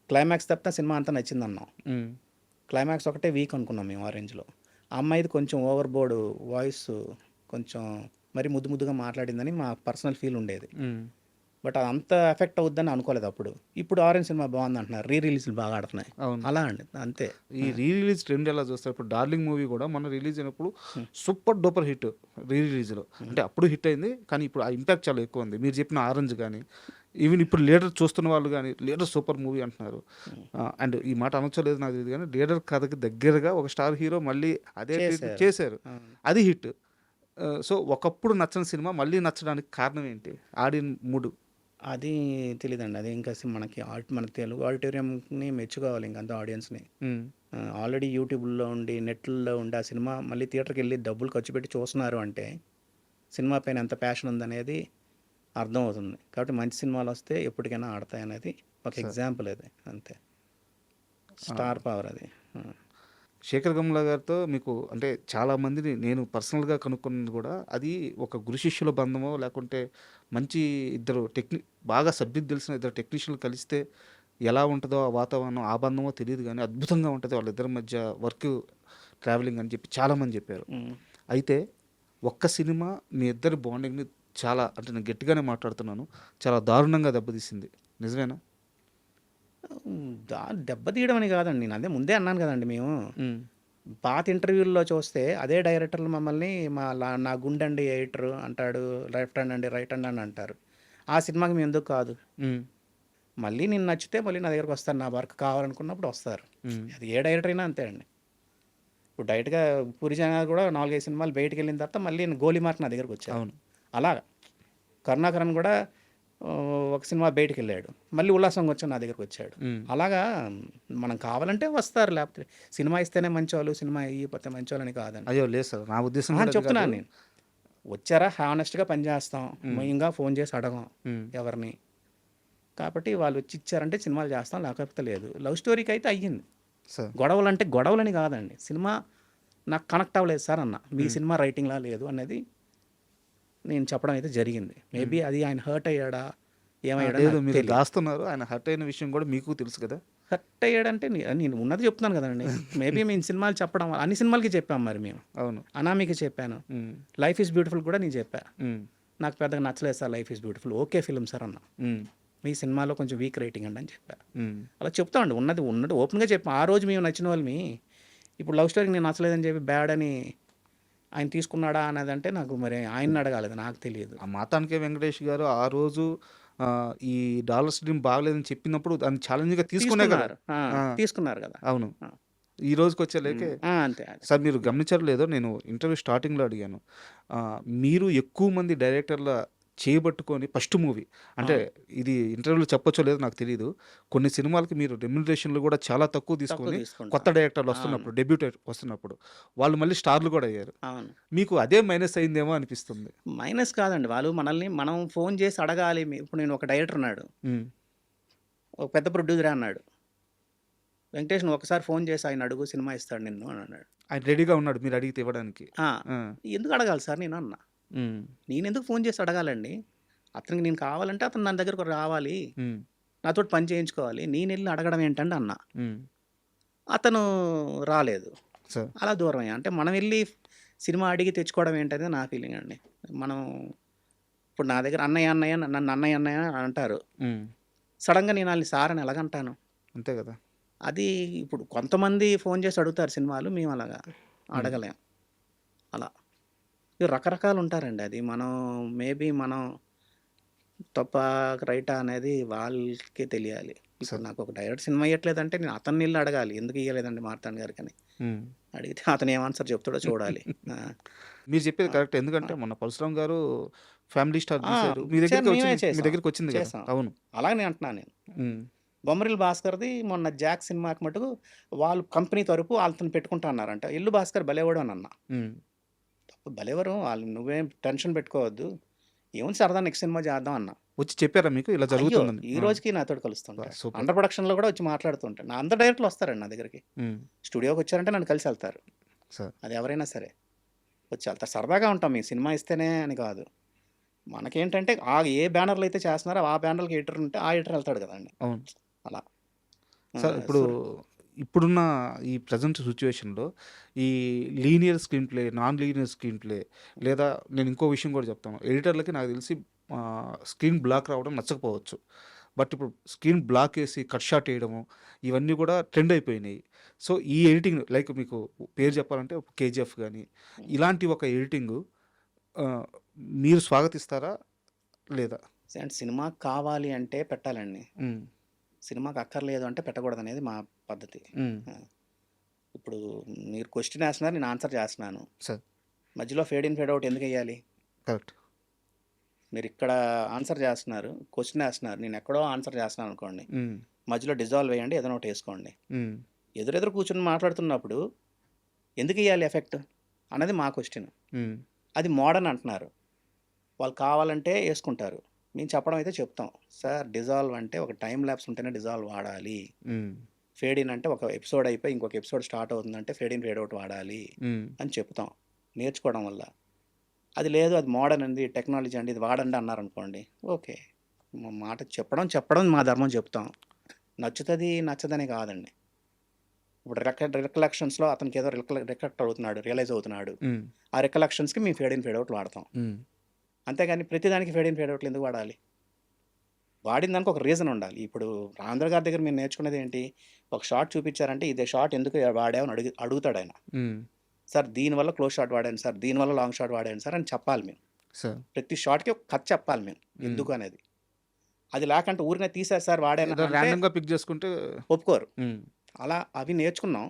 క్లైమాక్స్ తప్పితే సినిమా అంతా నచ్చిందన్నాం. హ్మ్. క్లైమాక్స్ ఒకటే వీక్ అనుకున్నాం మేము 'ఆరెంజ్‌లో'. ఆ అమ్మాయిది కొంచెం ఓవర్ బోర్డ్ వాయిస్ కొంచెం మరి ముద్దుగా మాట్లాడిందని మా పర్సనల్ ఫీల్ ఉండేది. హ్మ్. బట్ అదంత ఎఫెక్ట్ అవుద్దని అనుకోలేదు అప్పుడు. ఇప్పుడు 'ఆరెంజ్' సినిమా బాగుందంటున్నారు. రిలీజ్‌లు బాగా ఆడుతున్నాయి. అవును. అలా అండి. అంతే. ఈ రిలీజ్ ట్రెండ్ ఎలా చూస్తారు? ఇప్పుడు 'డార్లింగ్' మూవీ కూడా మొన్న రిలీజ్ అయినప్పుడు సూపర్ డూపర్ హిట్ రిలీజ్‌లో. అంటే అప్పుడు హిట్ అయింది. కానీ ఇప్పుడు ఆ ఇంపాక్ట్ చాలా ఎక్కువ ఉంది. మీరు చెప్పిన 'ఆరెంజ్' గాని, ఈవెన్ ఇప్పుడు 'లీడర్' చూస్తున్న వాళ్ళు గాని 'లీడర్' సూపర్ మూవీ అంటున్నారు. అండ్ ఈ మాట అనొచ్చో లేదో నాకు తెలీదు గానీ 'లీడర్' కథకి దగ్గరగా ఒక స్టార్ హీరో మళ్ళీ అదే ట్రీట్‌మెంట్ చేశారు. చేశారు. అవును. అది హిట్. సో ఒకప్పుడు నచ్చని సినిమా మళ్ళీ నచ్చడానికి కారణం ఏంటి? ఆడియన్ మూడ్. అది తెలీదండి. అది ఇంకా మనకి మన తెలుగు ఆడిటోరియంని మెచ్చుకోవాలి ఇంకంతా ఆడియన్స్‌ని. హ్మ్. ఆల్రెడీ యూట్యూబ్‌లో ఉండి, నెట్‌ల్లో ఉండి ఆ సినిమా మళ్ళీ థియేటర్‌కెళ్ళి డబ్బులు ఖర్చు పెట్టి చూస్తున్నారు అంటే, సినిమా పైన ఎంత ప్యాషన్ ఉందనేది అర్థమవుతుంది. కాబట్టి మంచి సినిమాలొస్తే ఎప్పటికైనా ఆడతాయనేది ఒక సార్. ఎగ్జాంపుల్ అది. అంతే. స్టార్ పవర్ అది. ఆ! శేఖర్ కమ్ముల గారితో మీకు అంటే చాలా మందిని నేను పర్సనల్‌గా కనుక్కున్నది కూడా అది ఒక గురు శిష్యుల బంధమో లేకుంటే మంచి ఇద్దరు బాగా సబ్జెక్ట్ తెలిసిన ఇద్దరు టెక్నీషియన్‌లు కలిస్తే ఎలా ఉంటదో ఆ వాతావరణం, ఆ బంధమో తెలీదు గానీ అద్భుతంగా ఉంటది వాళ్ళిద్దరి మధ్య ట్రావెలింగ్ అని చెప్పి చాలామంది చెప్పారు. హ్మ్. అయితే ఒక్క సినిమా మీ ఇద్దరి బాండింగ్‌ని చాలా అంటే నేను గట్టిగానే మాట్లాడుతున్నాను. చాలా దారుణంగా దెబ్బతీసింది. నిజమేనా? దెబ్బతీయడం అని కాదండి. నేను అదే ముందే అన్నాను కదండీ మేము. హ్మ్. పాత ఇంటర్వ్యూల్లో చూస్తే అదే డైరెక్టర్లు మమ్మల్ని నా గుండండి ఎడిటర్ అంటాడు. లెఫ్ట్ హ్యాండ్ అండి, రైట్ హ్యాండ్ అని అంటారు. ఆ సినిమాకి మేము ఎందుకు కాదు. హ్మ్. మళ్ళీ నేను నచ్చితే మళ్ళీ నా దగ్గరికి వస్తారు. నా వర్క్ కావాలనుకున్నప్పుడు వస్తారు. హ్మ్. అది ఏ డైరెక్టర్ అయినా అంతే అండి. ఇప్పుడు డైరెక్ట్‌గా 'పూరి జగన్నాథ్' కూడా 4, 5 సినిమాలు బయటికెళ్ళిన తర్వాత మళ్ళీ 'గోలీమార్క్' నా దగ్గరికొచ్చారు. అవును. అలాగా 'కరుణాకరన్' కూడా ఒక సినిమా బయటికెళ్ళాడు. మళ్ళీ 'ఉల్లాసంగా' వచ్చి నా దగ్గరికొచ్చాడు. హ్మ్. అలాగా మనం కావాలంటే వస్తారు. లేకపోతే సినిమా ఇస్తేనే మంచోళ్ళు, సినిమా ఇయ్యకపోతే మంచోళ్ళని కాదండి. అయ్యో! లేదు సార్. నా ఉద్దేశ్యం కూడా అది కాదు. చెప్తున్నాను నేను. వచ్చారా హానెస్ట్‌గా పని చేస్తాం. హ్మ్. మెయిన్‌గా ఫోన్ చేసి అడగం హ్మ్. ఎవరిని. కాబట్టి వాళ్ళు వచ్చి ఇచ్చారంటే సినిమాలు చేస్తాం. లేకపోతే లేదు. లవ్ స్టోరీకి అయితే అయ్యింది. సార్. గొడవలంటే గొడవలని కాదండి. సినిమా నాకు కనెక్ట్ అవ్వలేదు సార్ అన్న. మీ సినిమా రైటింగ్‌లా లేదు అనేది నేను చెప్పడం అయితే జరిగింది. మేబీ అది ఆయన హర్ట్ అయ్యాడా? ఏమయ్యాడో లేదు నాకు మీరు తెలీదు. దాస్తున్నారు. ఆయన హర్ట్ అయిన విషయం కూడా మీకు తెలుసు కదా! హర్ట్ అయ్యాడంటే నేను ఉన్నది చెప్తున్నాను కదండీ. మేబీ మేము సినిమాలు చెప్పడం అన్ని సినిమాలకి చెప్పాం మరి మేము. అవును. 'అనామీకి' చెప్పాను. హ్మ్. 'లైఫ్ ఈజ్ బ్యూటిఫుల్' కూడా నేను చెప్పా. హ్మ్. నాకు పెద్దగా నచ్చలేదు sir 'life is beautiful'. Okay film sir అన్నా. హ్మ్. మీ సినిమాలో కొంచెం వీక్ రేటింగ్ అండి అని చెప్పా. హ్మ్. అలా చెప్తామండి. ఉన్నట్టు ఓపెన్‌గా చెప్పాం. ఆ రోజు మేము నచ్చిన వాళ్ళమి ఇప్పుడు లవ్ స్టోరీకి నేను నచ్చలేదని చెప్పి బ్యాడ్ అని ఆయన తీసుకున్నాడా అన్నదంటే నాకు మరి ఆయన్ని అడగాలి. అది నాకు తెలియదు. ఆ 'మాతానికే వెంకటేష్' గారు ఆ రోజు ఈ 'డాలర్స్ డ్రీమ్' బాగలేదని చెప్పినప్పుడు దాన్ని ఛాలెంజ్‌గా తీసుకునే కదా! తీసుకున్నారు. ఆ! తీసుకున్నారు కదా! అవును. ఆ! ఈ రోజుకొచ్చేలేకే అంతే. అదే. సార్ మీరు గమనించారో లేదో నేను ఇంటర్వ్యూ స్టార్టింగ్‌లో అడిగాను. మీరు ఎక్కువ మంది డైరెక్టర్ల చేయబట్టుకొని ఫస్ట్ మూవీ అంటే అవును. ఇది ఇంటర్వ్యూలో చెప్పొచ్చో లేదో నాకు తెలీదు. కొన్ని సినిమాలకి మీరు రెమ్యునరేషన్‌లు కూడా చాలా తక్కువ తక్కువ తీసుకొని తీసుకుంటాం. కొత్త డైరెక్టర్లు అవును. వస్తున్నప్పుడు డెబ్యూటెడ్ వస్తున్నప్పుడు వాళ్ళు మళ్ళీ స్టార్‌లు కూడా అయ్యారు. అవును. మీకు అదే మైనస్ అయిందేమో అనిపిస్తుంది. మైనస్ కాదండి. మనం ఫోన్ చేసి అడగాలి. ఇప్పుడు నేను ఒక డైరెక్టర్ ఉన్నాడు. హ్మ్. ఒక పెద్ద ప్రొడ్యూసరే అన్నాడు. వెంకటేష్ నువ్వు ఒకసారి ఫోన్ చేసి ఆయన అడుగు సినిమా ఇస్తాడు నిన్ను అని అన్నాడు. ఆయన రెడీగా ఉన్నాడు మీరు అడిగితే ఇవ్వడానికి. ఆ! ఆ! ఎందుకు అడగాలి సార్ నేను అన్నా. హ్మ్. నేనెందుకు ఫోన్ చేసి అడగాలండి? అతనికి నేను కావాలంటే అతను నా దగ్గరకు రావాలి. హ్మ్. నాతోటి పని చేయించుకోవాలి. నేనెళ్లి అడగడం ఏంటండి అన్నా. హ్మ్. అతను రాలేదు. సార్. అలా దూరమయ్యాం. అంటే మనం వెళ్లి సినిమా అడిగి తెచ్చుకోవడం ఏంటనేది నా ఫీలింగ్ అండి. మనం ఇప్పుడు నా దగ్గర అన్నయ్య, అన్నయ్య నన్ను అన్నయ్య, అన్నయ్య అంటారు. హ్మ్. సడెన్‌గా నేను ఆళ్ళని సార్ అని ఎలాగంటాను? అంతే గదా! అది ఇప్పుడు కొంతమంది ఫోన్ చేసి అడుగుతారు సినిమాలు. మేము అలాగా హ్మ్. అడగలేం. అలా. రకరకాలుంటారండి. అది మనం మేబీ మనం తప్పా, రైటా అనేది వాళ్ళకే తెలియాలి. ఇప్పుడు సార్. నాకొక డైరెక్ట్ సినిమా ఇయ్యట్లేదంటే నేను అతన్నెళ్లి అడగాలి. ఎందుకు ఇయ్యలేదండి మార్తాండ్ గారికని. హ్మ్. అడిగితే అతను ఏం ఆన్సర్ చెప్తాడో చూడాలి. ఆ! మీరు చెప్పేది ఆ! కరెక్టే. ఆ! ఎందుకంటే మొన్న 'పరశురామ్' గారు 'ఫ్యామిలీ స్టార్' ఆ! తీశారు. మీ ఇచ్చారు. దగ్గరికే మేమే వచ్చింది. మీ చేసాం. దగ్గరికొచ్చింది గదా! చేసాం. అవును. అలాగనే అంటున్నాను నేను. హ్మ్. బొమ్మరిల్లు భాస్కర్‌ది మొన్న 'జాక్' సినిమాకి మటుకు వాళ్ళు కంపెనీ తరపు ఆళ్ళతోని పెట్టుకుంటా అన్నారంట. ఎల్లు భాస్కర్ భలేవాడు అని అన్నా. హ్మ్. భలేవారు ఆళ్ళు నువ్వేం టెన్షన్ పెట్టుకోవద్దు. ఏముంది సరదా నెక్స్ట్ సినిమా చేద్దాం అన్నా. వచ్చి చెప్పారా మీకు ఇలా అయ్యో! జరుగుతుందని? ఈ ఆ! రోజుకి నాతోటి అబ్బా! కలుస్తుంటాడు. సూపర్. అండర్ ప్రొడక్షన్‌లో గూడా వచ్చి మాట్లాడుతుంటాడు. అందరు డైరెక్టర్లు వస్తారండి నా దగ్గరికి. హ్మ్. స్టూడియోకొచ్చారంటే నన్ను కలిసెళ్తారు. సార్. అది ఎవరైనా సరే. వచ్చి ఎళ్తారు. సరదాగా ఉంటాం. మేము సినిమా ఇస్తేనే అని కాదు. మనకేంటంటే ఏ బ్యానర్‌లో అయితే చేస్తున్నారో ఆ బ్యానర్‌కి ఎడిటర్ ఉంటే ఆ ఎడిటర్ ఎళ్తాడు కదండీ! అవును. అలా. సార్ ఇప్పుడు ఇప్పుడున్న ఈ ప్రెజెంట్ సిట్యుయేషన్‌లో ఈ linear screen play, non linear screen play లేదా నేను ఇంకో విషయం కూడా చెప్తాను. ఎడిటర్‌లకి నాకు తెలిసి స్క్రీన్ బ్లాక్ రావడం నచ్చకపోవచ్చు. బట్ ఇప్పుడు స్క్రీన్ బ్లాక్ ఏసి కట్ షాట్ ఎయడము ఇవన్నీ కూడా ట్రెండ్ అయిపోయినాయి. సో, ఈ ఎడిటింగ్ లైక్ మీకు పేరు చెప్పాలంటే 'కేజీఎఫ్' గాని ఇలాంటి ఒక ఎడిటింగు ఆహ్, మీరు స్వాగతిస్తారా? లేదా? అంటే సినిమాకి కావాలి అంటే పెట్టాలండి. హ్మ్. సినిమాకి అక్కర్లేదు అంటే పెట్టకూడదనేది మా పద్ధతి. హ్మ్. ఆ! ఇప్పుడు మీరు క్వెషన్ ఏస్తున్నారు. నేను ఆన్సర్ చేస్తున్నాను. సార్. మధ్యలో ఫేడ్ ఇన్, ఫేడ్ ఔట్ ఎందుకెయ్యాలి? కరెక్ట్. మీరిక్కడ ఆన్సర్ చేస్తున్నారు. క్వెషన్ ఏస్తున్నారు. నేనెక్కడో ఆన్సర్ చేస్తున్నాననుకోండి. హ్మ్. మధ్యలో డిజాల్వ్ ఎయ్యండి. ఏదైనా ఒకటేసుకోండి. హ్మ్. ఎదురెదురు కూర్చొని మాట్లాడుతున్నప్పుడు ఎందుకెయ్యాలి ఎఫెక్ట్? అన్నది మా క్వెషన్. హ్మ్. అది మోడర్న్ అంటున్నారు. వాళ్ళు కావాలంటే యేసుకుంటారు. మేము చెప్పడం అయితే చెప్తాం. సార్ డిజాల్వ్ అంటే ఒక టైమ్ ల్యాప్స్ ఉంటేనే డిజాల్వ్ వాడాలి. హ్మ్. ఫేడ్ ఇన్ అంటే ఒక ఎపిసోడ్ అయిపోయి ఇంకొక ఎపిసోడ్ స్టార్ట్ అవుతుందంటే ఫేడ్ ఇన్, ఫేడ్ ఔట్ వాడాలి హ్మ్. అని చెప్తాం. నేర్చుకోవడం వల్ల. అది లేదు అది మోడర్న్ అండి, టెక్నాలజీ అండి ఇది వాడండి అన్నారనుకోండి. ఓకే. మా మాట చెప్పడం మా ధర్మం చెప్తాం. నచ్చుతది, నచ్చదని కాదండి. ఇప్పుడు రికలెక్షన్స్‌లో అతనికేదో రికలెక్ట్ అవుతున్నాడు. రియలైజ్ అవుతున్నాడు. హ్మ్. ఆ రికలెక్షన్స్‌కి మేము ఫేడ్ ఇన్, ఫేడ్ ఔట్ వాడతాం. హ్మ్. అంతేగాని ప్రతిదానికి ఫేడ్ ఇన్, ఫేడ్ ఔట్‌లు ఎందుకు వాడాలి? వాడిన దానికి ఒక రీజన్ ఉండాలి. ఇప్పుడు రాంధ్ర గారి దగ్గర మేము నేర్చుకున్నది ఏంటి? ఒక షాట్ చూపించారంటే ఇదే షాట్ ఎందుకు వాడావు అని అడుగుతాడాయన. హ్మ్. సార్ దీనివల్ల క్లోజ్ షాట్ వాడాను సార్. దీనివల్ల లాంగ్ షాట్ వాడాను సార్ అని చెప్పాలి మేము. సార్. ప్రతి షాట్‌కి ఒక కథ చెప్పాలి మేము. హ్మ్. ఎందుకు అనేది. అది లేకంటే ఊరినే తీసేరు సార్ వాడాను ఏదో అంటే ర్యాండమ్‌గా పిక్ చేసుకుంటే ఒప్పుకోరు. హ్మ్. అలా అవి నేర్చుకున్నాం.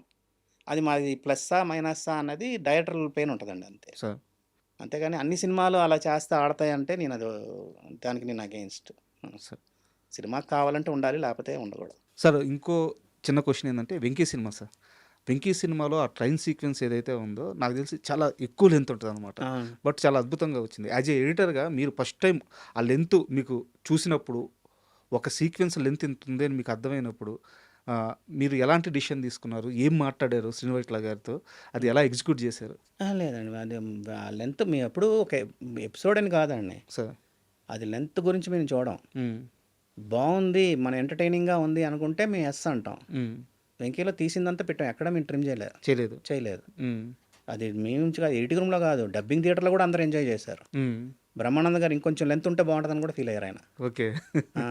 అది మాది ప్లస్సా, మైనస్సా అన్నది డైరెక్టర్ల పైన ఉంటదండి అంతే. సార్. అంతేగాని అన్ని సినిమాలు అలా చేస్తే ఆడతాయంటే దానికి నేను అగెయిన్స్ట్. హ్మ్. సార్. సినిమాకి కావాలంటే ఉండాలి. లేకపోతే ఉండకూడదు. సార్ ఇంకో చిన్న క్వెషన్ ఏందంటే 'వెంకీ' సినిమా సార్. 'వెంకీ' సినిమాలో ఆ ట్రైన్ సీక్వెన్స్ ఏదైతే ఉందో నాకు తెలిసి చాలా ఎక్కువ లెంత్ ఉంటదనమాట. ఆ! బట్ చాలా అద్భుతంగా వచ్చింది. యాజ్ ఎ ఎడిటర్‌గా మీరు ఫస్ట్ టైమ్ ఆ లెంత్ మీకు చూసినప్పుడు ఒక సీక్వెన్స్ లెంత్ ఇంతుంది అని మీకు అర్థమైనప్పుడు మీరు ఎలాంటి డెసిషన్ తీసుకున్నారు? ఏం మాట్లాడారు శ్రీను వైట్ల గారితో? అది ఎలా ఎగ్జిక్యూట్ చేశారు? లేదండి. అది లెంత్ మేమెప్పుడు ఒక ఎపిసోడ్ అని కాదండి. సార్. అది లెంత్ గురించి మేము చూడం. హ్మ్. బావుంది, మన ఎంటర్‌టైనింగ్‌గా ఉంది అనుకుంటే మేము యెస్ అంటాం. హ్మ్. 'వెంకీలో' తీసిందంతా పెట్టాం. ఎక్కడ మేము ట్రిమ్ చేయలేదు. చేయలేదు. హ్మ్. అది మేము నుంచి కాదు ఎడిటింగ్ రూమ్‌లో కాదు. డబ్బింగ్ థియేటర్‌లో కూడా అందరూ ఎంజాయ్ చేశారు. హ్మ్. బ్రహ్మానందం గారు ఇంకొంచెం లెంత్ ఉంటే బావుంటదని కూడా ఫీల్ అయ్యారాయన. ఓకే. ఆ!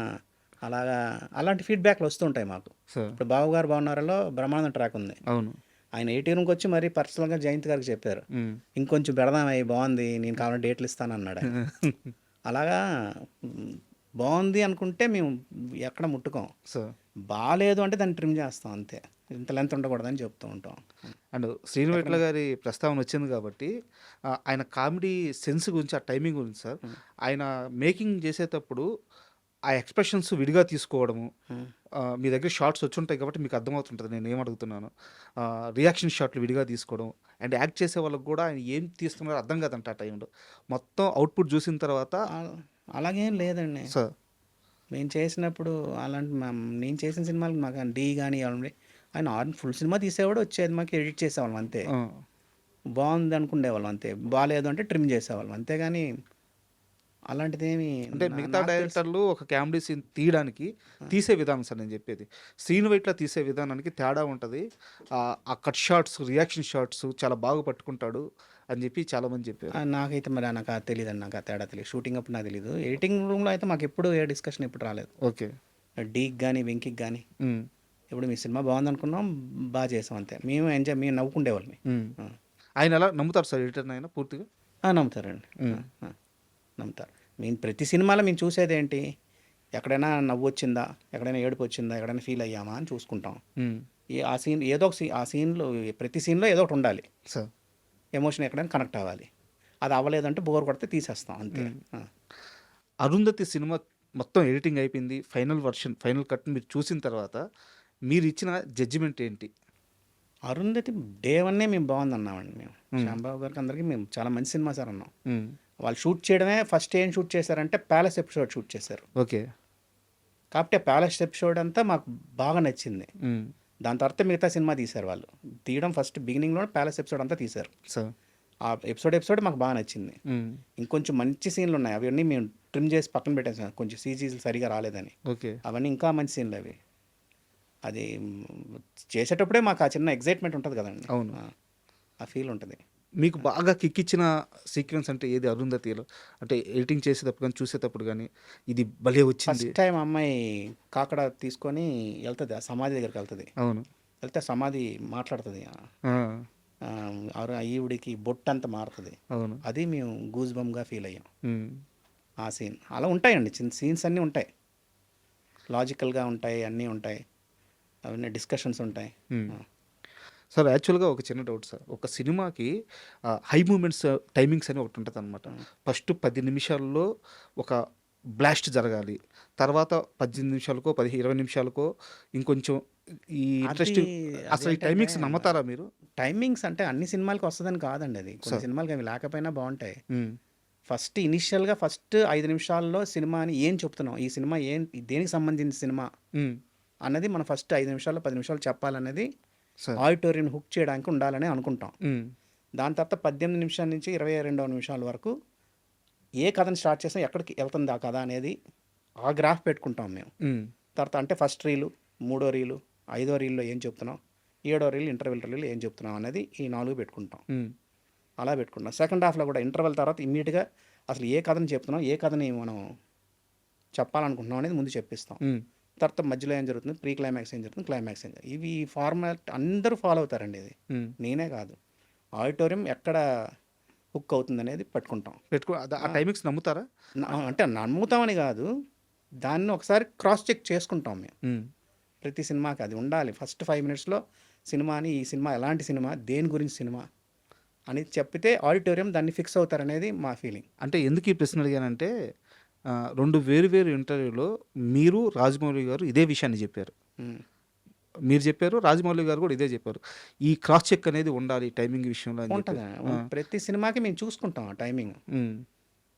అలాగా అలాంటి ఫీడ్‌బ్యాక్‌లు వస్తుంటాయి మాకు. సార్. ఇప్పుడు 'బావగారు బాగున్నారా'లో బ్రహ్మానందం ట్రాక్ ఉంది. అవును. ఆయన ఎడిటింగ్ రూమ్‌కొచ్చి మరీ పర్సనల్‌గా జయంత్ గారికి చెప్పారు. హ్మ్. ఇంకొంచెం పెడదామయ్య బావుంది. నేను కావాలంటే డేట్లు ఇస్తానన్నాడాయన. అలాగా హ్మ్. బావుంది అనుకుంటే మేము ఎక్కడ ముట్టుకోం. సార్. బాలేదు అంటే దాన్ని ట్రిమ్ చేస్తాం అంతే. ఇంత లెంత్ ఉండకూడదని చెప్తూ ఉంటాం. అండ్ 'శ్రీను వైట్ల' ఎక్కడన్నా గారి ప్రస్తావన వచ్చింది కాబట్టి ఆయన కామెడీ సెన్స్ గురించి, ఆ టైమింగ్ గురించి సార్, హ్మ్. ఆయన మేకింగ్ చేసేటప్పుడు ఆ ఎక్స్‌ప్రెషన్స్ విడిగా తీసుకోవడము, హ్మ్. మీ దగ్గర షాట్స్ వచ్చుంటాయి కాబట్టి మీకు అర్థమవుతుంటది నేనేం అడుగుతున్నానో. రియాక్షన్ షాట్లు విడిగా తీసుకోవడం అండ్ యాక్ట్ చేసే వాళ్ళకి కూడా ఆయన ఏం తీస్తున్నారో అర్థం కాదంట ఆ టైంలో. మొత్తం అవుట్‌పుట్ చూసిన తర్వాత ఆహ్, అలాగేం లేదండి. సార్. మేము చేసినప్పుడు అలాంటి నేను చేసిన సినిమాలకి మాకు 'ఢీ' గాని అవన్నీ ఆయన ఫుల్ సినిమా తీసేవాడు వచ్చేది మాకు ఎడిట్ చేసేవాళ్ళం అంతే. ఆ! బాగుంది అనుకునేవాళ్ళం అంతే, బాగాలేదు అంటే ట్రిమ్ చేసేవాళ్ళం అంతేగాని అలాంటిదేమి అంటే మిగతా నాకు తెలిసి. డైరెక్టర్లు ఒక కామెడీ సీన్ తీయడానికి తీసే విధానం సార్ నేను చెప్పేది. సీన్ వైట్‌లా తీసే విధానానికి తేడా ఉంటది. ఆ కట్ షాట్స్, రియాక్షన్ షాట్స్ చాలా బాగా పట్టుకుంటాడు అని చెప్పి చాలామంది చెప్పారు. నాకైతే మరి నాకు అది తెలియదండి, నాకు ఆ తేడా తెలియదు. షూటింగ్ అప్పుడు నాకు తెలియదు. ఎడిటింగ్ రూమ్లో అయితే మాకు ఎప్పుడు ఏ డిస్కషన్ ఎప్పుడు రాలేదు. ఓకే. డీకి కానీ వెంకికి కానీ హ్మ్. ఇప్పుడు మీ సినిమా బాగుంది అనుకున్నాం, బాగా చేసాం అంతే. మేము నవ్వుకుండేవాళ్ళం. హ్మ్. ఆయన ఎలా నమ్ముతారు సార్ ఎడిటర్‌ని ఆయన పూర్తిగా? నమ్ముతారండి. హ్మ్. నమ్ముతారు. మేము ప్రతి సినిమాలో మేము చూసేది ఏంటి, ఎక్కడైనా నవ్వు వచ్చిందా, ఎక్కడైనా ఏడుపు వచ్చిందా, ఎక్కడైనా ఫీల్ అయ్యామా అని చూసుకుంటాం. హ్మ్. ఆ సీన్ ఏదో ఒక ఆ సీన్లో ప్రతి సీన్లో ఏదో ఒకటి ఉండాలి, సార్. ఎమోషన్ ఎక్కడైనా కనెక్ట్ అవ్వాలి. అది అవ్వలేదంటే బోర్ కొడితే తీసేస్తాం అంతే. హ్మ్. 'అరుంధతి' సినిమా మొత్తం ఎడిటింగ్ అయిపోయింది. ఫైనల్ వర్షన్, ఫైనల్ కట్ మీరు చూసిన తర్వాత మీరిచ్చిన జడ్జిమెంట్ ఏంటి? అరుంధతి డే వన్నే మేము బాగుందన్నామండి. మేము హ్మ్. శ్యాంబాబు గారికి అందరికీ మేము చాలా మంచి సినిమా సార్ అన్నాం. హ్మ్. వాళ్ళు షూట్ చేయడమే ఫస్ట్ ఏం షూట్ చేశారంటే ప్యాలెస్ ఎపిసోడ్ షూట్ చేశారు. ఓకే. కాబట్టి ఆ ప్యాలెస్ ఎపిసోడ్ అంతా మాకు బాగా నచ్చింది. హ్మ్. దాని తర్వాత మిగతా సినిమా తీశారు వాళ్ళు. తీయడం ఫస్ట్ బిగినింగ్‌లోనే ప్యాలెస్ ఎపిసోడ్ అంతా తీశారు. సార్. ఆ ఎపిసోడ్ మాకు బాగా నచ్చింది. హ్మ్. ఇంకొంచెం మంచి సీన్లు ఉన్నాయి, అవన్నీ మేము ట్రిమ్ చేసి పక్కన పెట్టేసాం, కొంచెం సీజీలు సరిగా రాలేదని. ఓకే. అవన్నీ ఇంకా మంచి సీన్లు అవి. అది చేసేటప్పుడే మాకు ఆ చిన్న ఎగ్జైట్మెంట్ ఉంటుంది కదండి. అవును. ఆ ఫీల్ ఉంటుంది. మీకు బాగా కిక్కిచ్చిన సీక్వెన్స్ అంటే ఏది 'అరుంధతిలో'? అంటే ఎడిటింగ్ చేసేటప్పుడు గానీ, చూసేటప్పుడు గానీ, ఇది భలే వచ్చింది. ఫస్ట్ టైం అమ్మాయి కాకడ తీసుకొని వెళ్తుంది, ఆ సమాధి దగ్గరికి వెళ్తుంది. అవును. వెళ్తే సమాధి మాట్లాడుతుంది. ఆ! ఈవిడికి బొట్టంతా మారుతుంది. అవును. అది మేము గూజ్ బంప్గా ఫీల్ అయ్యాం హ్మ్. ఆ సీన్. అలా ఉంటాయండి, చిన్న సీన్స్ అన్నీ ఉంటాయి, లాజికల్గా ఉంటాయి, అన్నీ ఉంటాయి, అవన్నీ డిస్కషన్స్ ఉంటాయి. హ్మ్. ఆ. సార్ యాక్చువల్‌గా ఒక చిన్న డౌట్ సార్. ఒక సినిమాకి హై మూమెంట్స్ టైమింగ్స్ అని ఒకటి ఉంటదనమాట. ఫస్ట్ 10 నిమిషాల్లో ఒక బ్లాస్ట్ జరగాలి. తర్వాత 18 నిమిషాలకో, 20 నిమిషాలకో ఇంకొంచెం ఈ అది ఇంట్రెస్టింగ్, అసలు ఈ అదేంటంటే టైమింగ్స్ నమ్ముతారా మీరు? టైమింగ్స్ అంటే అన్ని సినిమాలకి వస్తుందని కాదండి, అది కొన్ని సార్. సినిమాలకి అవి లేకపోయినా బాగుంటాయి. హ్మ్. ఫస్ట్ ఇనిషియల్గా ఫస్ట్ 5 నిమిషాల్లో సినిమాని ఏం చెప్తున్నాం, ఈ సినిమా ఏం, దేనికి సంబంధించిన సినిమా హ్మ్. అన్నది మనం ఫస్ట్ 5 నిమిషాల్లో 10 నిమిషాలు చెప్పాలనేది సార్. ఆడిటోరియం హుక్ చేయడానికి ఉండాలని అనుకుంటాం. హ్మ్. దాని తర్వాత 18 నిమిషాల నుంచి 22వ నిమిషాల వరకు ఏ కథను స్టార్ట్ చేసాం, ఎక్కడికి వెళ్తుంది ఆ కథ అనేది ఆ గ్రాఫ్ పెట్టుకుంటాం మేము. హ్మ్. తర్వాత అంటే ఫస్ట్ రీలు, మూడో రీలు, ఐదో రీల్లో ఏం చెప్తున్నాం, ఏడో రీలు ఇంటర్వెల్ రీలు ఏం చెప్తున్నాం అనేది ఈ 4 పెట్టుకుంటాం. హ్మ్. అలా పెట్టుకుంటాం. సెకండ్ హాఫ్లో కూడా ఇంటర్వెల్ తర్వాత ఇమ్మీడియట్గా అసలు ఏ కథను చెప్తున్నాం, ఏ కథని మనం చెప్పాలనుకుంటున్నాం అనేది ముందు చెప్పిస్తాం. హ్మ్. తర్వాత మధ్యలో ఏం జరుగుతుంది, ప్రీ క్లైమాక్స్ ఏం జరుగుతుంది, క్లైమాక్స్ ఏం జరుగుతుంది. ఇవి ఫార్మాట్ అందరూ ఫాలో అవుతారండి ఇది, హ్మ్. నేనే కాదు. ఆడిటోరియం ఎక్కడ హుక్ అవుతుంది అనేది పట్టుకుంటాం. ఆ టైమింగ్స్ నమ్ముతారా? అంటే నమ్ముతామని కాదు, దాన్ని ఒకసారి క్రాస్ చెక్ చేసుకుంటాం మేము. హ్మ్. ప్రతి సినిమాకి అది ఉండాలి. ఫస్ట్ 5 మినిట్స్లో సినిమాని, ఈ సినిమా ఎలాంటి సినిమా, దేని గురించి సినిమా అని చెప్పితే ఆడిటోరియం దాన్ని ఫిక్స్ అవుతారనేది మా ఫీలింగ్. అంటే ఎందుకు ఈ ప్రశ్న అడిగానంటే 2 వేరు వేరు ఇంటర్వ్యూలో మీరు, రాజమౌళి గారు ఇదే విషయాన్ని చెప్పారు. మీరు చెప్పారు, రాజమౌళి గారు కూడా ఇదే చెప్పారు. ఈ క్రాస్ చెక్ అనేది ఉండాలి టైమింగ్ విషయంలో అని ఉంటుంది. చెప్పారు. ఆ! ప్రతి సినిమాకి మేము చూసుకుంటాం ఆ టైమింగ్. హ్మ్.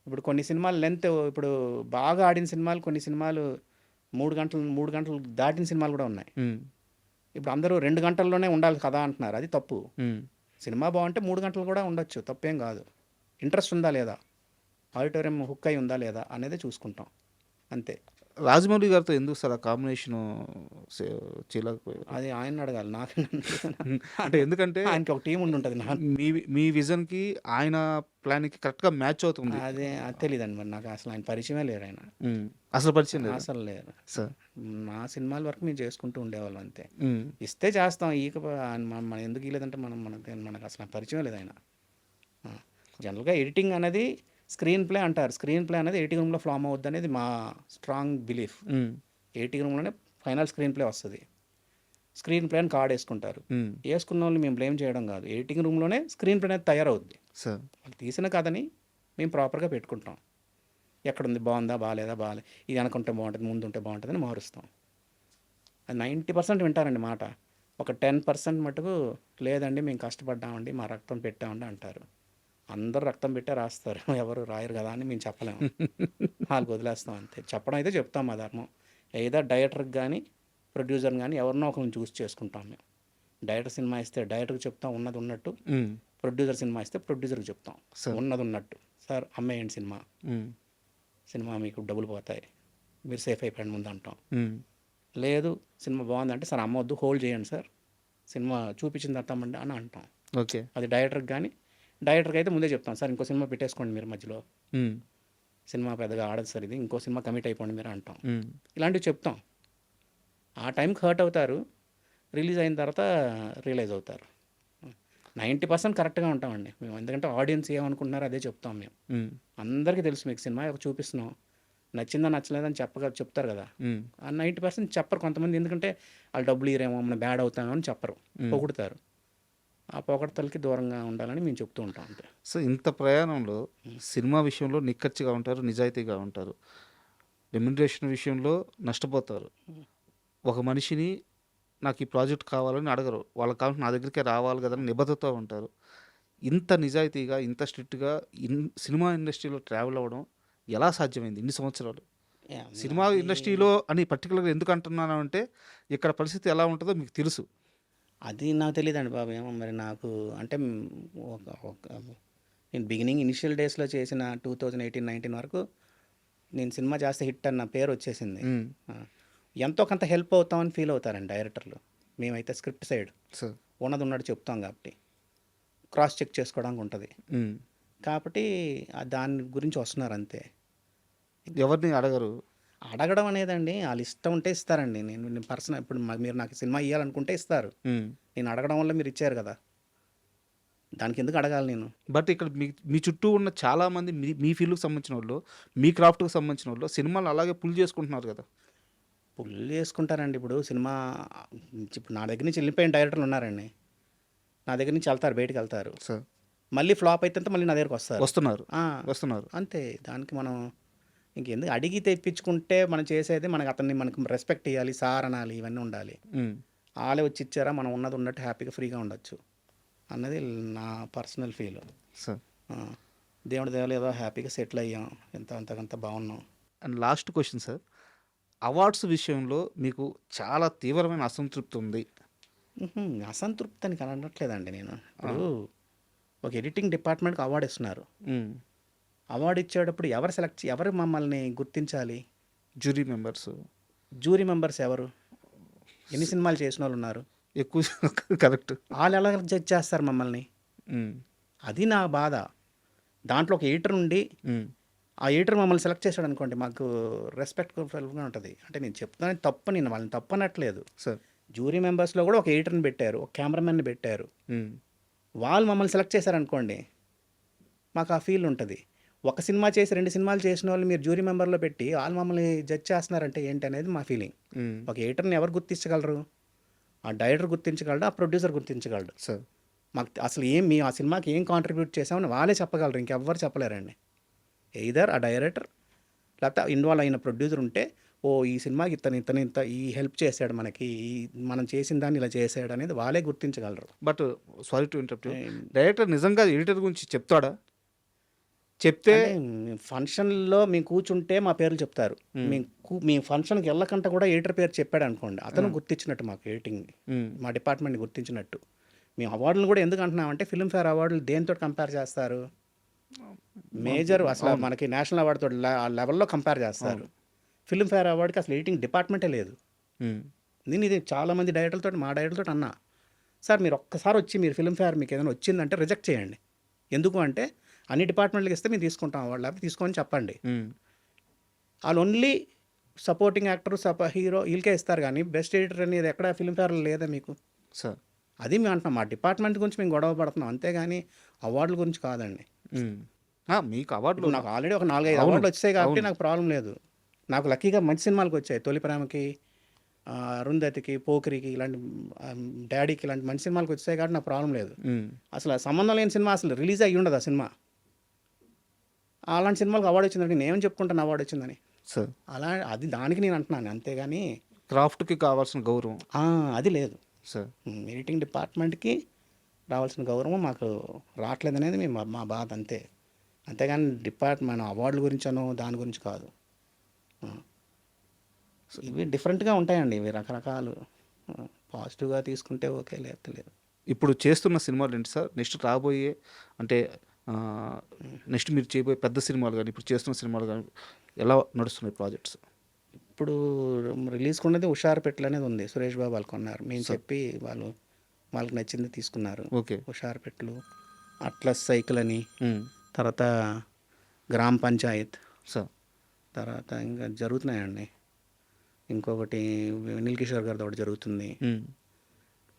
ఇప్పుడు కొన్ని సినిమాలు లెంత్, ఇప్పుడు బాగా ఆడిన సినిమాలు, కొన్ని సినిమాలు 3 గంటలు దాటిన సినిమాలు కూడా ఉన్నాయి. హ్మ్. ఇప్పుడు అందరూ 2 గంటల్లోనే ఉండాలి కదా అంటున్నారు, అది తప్పు. హ్మ్. సినిమా బాగుంటే 3 గంటలు కూడా ఉండొచ్చు, తప్పేం కాదు. ఇంట్రెస్ట్ ఉందా లేదా, ఆడిటోరియం హుక్ అయి ఉందా లేదా అనేది చూసుకుంటాం అంతే. రాజమౌళి గారితో ఎందుకు సార్ ఆ కాంబినేషను సే చేయలేకపోయారు? అది ఆయన్ని అడగాలి, నాకు అంటే ఎందుకంటే ఆయనకి ఒక టీం ఉండి ఉంటుంది. మీ మీ విజన్‌కి ఆయన ప్లాన్‌కి కరెక్ట్‌గా మ్యాచ్ అవుతుంది. అదే అది తెలియదండి మరి నాకు, అసలు ఆయన పరిచయమే లేరు ఆయన, హ్మ్. అసలు పరిచయం లేదా? అసలు లేరు. సార్. మా సినిమాల వరకు మేము చేసుకుంటూ ఉండేవాళ్ళం అంతే. హ్మ్. ఇస్తే చేస్తాం, మనం ఎందుకు ఇవ్వలేదంటే మనకు అసలు పరిచయం లేదు ఆయన. జనరల్గా ఎడిటింగ్ అనేది స్క్రీన్ ప్లే అంటారు, స్క్రీన్ ప్లే అనేది ఎడిటింగ్ రూమ్లో ఫ్లామ్ అవుద్ది అనేది మా స్ట్రాంగ్ బిలీఫ్. హ్మ్. ఎడిటింగ్ రూమ్లోనే ఫైనల్ స్క్రీన్ ప్లే వస్తుంది. స్క్రీన్ ప్లే అని కార్డ్ వేసుకుంటారు, హ్మ్. వేసుకున్న వాళ్ళని మేము బ్లేమ్ చేయడం కాదు, ఎడిటింగ్ రూమ్లోనే స్క్రీన్ ప్లే అనేది తయారవుద్ది. సార్. వాళ్ళు తీసిన కథని మేము ప్రాపర్గా పెట్టుకుంటాం, ఎక్కడుంది, బాగుందా బాగాలేదా, ఇది అనుకుంటే బాగుంటుంది, ముందు ఉంటే బాగుంటుందని మారుస్తాం. అది 90% వింటారండి మాట. ఒక 10% మటుకు లేదండి మేము కష్టపడ్డామండి, మా రక్తం పెట్టామండి అంటారు. అందరూ రక్తం పెట్టే రాస్తారు, ఎవరు రాయరు కదా అని మేము చెప్పలేము, వాళ్ళకి వదిలేస్తాం అంతే. చెప్పడం అయితే చెప్తాం, మా ధర్మం. ఏదో డైరెక్టర్కి కానీ ప్రొడ్యూసర్ని కానీ ఎవరినో ఒకరిని చూస్ చేసుకుంటాం మేము. డైరెక్టర్ సినిమా ఇస్తే డైరెక్టర్కి చెప్తాం ఉన్నది ఉన్నట్టు, హ్మ్. ప్రొడ్యూసర్ సినిమా ఇస్తే ప్రొడ్యూసర్కి చెప్తాం సార్. ఉన్నది ఉన్నట్టు, సార్ అమ్మేయండి సినిమా, ఉమ్, సినిమా మీకు డబ్బులు పోతాయి, మీరు సేఫ్ అయిపోయండి ముందు అంటాం. ఉమ్, లేదు సినిమా బాగుందంటే సార్ అమ్మవద్దు హోల్డ్ చేయండి సార్, సినిమా చూపించిన తర్వాత అమ్మండి అని అంటాం. ఓకే. అది డైరెక్టర్కి కానీ, డైరెక్టర్కి అయితే ముందే చెప్తాం సార్ ఇంకో సినిమా పెట్టేసుకోండి మీరు మధ్యలో, ఉమ్, సినిమా పెద్దగా ఆడదు సార్ ఇది, ఇంకో సినిమా కమిట్ అయిపోండి మీరు అంటాం. ఉమ్, ఇలాంటివి చెప్తాం. ఆ టైంకి హర్ట్ అవుతారు, రిలీజ్ అయిన తర్వాత రియలైజ్ అవుతారు. 90% కరెక్ట్గా ఉంటామండి మేము, ఎందుకంటే ఆడియన్స్ ఏమనుకుంటున్నారో అదే చెప్తాం మేము. ఉమ్, అందరికీ తెలుసు మీకు సినిమా చూపిస్తున్నాం, నచ్చిందా నచ్చలేదని చెప్తారు కదా. ఉమ్, ఆ 90% చెప్పరు కొంతమంది, ఎందుకంటే వాళ్ళు డబ్బులు ఇరేమో మనం బ్యాడ్ అవుతామో అని చెప్పరు, పొగుడుతారు. ఆ పొగడతలకి దూరంగా ఉండాలని మేము చెప్తూ ఉంటాం అంతే. సో ఇంత ప్రయాణంలో సినిమా విషయంలో నిక్కచ్చిగా ఉంటారు, నిజాయితీగా ఉంటారు, రెమ్యునరేషన్ విషయంలో నష్టపోతారు. ఒక మనిషిని నాకు ఈ ప్రాజెక్ట్ కావాలని అడగరు, వాళ్ళకి కావాల్సిన నా దగ్గరికే రావాలి కదా అని నిబద్ధతతో ఉంటారు. ఇంత నిజాయితీగా, ఇంత స్ట్రిక్ట్గా సినిమా ఇండస్ట్రీలో ట్రావెల్ అవ్వడం ఎలా సాధ్యమైంది ఇన్ని సంవత్సరాలు? సినిమా ఇండస్ట్రీలో అని పర్టికులర్గా ఎందుకు అంటున్నాను అంటే ఇక్కడ పరిస్థితి ఎలా ఉంటుందో మీకు తెలుసు. అది నాకు తెలియదండి బాబు, ఏమో మరి నాకు అంటే ఒక ఒక నేను బిగినింగ్ ఇనిషియల్ డేస్లో చేసిన 2018-19 వరకు నేను సినిమా చేస్తే హిట్ అన్న పేరు వచ్చేసింది. ఉమ్, ఆ, ఎంతో కొంత హెల్ప్ అవుతామని ఫీల్ అవుతారండి డైరెక్టర్లు. మేమైతే స్క్రిప్ట్ సైడ్ సార్. ఉన్నది ఉన్నట్టు చెప్తాం కాబట్టి క్రాస్ చెక్ చేసుకోవడానికి ఉంటుంది, ఉమ్, కాబట్టి దాని గురించి వస్తున్నారు అంతే. ఎవరిని అడగరు. అడగడం అనేదండి వాళ్ళ ఇష్టం ఉంటే ఇస్తారండి. నేను పర్సనల్ ఇప్పుడు మీరు నాకు సినిమా ఇవ్వాలనుకుంటే ఇస్తారు, ఉమ్. నేను అడగడం వల్ల మీరు ఇచ్చారు కదా, దానికి ఎందుకు అడగాలి నేను? బట్ ఇక్కడ మీ చుట్టూ ఉన్న చాలామంది మీ ఫీల్డ్కి సంబంధించిన వాళ్ళు, మీ క్రాఫ్ట్కి సంబంధించిన వాళ్ళు సినిమాలు అలాగే పుల్ చేసుకుంటున్నారు కదా. పుల్ చేసుకుంటారండి. ఇప్పుడు సినిమా ఇప్పుడు నా దగ్గర నుంచి వెళ్ళిపోయిన డైరెక్టర్లు ఉన్నారండి, నా దగ్గర నుంచి వెళ్తారు, బయటికి వెళ్తారు, సార్. మళ్ళీ ఫ్లాప్ అయితే మళ్ళీ నా దగ్గరకు వస్తారు. వస్తున్నారు ఆ, వస్తున్నారు. అంతే. దానికి మనం ఇంకెందుకు అడిగి తెప్పించుకుంటే మనం చేసేది, మనకు రెస్పెక్ట్ ఇవ్వాలి, సార్ అనాలి, ఇవన్నీ ఉండాలి. ఉమ్, వాళ్ళే వచ్చి ఇచ్చారా, మనం ఉన్నది ఉన్నట్టు హ్యాపీగా ఫ్రీగా ఉండొచ్చు అన్నది నా పర్సనల్ ఫీల్. సార్. దేవుడి దేవలు ఏదో హ్యాపీగా సెటిల్ అయ్యాం, అంతకంత బాగున్నాం. And last question sir, awards విషయంలో మీకు చాలా తీవ్రమైన అసంతృప్తి ఉంది. అసంతృప్తి అని అనట్లేదండి నేను. ఇప్పుడు ఒక ఎడిటింగ్ డిపార్ట్మెంట్కి అవార్డు ఇస్తున్నారు, ఉమ్, అవార్డు ఇచ్చేటప్పుడు ఎవరు మమ్మల్ని గుర్తించాలి? జ్యూరీ మెంబర్స్ జ్యూరీ మెంబర్స్ ఎవరు? ఎన్ని సినిమాలు చేసిన వాళ్ళు ఉన్నారు? ఎక్కువ. కరెక్ట్. వాళ్ళు ఎలా జడ్జ్ చేస్తారు మమ్మల్ని? అది నా బాధ. దాంట్లో ఒక ఎడిటర్ ఉండి ఆ ఎడిటర్ మమ్మల్ని సెలెక్ట్ చేశాడు అనుకోండి, మాకు రెస్పెక్ట్ఫుల్గా ఉంటుంది. అంటే నేను చెప్తాను తప్పు, నేను వాళ్ళని తప్పు అనట్లేదు. సార్. జ్యూరీ మెంబర్స్లో కూడా ఒక ఎడిటర్ని పెట్టారు, ఒక కెమెరామెన్ని పెట్టారు, వాళ్ళు మమ్మల్ని సెలెక్ట్ చేశారనుకోండి, మాకు ఆ ఫీల్ ఉంటుంది. ఒక సినిమా చేసి 2 సినిమాలు చేసిన వాళ్ళు మీరు జ్యూరీ మెంబర్లో పెట్టి వాళ్ళు మమ్మల్ని జడ్జ్ చేస్తున్నారంటే ఏంటి అనేది మా ఫీలింగ్. ఒక ఎడిటర్ని ఎవరు గుర్తించగలరు? ఆ డైరెక్టర్ గుర్తించగలడు, ఆ ప్రొడ్యూసర్ గుర్తించగలడు. సార్. మాకు అసలు మేము ఆ సినిమాకి ఏం కాంట్రిబ్యూట్ చేసామని వాళ్ళే చెప్పగలరు, ఇంకెవ్వరు చెప్పలేరండి. ఎయిదర్ ఆ డైరెక్టర్ లేకపోతే ఇన్వాల్వ్ అయిన ప్రొడ్యూసర్ ఉంటే, ఓ ఈ సినిమాకి ఇంత ఈ హెల్ప్ చేశాడు మనకి, మనం చేసిన దాన్ని ఇలా చేశాడు అనేది వాళ్ళే గుర్తించగలరు. But sorry to interrupt, director నిజంగా ఎడిటర్ గురించి చెప్తాడా? చెప్తే ఫంక్షన్లో మేము కూర్చుంటే మా పేర్లు చెప్తారు. మీ ఫంక్షన్కి వెళ్ళకంట కూడా ఎడిటర్ పేరు చెప్పాడు అనుకోండి, అతను గుర్తించినట్టు మాకు ఎడిటింగ్, మా డిపార్ట్మెంట్ని గుర్తించినట్టు. మేము అవార్డులు కూడా ఎందుకు అంటున్నామంటే, ఫిల్మ్ఫేర్ అవార్డులు దేంతో కంపేర్ చేస్తారు? మేజర్ అసలు మనకి నేషనల్ అవార్డుతో ఆ లెవెల్లో కంపేర్ చేస్తారు. ఫిల్మ్ఫేర్ అవార్డుకి అసలు ఎడిటింగ్ డిపార్ట్మెంటే లేదు. నేను ఇది చాలామంది డైరెక్టర్లతో, మా డైరెక్టర్తో అన్నా, సార్ మీరు ఒక్కసారి వచ్చి మీరు ఫిల్మ్ఫేర్ మీకు ఏదైనా వచ్చిందంటే రిజెక్ట్ చేయండి. ఎందుకు అంటే అన్ని డిపార్ట్మెంట్లకు ఇస్తే మేము తీసుకుంటాం అవార్డు, లేకపోతే తీసుకోని చెప్పండి. వాళ్ళు ఓన్లీ సపోర్టింగ్ యాక్టర్, హీరో వీళ్ళకే ఇస్తారు, కానీ బెస్ట్ ఎడిటర్ అనేది ఎక్కడ ఫిల్మ్ఫేర్లో లేదా మీకు? సార్. అది మేము అంటున్నాం, మా డిపార్ట్మెంట్ గురించి మేము గొడవ పడుతున్నాం, అంతేగాని అవార్డుల గురించి కాదండి. మీకు అవార్డులు నాకు ఆల్రెడీ ఒక 4-5 అవార్డులు వచ్చాయి కాబట్టి నాకు ప్రాబ్లం లేదు. నాకు లక్కీగా మంచి సినిమాలకు వచ్చాయి, తొలి ప్రేమకి, అరుంధతికి, పోకిరికి, ఇలాంటి డాడీకి, ఇలాంటి మంచి సినిమాలకు వచ్చాయి కాబట్టి నాకు ప్రాబ్లం లేదు. అసలు సంబంధం లేని సినిమా అసలు రిలీజ్ అయ్యి ఉండదు ఆ సినిమా, అలాంటి సినిమాలకు అవార్డు వచ్చిందంటే నేను ఏం చెప్పుకుంటాను అవార్డు వచ్చిందని? సార్. అది దానికి నేను అంటున్నాను, అంతేగాని క్రాఫ్ట్కి కావాల్సిన గౌరవం అది లేదు. సార్. ఎడిటింగ్ డిపార్ట్మెంట్కి రావాల్సిన గౌరవం మాకు రావట్లేదు అనేది మా బాధ, అంతేగాని డిపార్ట్మెంట్ అవార్డుల గురించనో దాని గురించి కాదు. ఇవి డిఫరెంట్గా ఉంటాయండి, ఇవి రకరకాలు. పాజిటివ్గా తీసుకుంటే ఓకే, లేకపోతే లేదు. ఇప్పుడు చేస్తున్న సినిమాలు ఏంటి సార్? నెక్స్ట్ రాబోయే అంటే నెక్స్ట్ మీరు చేయబోయే పెద్ద సినిమాలు గానీ, ఇప్పుడు చేస్తున్న సినిమాలు గానీ ఎలా నడుస్తున్నాయి ప్రాజెక్ట్స్? ఇప్పుడు రిలీజ్‌కి ఉన్నది 'హుషారుపెట్టలు' అనేది ఉంది. సురేష్ బాబు వాళ్ళు కొన్నారు. మేము చెప్పి వాళ్ళకి నచ్చింది తీసుకున్నారు. ఓకే. 'హుషారుపెట్టలు', 'అట్లస్ సైకిల్' అని, హ్మ్. తర్వాత 'గ్రామ్ పంచాయత్', సార్. తర్వాత ఇంకా జరుగుతున్నాయండి. ఇంకొకటి వెనిల్ కిషోర్ గారిది ఒకటి జరుగుతుంది. హ్మ్.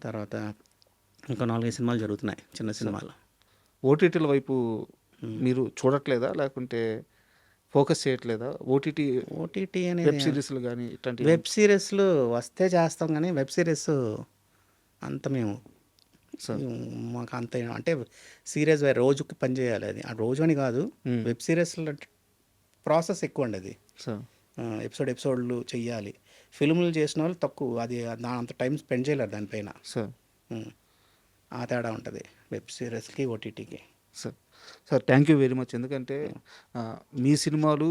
తర్వాత ఇంకా 4, 5 సినిమాలు జరుగుతున్నాయి, చిన్న సినిమాలు. ఓటీటీల వైపు మీరు చూడట్లేదా? లేకుంటే ఫోకస్ చేయట్లేదా? ఓటీటీ ఓటీటీ వెబ్ అనేది సీరీస్‌లు గానీ ఇట్లాంటివి? వెబ్ సిరీస్‌లు వస్తే చేస్తాం కానీ వెబ్ సిరీస్ అంత మేము సార్. మాకు అంత అంటే సీరియస్ రోజుకి పని చేయాలి అది. ఆ రోజు అని కాదు, హ్మ్. వెబ్ సిరీస్‌లో ప్రాసెస్ ఎక్కువ అండి అది. సార్. ఎపిసోడ్లు చెయ్యాలి. ఫిల్ములు చేసిన వాళ్ళు తక్కువ, అది అంత టైం స్పెండ్ చేయలేరు దానిపైన. సార్. ఉమ్. ఆ తేడా ఉంటుంది వెబ్ సిరీస్కి, ఓటీటీకి. Sir. Sir thank you very much. ఎందుకంటే మీ సినిమాలు,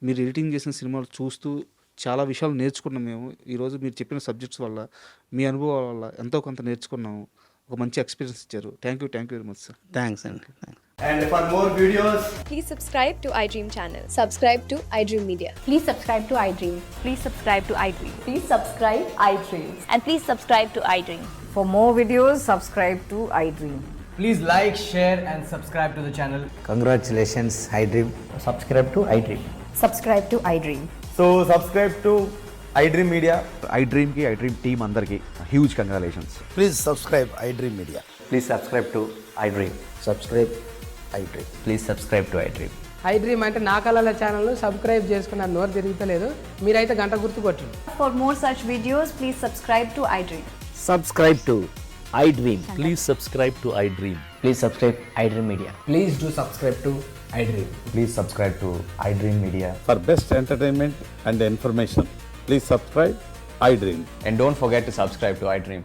మీరు ఎడిటింగ్ చేసిన సినిమాలు చూస్తూ చాలా విషయాలు నేర్చుకున్నాం మేము. ఈరోజు మీరు చెప్పిన సబ్జెక్ట్స్ వల్ల, మీ అనుభవాల వల్ల ఎంతో కొంత నేర్చుకున్నాము. ఒక మంచి ఎక్స్పీరియన్స్ ఇచ్చారు. Thank you very much sir. Thanks అండి. And for more videos, Please subscribe to iDream channel. Subscribe to iDream Media. Please subscribe to iDream. Please subscribe to iDream. Please subscribe iDream. And please subscribe to iDream. For more videos, subscribe to iDream. please like, share, and subscribe to the channel. Congratulations, iDream. Subscribe to iDream. Subscribe to iDream. So subscribe to iDream Media. iDream ki iDream team andarki huge congratulations. Please subscribe iDream Media. Please subscribe to iDream. Subscribe iDream. Please subscribe to iDream. iDream అంటే నా కళల ఛానల్ను subscribe చేసుకున్నారు, నోరు తిరుగుతలేదు. మీరైతే గంట గుర్తు కొట్టండి. For more such videos, please subscribe to iDream. Subscribe to iDream. Please subscribe to iDream. Please subscribe iDream Media. Please do subscribe to iDream. Please subscribe to iDream Media. For best entertainment and information, please subscribe iDream. And don't forget to subscribe to iDream.